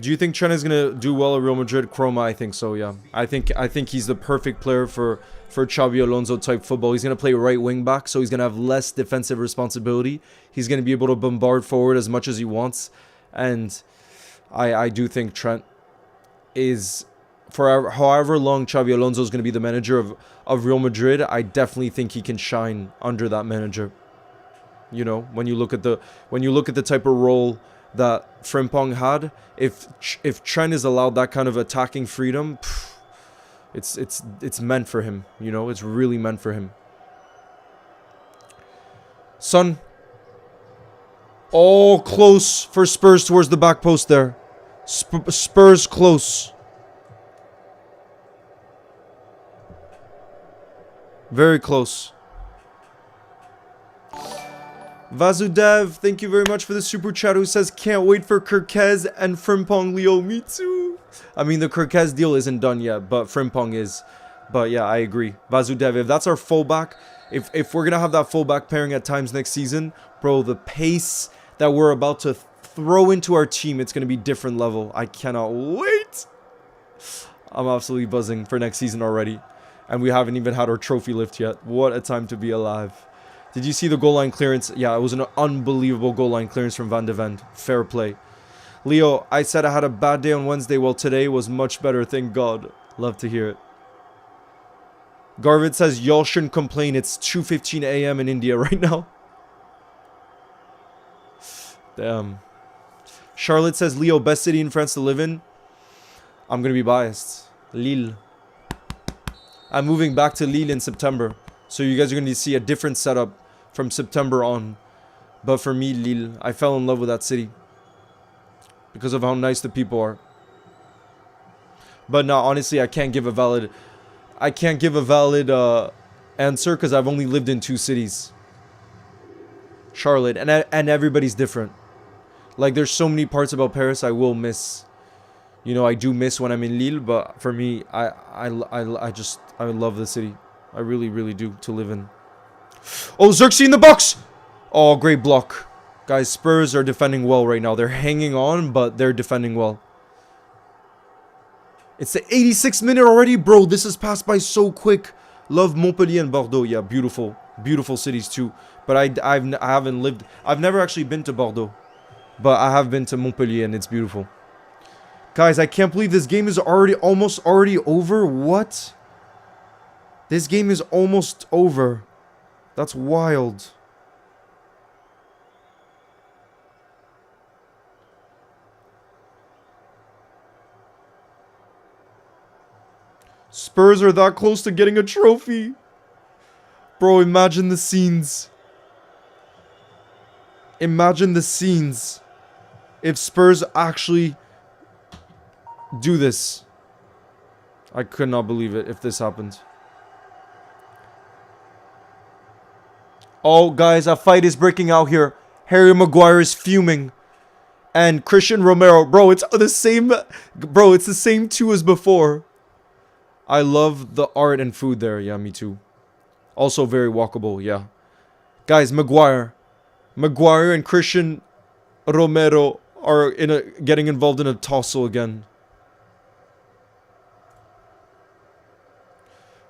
Do you think Trent is gonna do well at Real Madrid? Chroma, I think so, yeah. I think he's the perfect player for Xabi Alonso type football. He's gonna play right wing back, so he's gonna have less defensive responsibility. He's gonna be able to bombard forward as much as he wants. And I do think Trent is, for however long Xabi Alonso is going to be the manager of Real Madrid, I definitely think he can shine under that manager. You know, when you look at the type of role that Frimpong had, if Trent is allowed that kind of attacking freedom, it's meant for him. You know, it's really meant for him. Son. Oh, close for Spurs towards the back post there. Spurs close. Very close. Vasudev, thank you very much for the super chat, who says, can't wait for Kirkez and Frimpong. Leo, me too. I mean, the Kirkez deal isn't done yet, but Frimpong is. But yeah, I agree. Vasudev, if that's our fullback, if we're going to have that fullback pairing at times next season, bro, the pace that we're about to throw into our team, it's going to be different level. I cannot wait. I'm absolutely buzzing for next season already. And we haven't even had our trophy lift yet. What a time to be alive. Did you see the goal line clearance? Yeah, it was an unbelievable goal line clearance from Van de Ven. Fair play. Leo, I said I had a bad day on Wednesday. Well, today was much better. Thank God. Love to hear it. Garvid says, y'all shouldn't complain. It's 2:15 a.m. in India right now. Damn. Charlotte says, Leo, best city in France to live in? I'm going to be biased. Lille. I'm moving back to Lille in September. So you guys are going to see a different setup from September on. But for me, Lille, I fell in love with that city because of how nice the people are. But no, honestly, I can't give a valid answer because I've only lived in 2 cities. Charlotte, and everybody's different. Like, there's so many parts about Paris I will miss. You know, I do miss when I'm in Lille, but for me, I love the city. I really, really do to live in. Oh, Xerxes in the box! Oh, great block. Guys, Spurs are defending well right now. They're hanging on, but they're defending well. It's the 86th minute already, bro. This has passed by so quick. Love Montpellier and Bordeaux. Yeah, beautiful. Beautiful cities too. But I haven't lived... I've never actually been to Bordeaux. But I have been to Montpellier and it's beautiful. Guys, I can't believe this game is almost over. What? This game is almost over. That's wild. Spurs are that close to getting a trophy. Bro, imagine the scenes. Imagine the scenes. If Spurs actually do this. I could not believe it if this happened. Oh, guys, a fight is breaking out here. Harry Maguire is fuming. And Christian Romero. Bro, it's the same. Bro, it's the same 2 as before. I love the art and food there. Yeah, me too. Also very walkable, yeah. Guys, Maguire and Christian Romero are getting involved in a tussle again.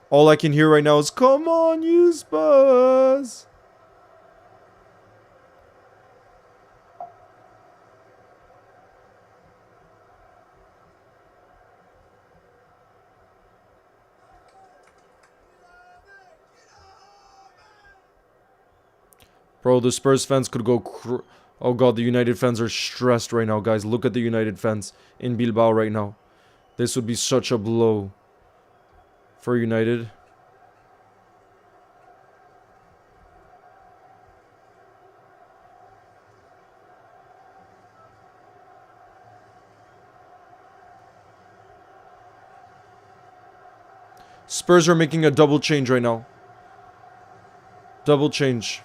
All I can hear right now is, come on, you Spurs. Bro, the Spurs fans could go... Oh god, the United fans are stressed right now, guys. Look at the United fans in Bilbao right now. This would be such a blow for United. Spurs are making a double change right now. Double change.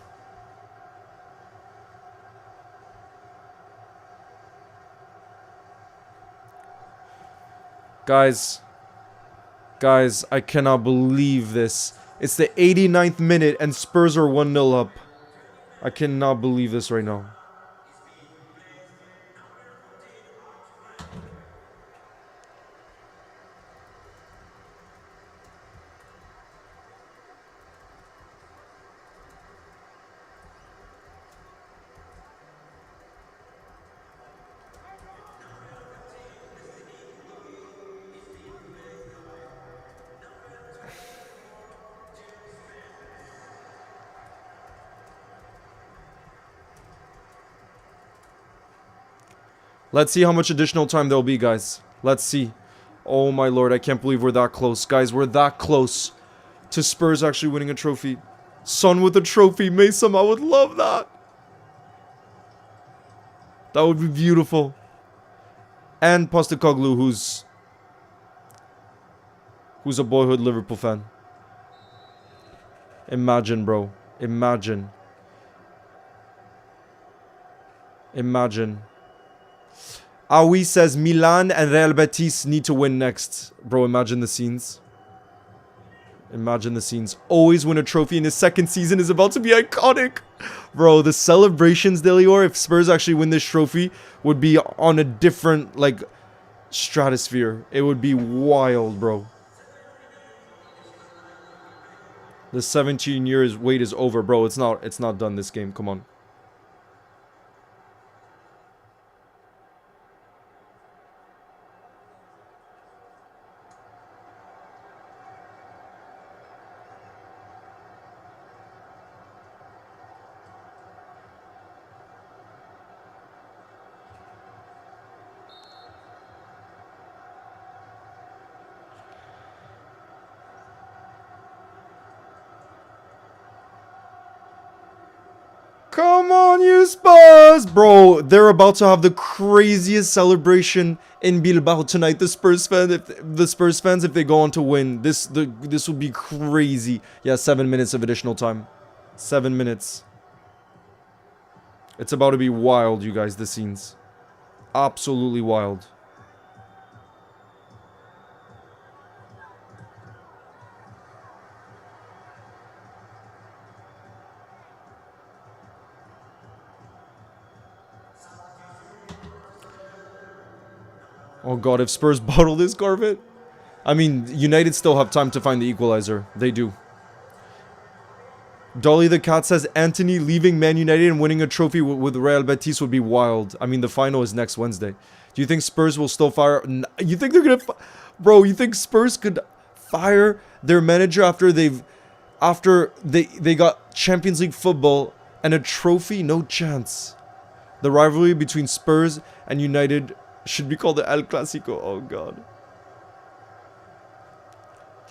Guys, I cannot believe this. It's the 89th minute and Spurs are 1-0 up. I cannot believe this right now. Let's see how much additional time there'll be, guys. Let's see. Oh my lord, I can't believe we're that close. Guys, we're that close to Spurs actually winning a trophy. Son with a trophy, Mason, I would love that. That would be beautiful. And Postecoglou, who's a boyhood Liverpool fan. Imagine, bro. Imagine. Imagine. Aoui says Milan and Real Betis need to win next. Bro, imagine the scenes. Imagine the scenes. Always win a trophy in his second season is about to be iconic. Bro, the celebrations, Delior, if Spurs actually win this trophy, would be on a different, like, stratosphere. It would be wild, bro. The 17 years wait is over, bro. It's not done this game. Come on. Come on, you Spurs! Bro, they're about to have the craziest celebration in Bilbao tonight. The Spurs fans, if they go on to win, this will be crazy. Yeah, 7 minutes of additional time. 7 minutes. It's about to be wild, you guys, the scenes. Absolutely wild. Oh god, if Spurs bottle this, Garvit. I mean, United still have time to find the equalizer. They do. Dolly the Cat says Anthony leaving Man United and winning a trophy with Real Betis would be wild. I mean, the final is next Wednesday. Do you think Spurs will still fire? You think they're gonna... Bro, you think Spurs could fire their manager after they got Champions League football and a trophy? No chance. The rivalry between Spurs and United should be called the El Clasico. Oh, God.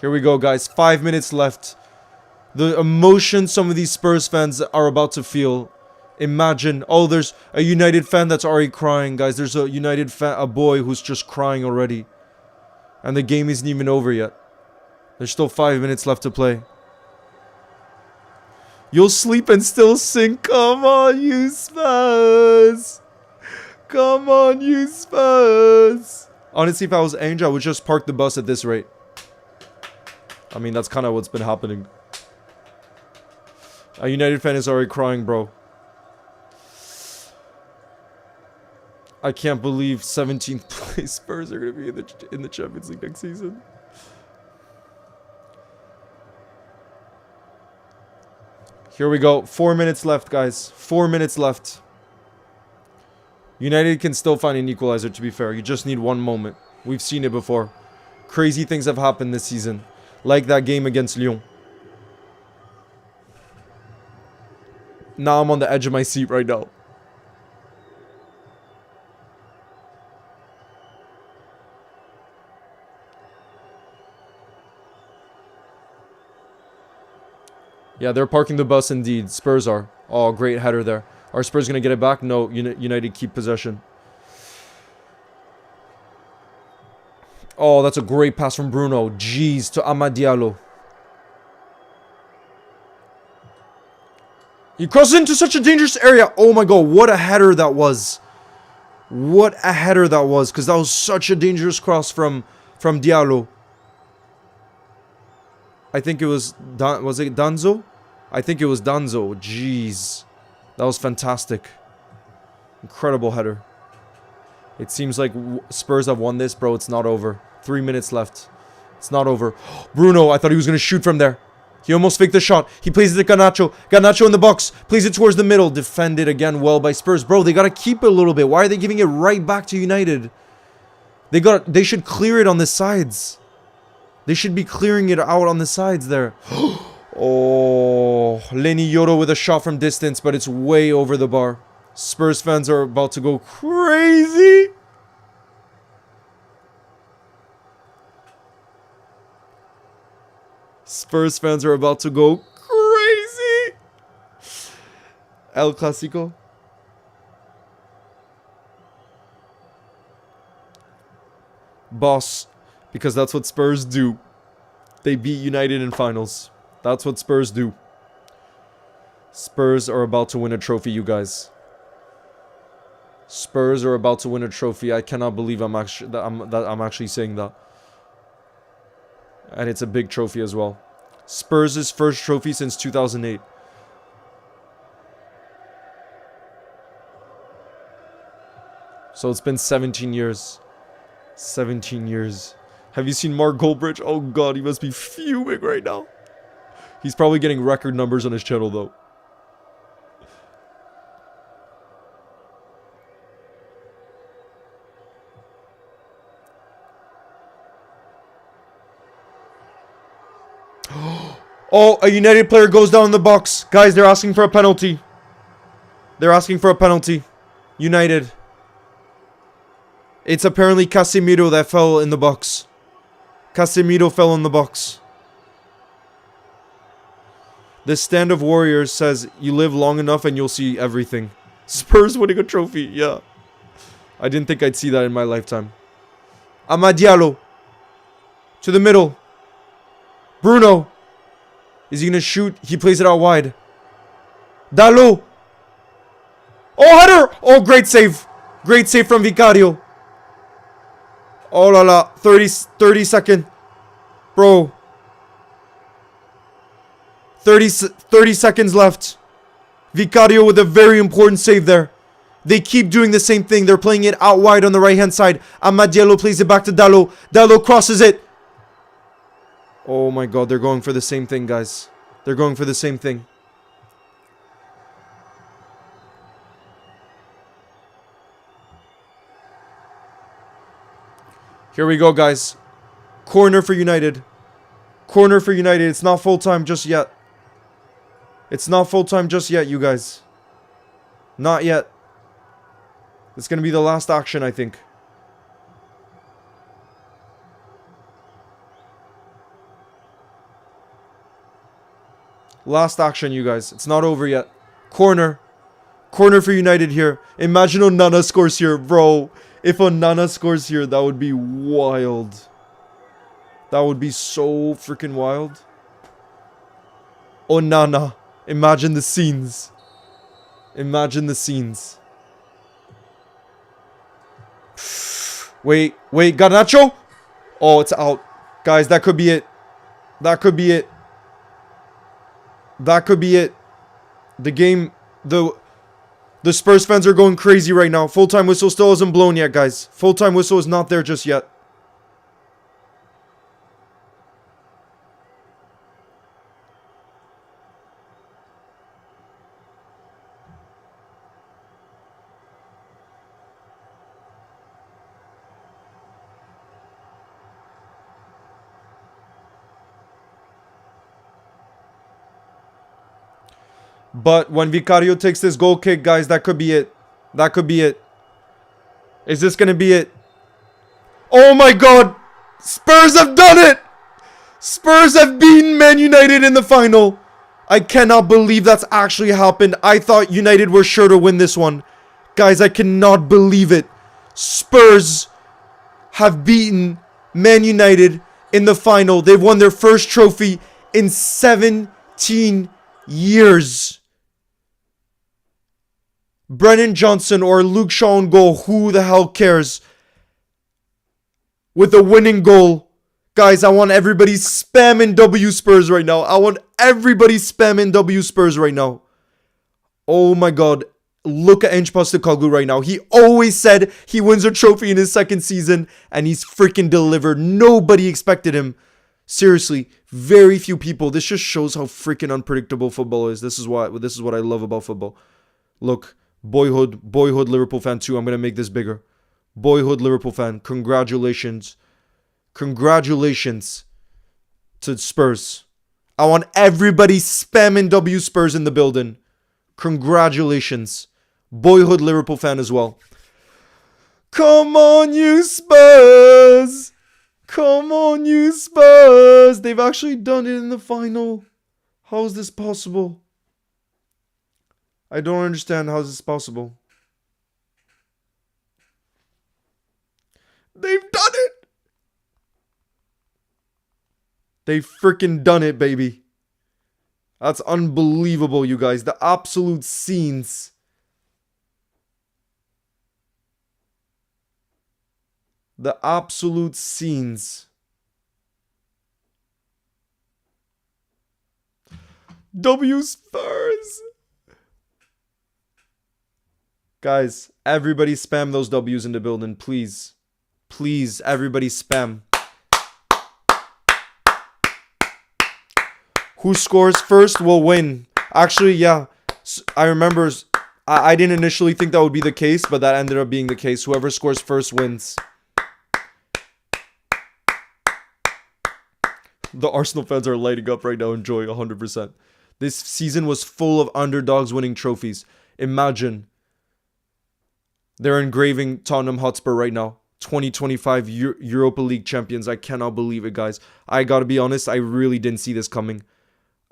Here we go, guys. 5 minutes left. The emotion some of these Spurs fans are about to feel. Imagine. Oh, there's a United fan that's already crying, guys. There's a United fan, a boy who's just crying already. And the game isn't even over yet. There's still 5 minutes left to play. You'll sleep and still sing. Come on, you Spurs. Come on, you Spurs. Honestly, if I was Angel, I would just park the bus at this rate. I mean, that's kind of what's been happening. A United fan is already crying, bro. I can't believe 17th place Spurs are going to be in the Champions League next season. Here we go. 4 minutes left, guys. 4 minutes left. United can still find an equalizer, to be fair. You just need one moment. We've seen it before. Crazy things have happened this season. Like that game against Lyon. Now I'm on the edge of my seat right now. Yeah, they're parking the bus indeed. Spurs are. Oh, great header there. Are Spurs going to get it back? No, United keep possession. Oh, that's a great pass from Bruno. Jeez, to Amad Diallo. He crossed into such a dangerous area. Oh my god, what a header that was. What a header that was. Because that was such a dangerous cross from Diallo. I think it was... Was it Danzo? I think it was Danzo. Jeez. That was fantastic. Incredible header. It seems like Spurs have won this, bro. It's not over. 3 minutes left. It's not over. Bruno, I thought he was going to shoot from there. He almost faked the shot. He plays it to Garnacho. Garnacho in the box. Plays it towards the middle. Defended again well by Spurs. Bro, they got to keep it a little bit. Why are they giving it right back to United? They should clear it on the sides. They should be clearing it out on the sides there. Oh, Lenny Yoro with a shot from distance, but it's way over the bar. Spurs fans are about to go crazy. Spurs fans are about to go crazy. El Clasico. Boss, because that's what Spurs do. They beat United in finals. That's what Spurs do. Spurs are about to win a trophy, you guys. Spurs are about to win a trophy. I cannot believe I'm actually saying that. And it's a big trophy as well. Spurs' first trophy since 2008. So it's been 17 years. 17 years. Have you seen Mark Goldbridge? Oh god, he must be fuming right now. He's probably getting record numbers on his channel though. Oh, a United player goes down in the box. Guys, they're asking for a penalty. They're asking for a penalty. United. It's apparently Casemiro that fell in the box. Casemiro fell in the box. This stand of warriors says you live long enough and you'll see everything. Spurs winning a trophy, yeah. I didn't think I'd see that in my lifetime. Amad Diallo. To the middle. Bruno. Is he going to shoot? He plays it out wide. Dalot. Oh, header! Oh, great save. Great save from Vicario. Oh la la. 30 second. Bro. 30 seconds left. Vicario with a very important save there. They keep doing the same thing. They're playing it out wide on the right-hand side. Amad Diallo plays it back to Dalot. Dalot crosses it. Oh my god, they're going for the same thing, guys. They're going for the same thing. Here we go, guys. Corner for United. Corner for United. It's not full-time just yet. It's not full-time just yet, you guys. Not yet. It's going to be the last action, I think. Last action, you guys. It's not over yet. Corner. Corner for United here. Imagine Onana scores here, bro. If Onana scores here, that would be wild. That would be so freaking wild. Onana. Imagine the scenes. Imagine the scenes. Wait, Garnacho? Oh, it's out. Guys, that could be it. That could be it. That could be it. The game, the Spurs fans are going crazy right now. Full-time whistle still isn't blown yet, guys. Full-time whistle is not there just yet. But when Vicario takes this goal kick, guys, that could be it. That could be it. Is this going to be it? Oh my god! Spurs have done it! Spurs have beaten Man United in the final. I cannot believe that's actually happened. I thought United were sure to win this one. Guys, I cannot believe it. Spurs have beaten Man United in the final. They've won their first trophy in 17 years. Brennan Johnson or Luke Shaw on goal. Who the hell cares? With the winning goal. Guys, I want everybody spamming W Spurs right now. I want everybody spamming W Spurs right now. Oh my god. Look at Ange Postecoglou right now. He always said he wins a trophy in his second season. And he's freaking delivered. Nobody expected him. Seriously, very few people. This just shows how freaking unpredictable football is. This is what I love about football. Look, boyhood Liverpool fan too. I'm going to make this bigger. Boyhood Liverpool fan, congratulations. Congratulations to Spurs. I want everybody spamming W Spurs in the building. Congratulations. Boyhood Liverpool fan as well. Come on, you Spurs. Come on, you Spurs. They've actually done it in the final. How is this possible? I don't understand how this is possible. They've done it. They've freaking done it, baby. That's unbelievable, you guys. The absolute scenes. The absolute scenes. W Spurs. Guys, everybody spam those W's in the building, please. Please, everybody spam. Who scores first will win. Actually, yeah. I remember, I didn't initially think that would be the case, but that ended up being the case. Whoever scores first wins. The Arsenal fans are lighting up right now. Enjoy 100%. This season was full of underdogs winning trophies. Imagine. They're engraving Tottenham Hotspur right now. 2025 Europa League champions. I cannot believe it, guys. I gotta be honest, I really didn't see this coming.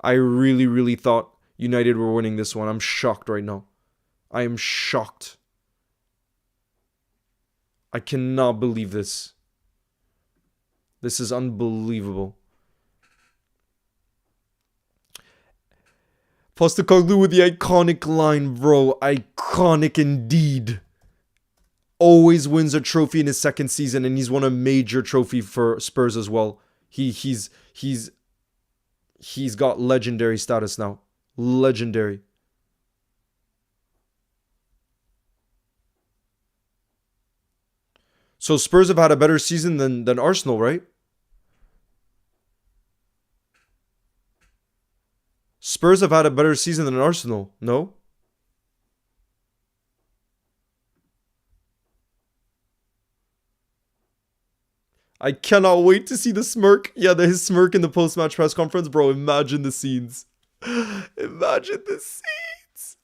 I really, really thought United were winning this one. I'm shocked right now. I am shocked. I cannot believe this. This is unbelievable. Postecoglou with the iconic line, bro. Iconic indeed. Always wins a trophy in his second season, and he's won a major trophy for Spurs as well. He's got legendary status now. Legendary. So Spurs have had a better season than Arsenal, right? Spurs have had a better season than Arsenal, no? I cannot wait to see the smirk. Yeah, his smirk in the post-match press conference. Bro, imagine the scenes. Imagine the scenes.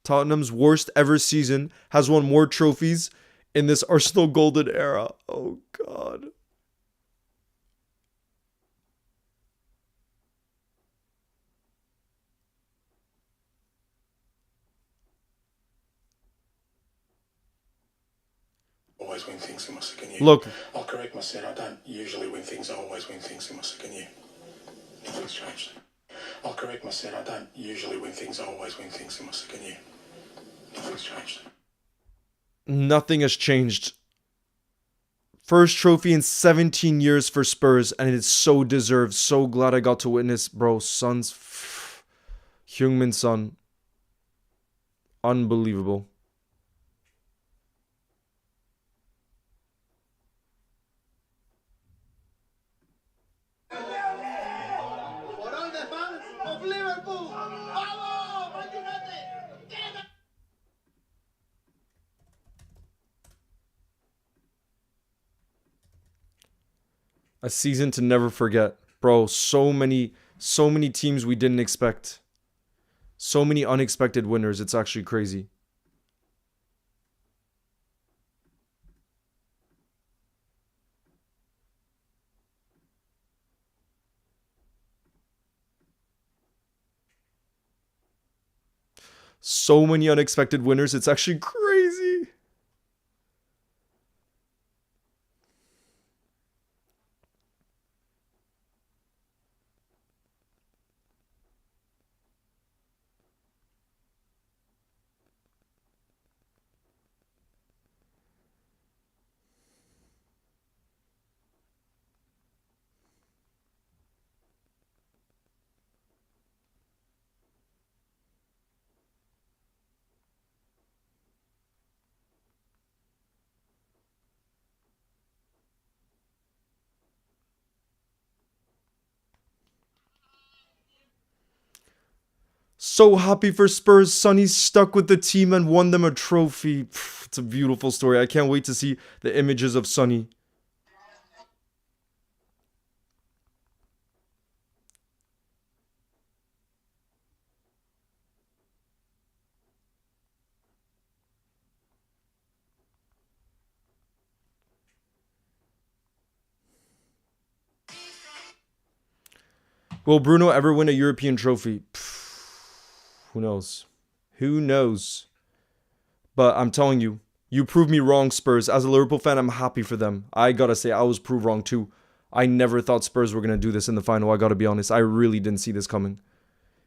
Tottenham's worst ever season has won more trophies in this Arsenal golden era. Oh, God. Always win things in my second year. Look, I'll correct myself. I don't usually win things. I always win things in my second year. Nothing's changed. I'll correct myself. I don't usually win things. I always win things in my second year. Nothing's changed. nothing has changed. First trophy in 17 years for Spurs, and it's so deserved. So glad I got to witness, bro. Son's Heung-min Son. Unbelievable. A season to never forget. Bro, so many teams we didn't expect. So many unexpected winners. It's actually crazy. So many unexpected winners. It's actually crazy. So happy for Spurs. Sonny's stuck with the team and won them a trophy. It's a beautiful story. I can't wait to see the images of Sonny. Will Bruno ever win a European trophy? Who knows? Who knows? But I'm telling you, you proved me wrong, Spurs. As a Liverpool fan, I'm happy for them. I gotta say, I was proved wrong too. I never thought Spurs were gonna do this in the final. I gotta be honest. I really didn't see this coming.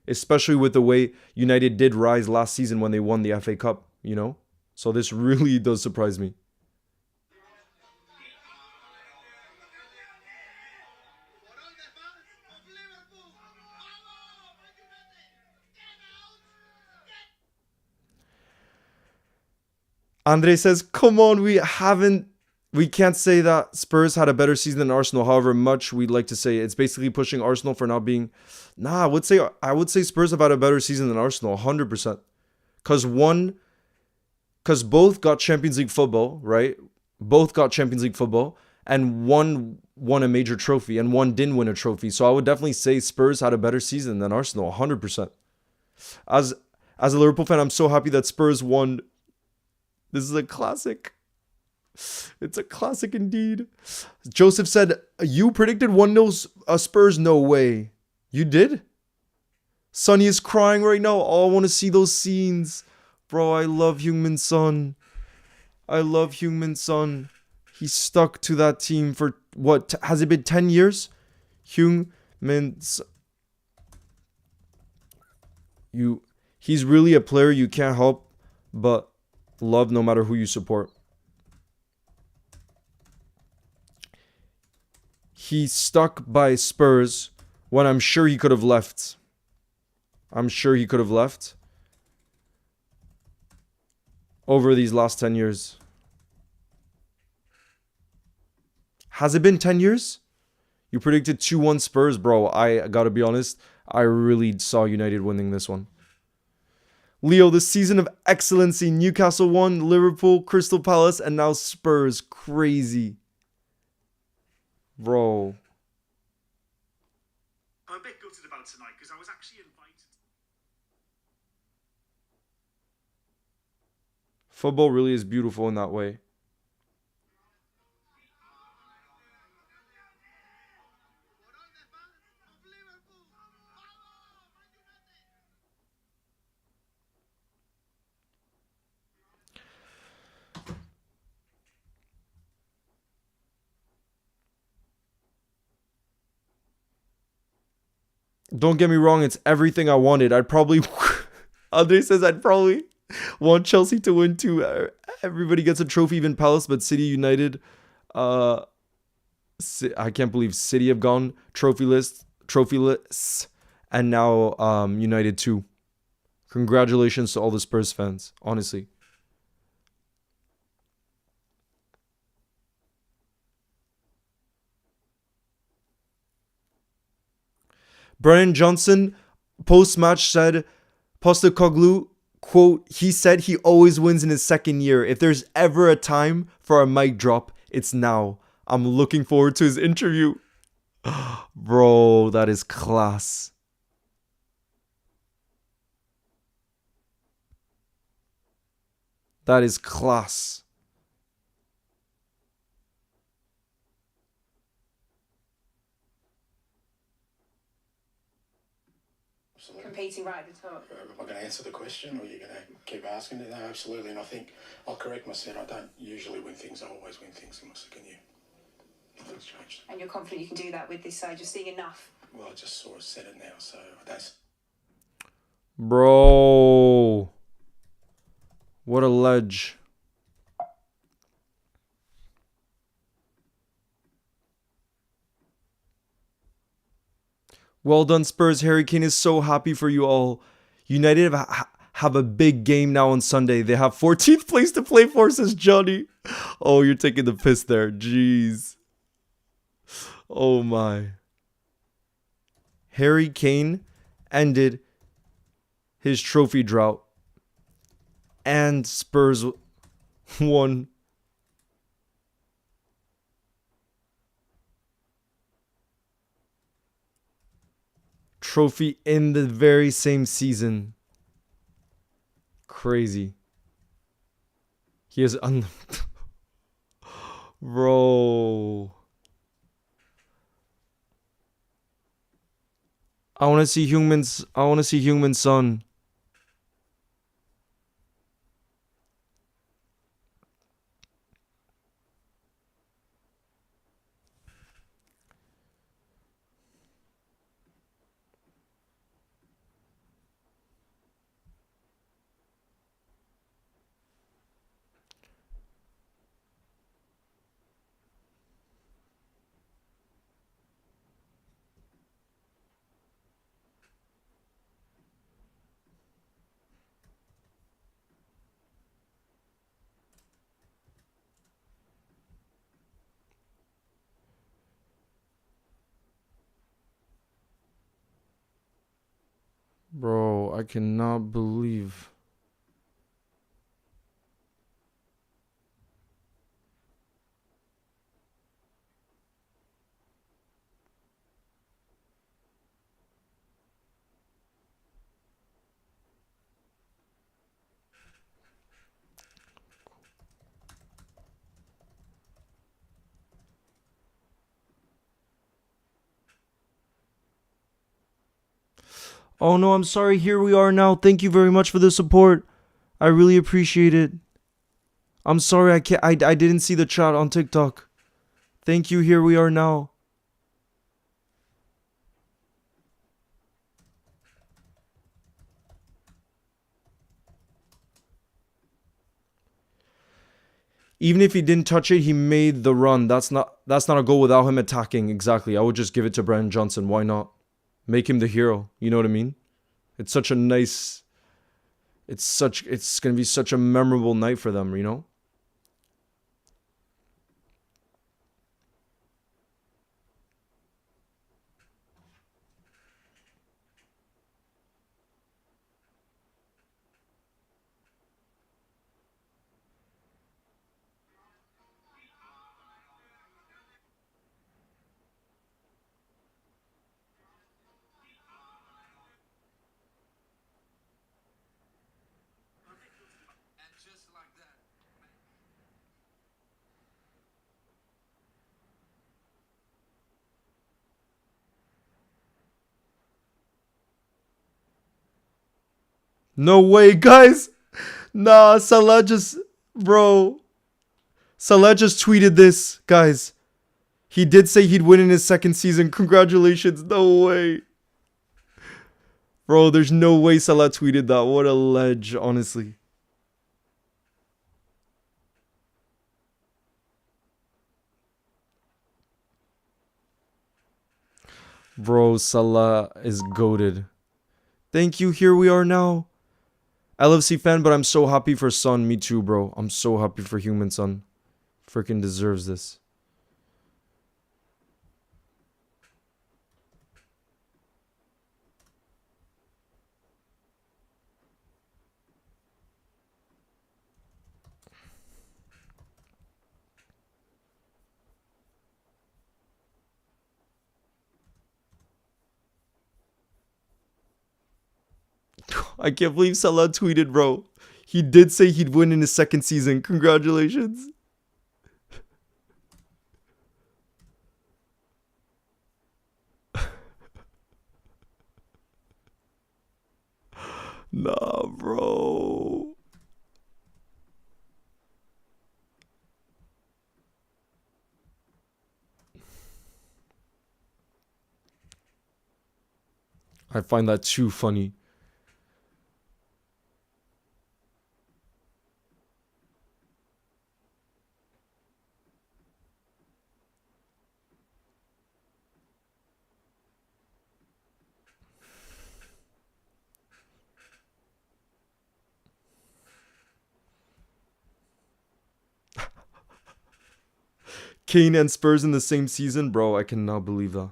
Especially with the way United did rise last season when they won the FA Cup, you know? So this really does surprise me. Andre says, come on, we can't say that Spurs had a better season than Arsenal, however much we'd like to say. It's basically pushing Arsenal for not being, I would say Spurs have had a better season than Arsenal, 100%. Because both got Champions League football, right? Both got Champions League football, and one won a major trophy, and one didn't win a trophy. So I would definitely say Spurs had a better season than Arsenal, 100%. As a Liverpool fan, I'm so happy that Spurs won. This is a classic. It's a classic indeed. Joseph said, you predicted 1-0 Spurs? No way. You did? Sonny is crying right now. Oh, I want to see those scenes. Bro, I love Heung-min Son. I love Heung-min Son. He stuck to that team for, what, has it been 10 years? Heung-min Son. He's really a player you can't help but love no matter who you support. He stuck by Spurs when I'm sure he could have left. I'm sure he could have left over these last 10 years. Has it been 10 years? You predicted 2-1 Spurs, bro. I gotta be honest. I really saw United winning this one. Leo, the season of excellency. Newcastle won, Liverpool, Crystal Palace, and now Spurs. Crazy. Bro. I'm a bit gutted about tonight because I was actually invited. Football really is beautiful in that way. Don't get me wrong, it's everything I wanted. I'd probably... Andre says I'd probably want Chelsea to win too. Everybody gets a trophy, even Palace, but City, United... I can't believe City have gone trophyless, and now United too. Congratulations to all the Spurs fans, honestly. Brennan Johnson, post-match said, Postecoglou, quote, he said he always wins in his second year. If there's ever a time for a mic drop, it's now. I'm looking forward to his interview. Bro, that is class. That is class. Competing right at the top. Am I going to answer the question, or are you going to keep asking it? No, absolutely. And I think I'll correct myself. I don't usually win things. I always win things in my second year. Nothing's changed. And you're confident you can do that with this side? You're seeing enough? Well, I just sort of said it now, so I don't... Bro. What a ledge. Well done, Spurs. Harry Kane is so happy for you all. United have a big game now on Sunday. They have 14th place to play for, says Johnny. Oh, you're taking the piss there. Jeez. Oh, my. Harry Kane ended his trophy drought. And Spurs won. Trophy in the very same season. Crazy. He is Bro. I want to see Heung-min Son. Bro, I cannot believe. Oh no, I'm sorry. Here we are now. Thank you very much for the support. I really appreciate it. I'm sorry I didn't see the chat on TikTok. Thank you. Here we are now. Even if he didn't touch it, he made the run. That's not a goal without him attacking. Exactly. I would just give it to Brennan Johnson. Why not? Make him the hero. You know what I mean? It's such a nice it's going to be such a memorable night for them, you know? No way, guys. Nah, bro. Salah just tweeted this, guys. He did say he'd win in his second season. Congratulations. No way. Bro, there's no way Salah tweeted that. What a ledge, honestly. Bro, Salah is goated. Thank you. Here we are now. LFC fan, but I'm so happy for Son. Me too, bro. I'm so happy for Human Son. Freaking deserves this. I can't believe Salah tweeted, bro. He did say he'd win in his second season. Congratulations. Nah, bro. I find that too funny. Kane and Spurs in the same season? Bro, I cannot believe that.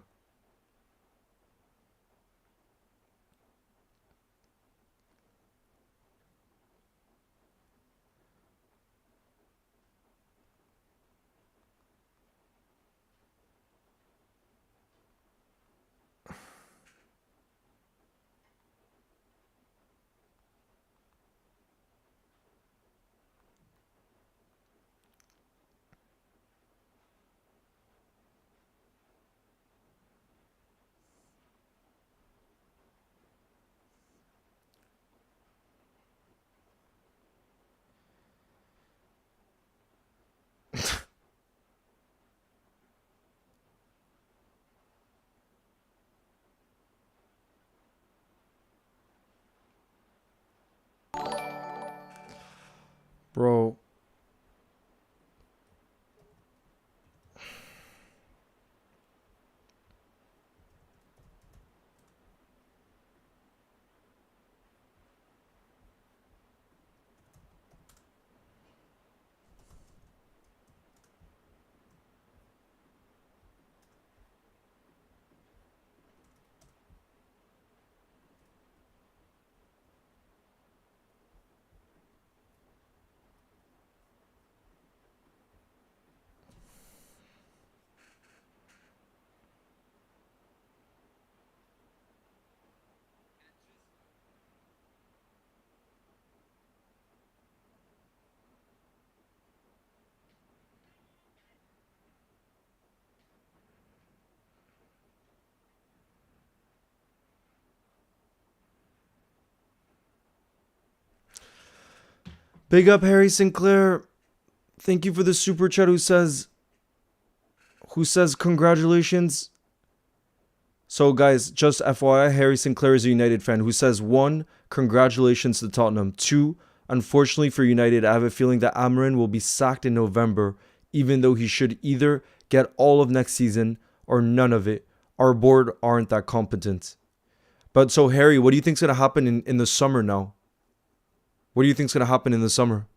Bro. Big up Harry Sinclair. Thank you for the super chat. Who says congratulations. So guys, just FYI, Harry Sinclair is a United fan who says 1, congratulations to Tottenham. 2, unfortunately for United, I have a feeling that Amarin will be sacked in November, even though he should either get all of next season or none of it. Our board aren't that competent. But so Harry, what do you think's gonna happen in the summer now? What do you think's gonna happen in the summer?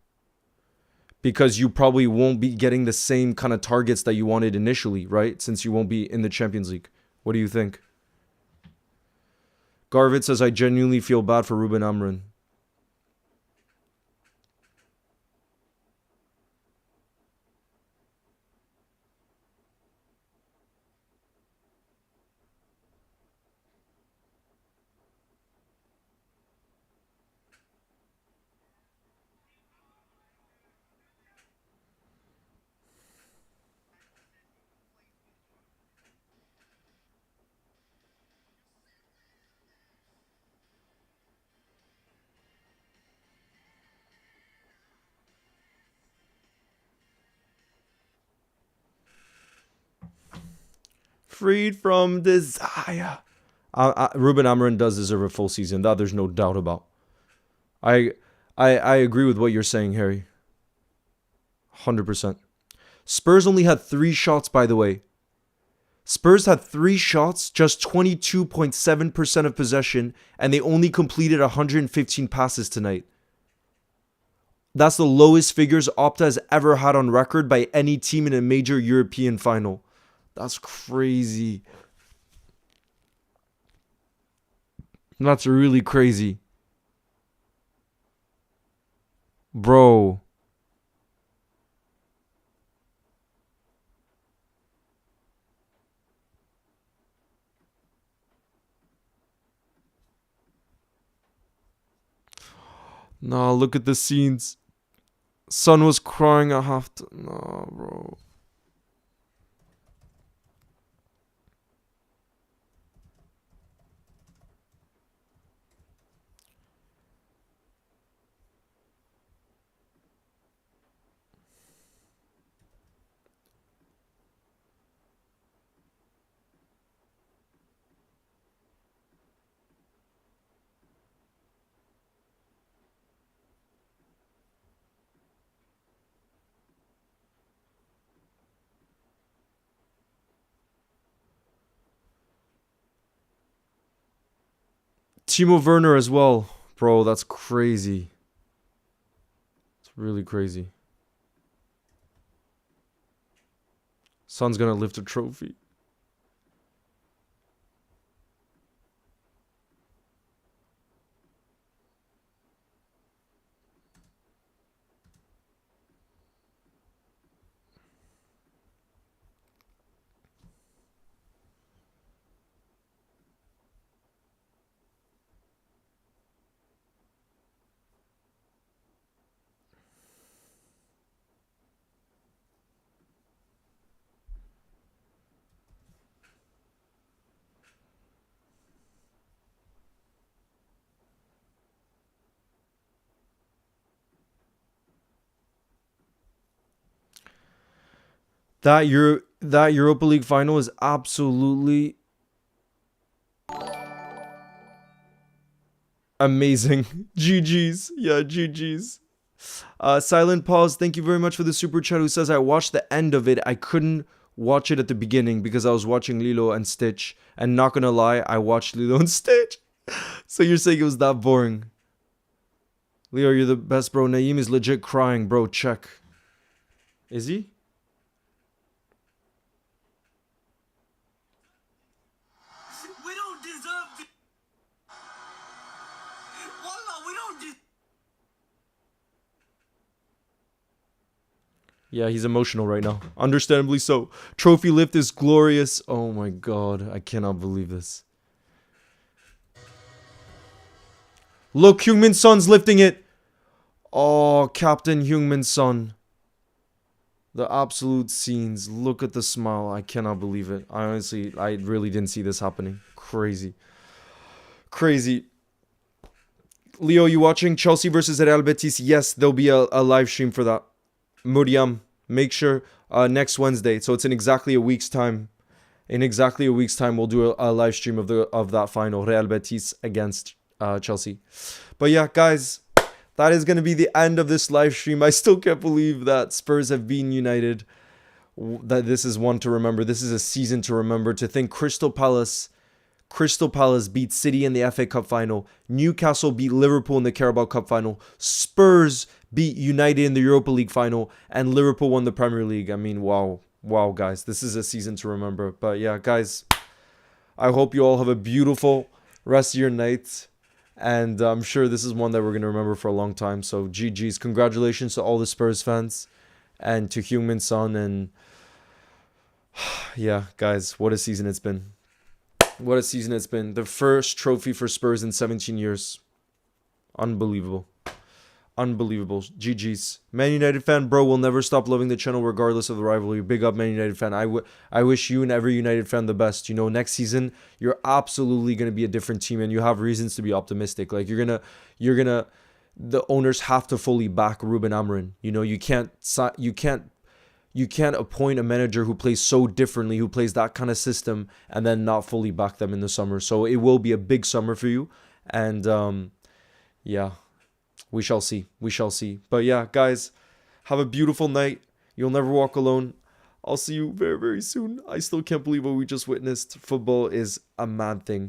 Because you probably won't be getting the same kind of targets that you wanted initially, right? Since you won't be in the Champions League. What do you think? Garvit says, I genuinely feel bad for Ruben Amorim. Freed from desire. Ruben Amorim does deserve a full season. That there's no doubt about. I agree with what you're saying, Harry. 100%. Spurs only had 3 shots, by the way. Spurs had 3 shots, just 22.7% of possession, and they only completed 115 passes tonight. That's the lowest figures Opta has ever had on record by any team in a major European final. That's crazy. That's really crazy. Bro. Nah, look at the scenes. Son was crying at halftime. Nah, bro. Timo Werner as well. Bro, that's crazy. It's really crazy. Son's gonna lift a trophy. That Europa League final is absolutely amazing. GG's. Yeah, GG's. Silent Pause, thank you very much for the super chat. Who says, I watched the end of it. I couldn't watch it at the beginning because I was watching Lilo and Stitch. And not gonna lie, I watched Lilo and Stitch. So you're saying it was that boring. Leo, you're the best, bro. Naeem is legit crying, bro. Check. Is he? We don't deserve this. Wallah, we don't deserve. Yeah, he's emotional right now. Understandably so. Trophy lift is glorious. Oh my god. I cannot believe this. Look, Heung-min Son's lifting it. Oh, Captain Heung-min Son. The absolute scenes. Look at the smile. I cannot believe it. I really didn't see this happening. Crazy. Crazy. Leo, you watching Chelsea versus Real Betis? Yes, there'll be a live stream for that. Muriam, make sure next Wednesday. So it's in exactly a week's time. In exactly a week's time, we'll do a live stream of that final, Real Betis against Chelsea. But yeah, guys, that is going to be the end of this live stream. I still can't believe that Spurs have beaten United. That this is one to remember. This is a season to remember. To think Crystal Palace beat City in the FA Cup final. Newcastle beat Liverpool in the Carabao Cup final. Spurs beat United in the Europa League final. And Liverpool won the Premier League. I mean, wow. Wow, guys. This is a season to remember. But yeah, guys, I hope you all have a beautiful rest of your night. And I'm sure this is one that we're going to remember for a long time. So GG's. Congratulations to all the Spurs fans. And to Heung-min Son. And yeah, guys, what a season it's been. What a season it's been. The first trophy for Spurs in 17 years. Unbelievable. Unbelievable. GG's. Man United fan, bro, will never stop loving the channel regardless of the rivalry. Big up, Man United fan. I wish you and every United fan the best. You know, next season, you're absolutely going to be a different team and you have reasons to be optimistic. Like, the owners have to fully back Ruben Amorim. You know, you can't appoint a manager who plays so differently, who plays that kind of system, and then not fully back them in the summer. So it will be a big summer for you. And yeah, we shall see. We shall see. But yeah, guys, have a beautiful night. You'll never walk alone. I'll see you very, very soon. I still can't believe what we just witnessed. Football is a mad thing.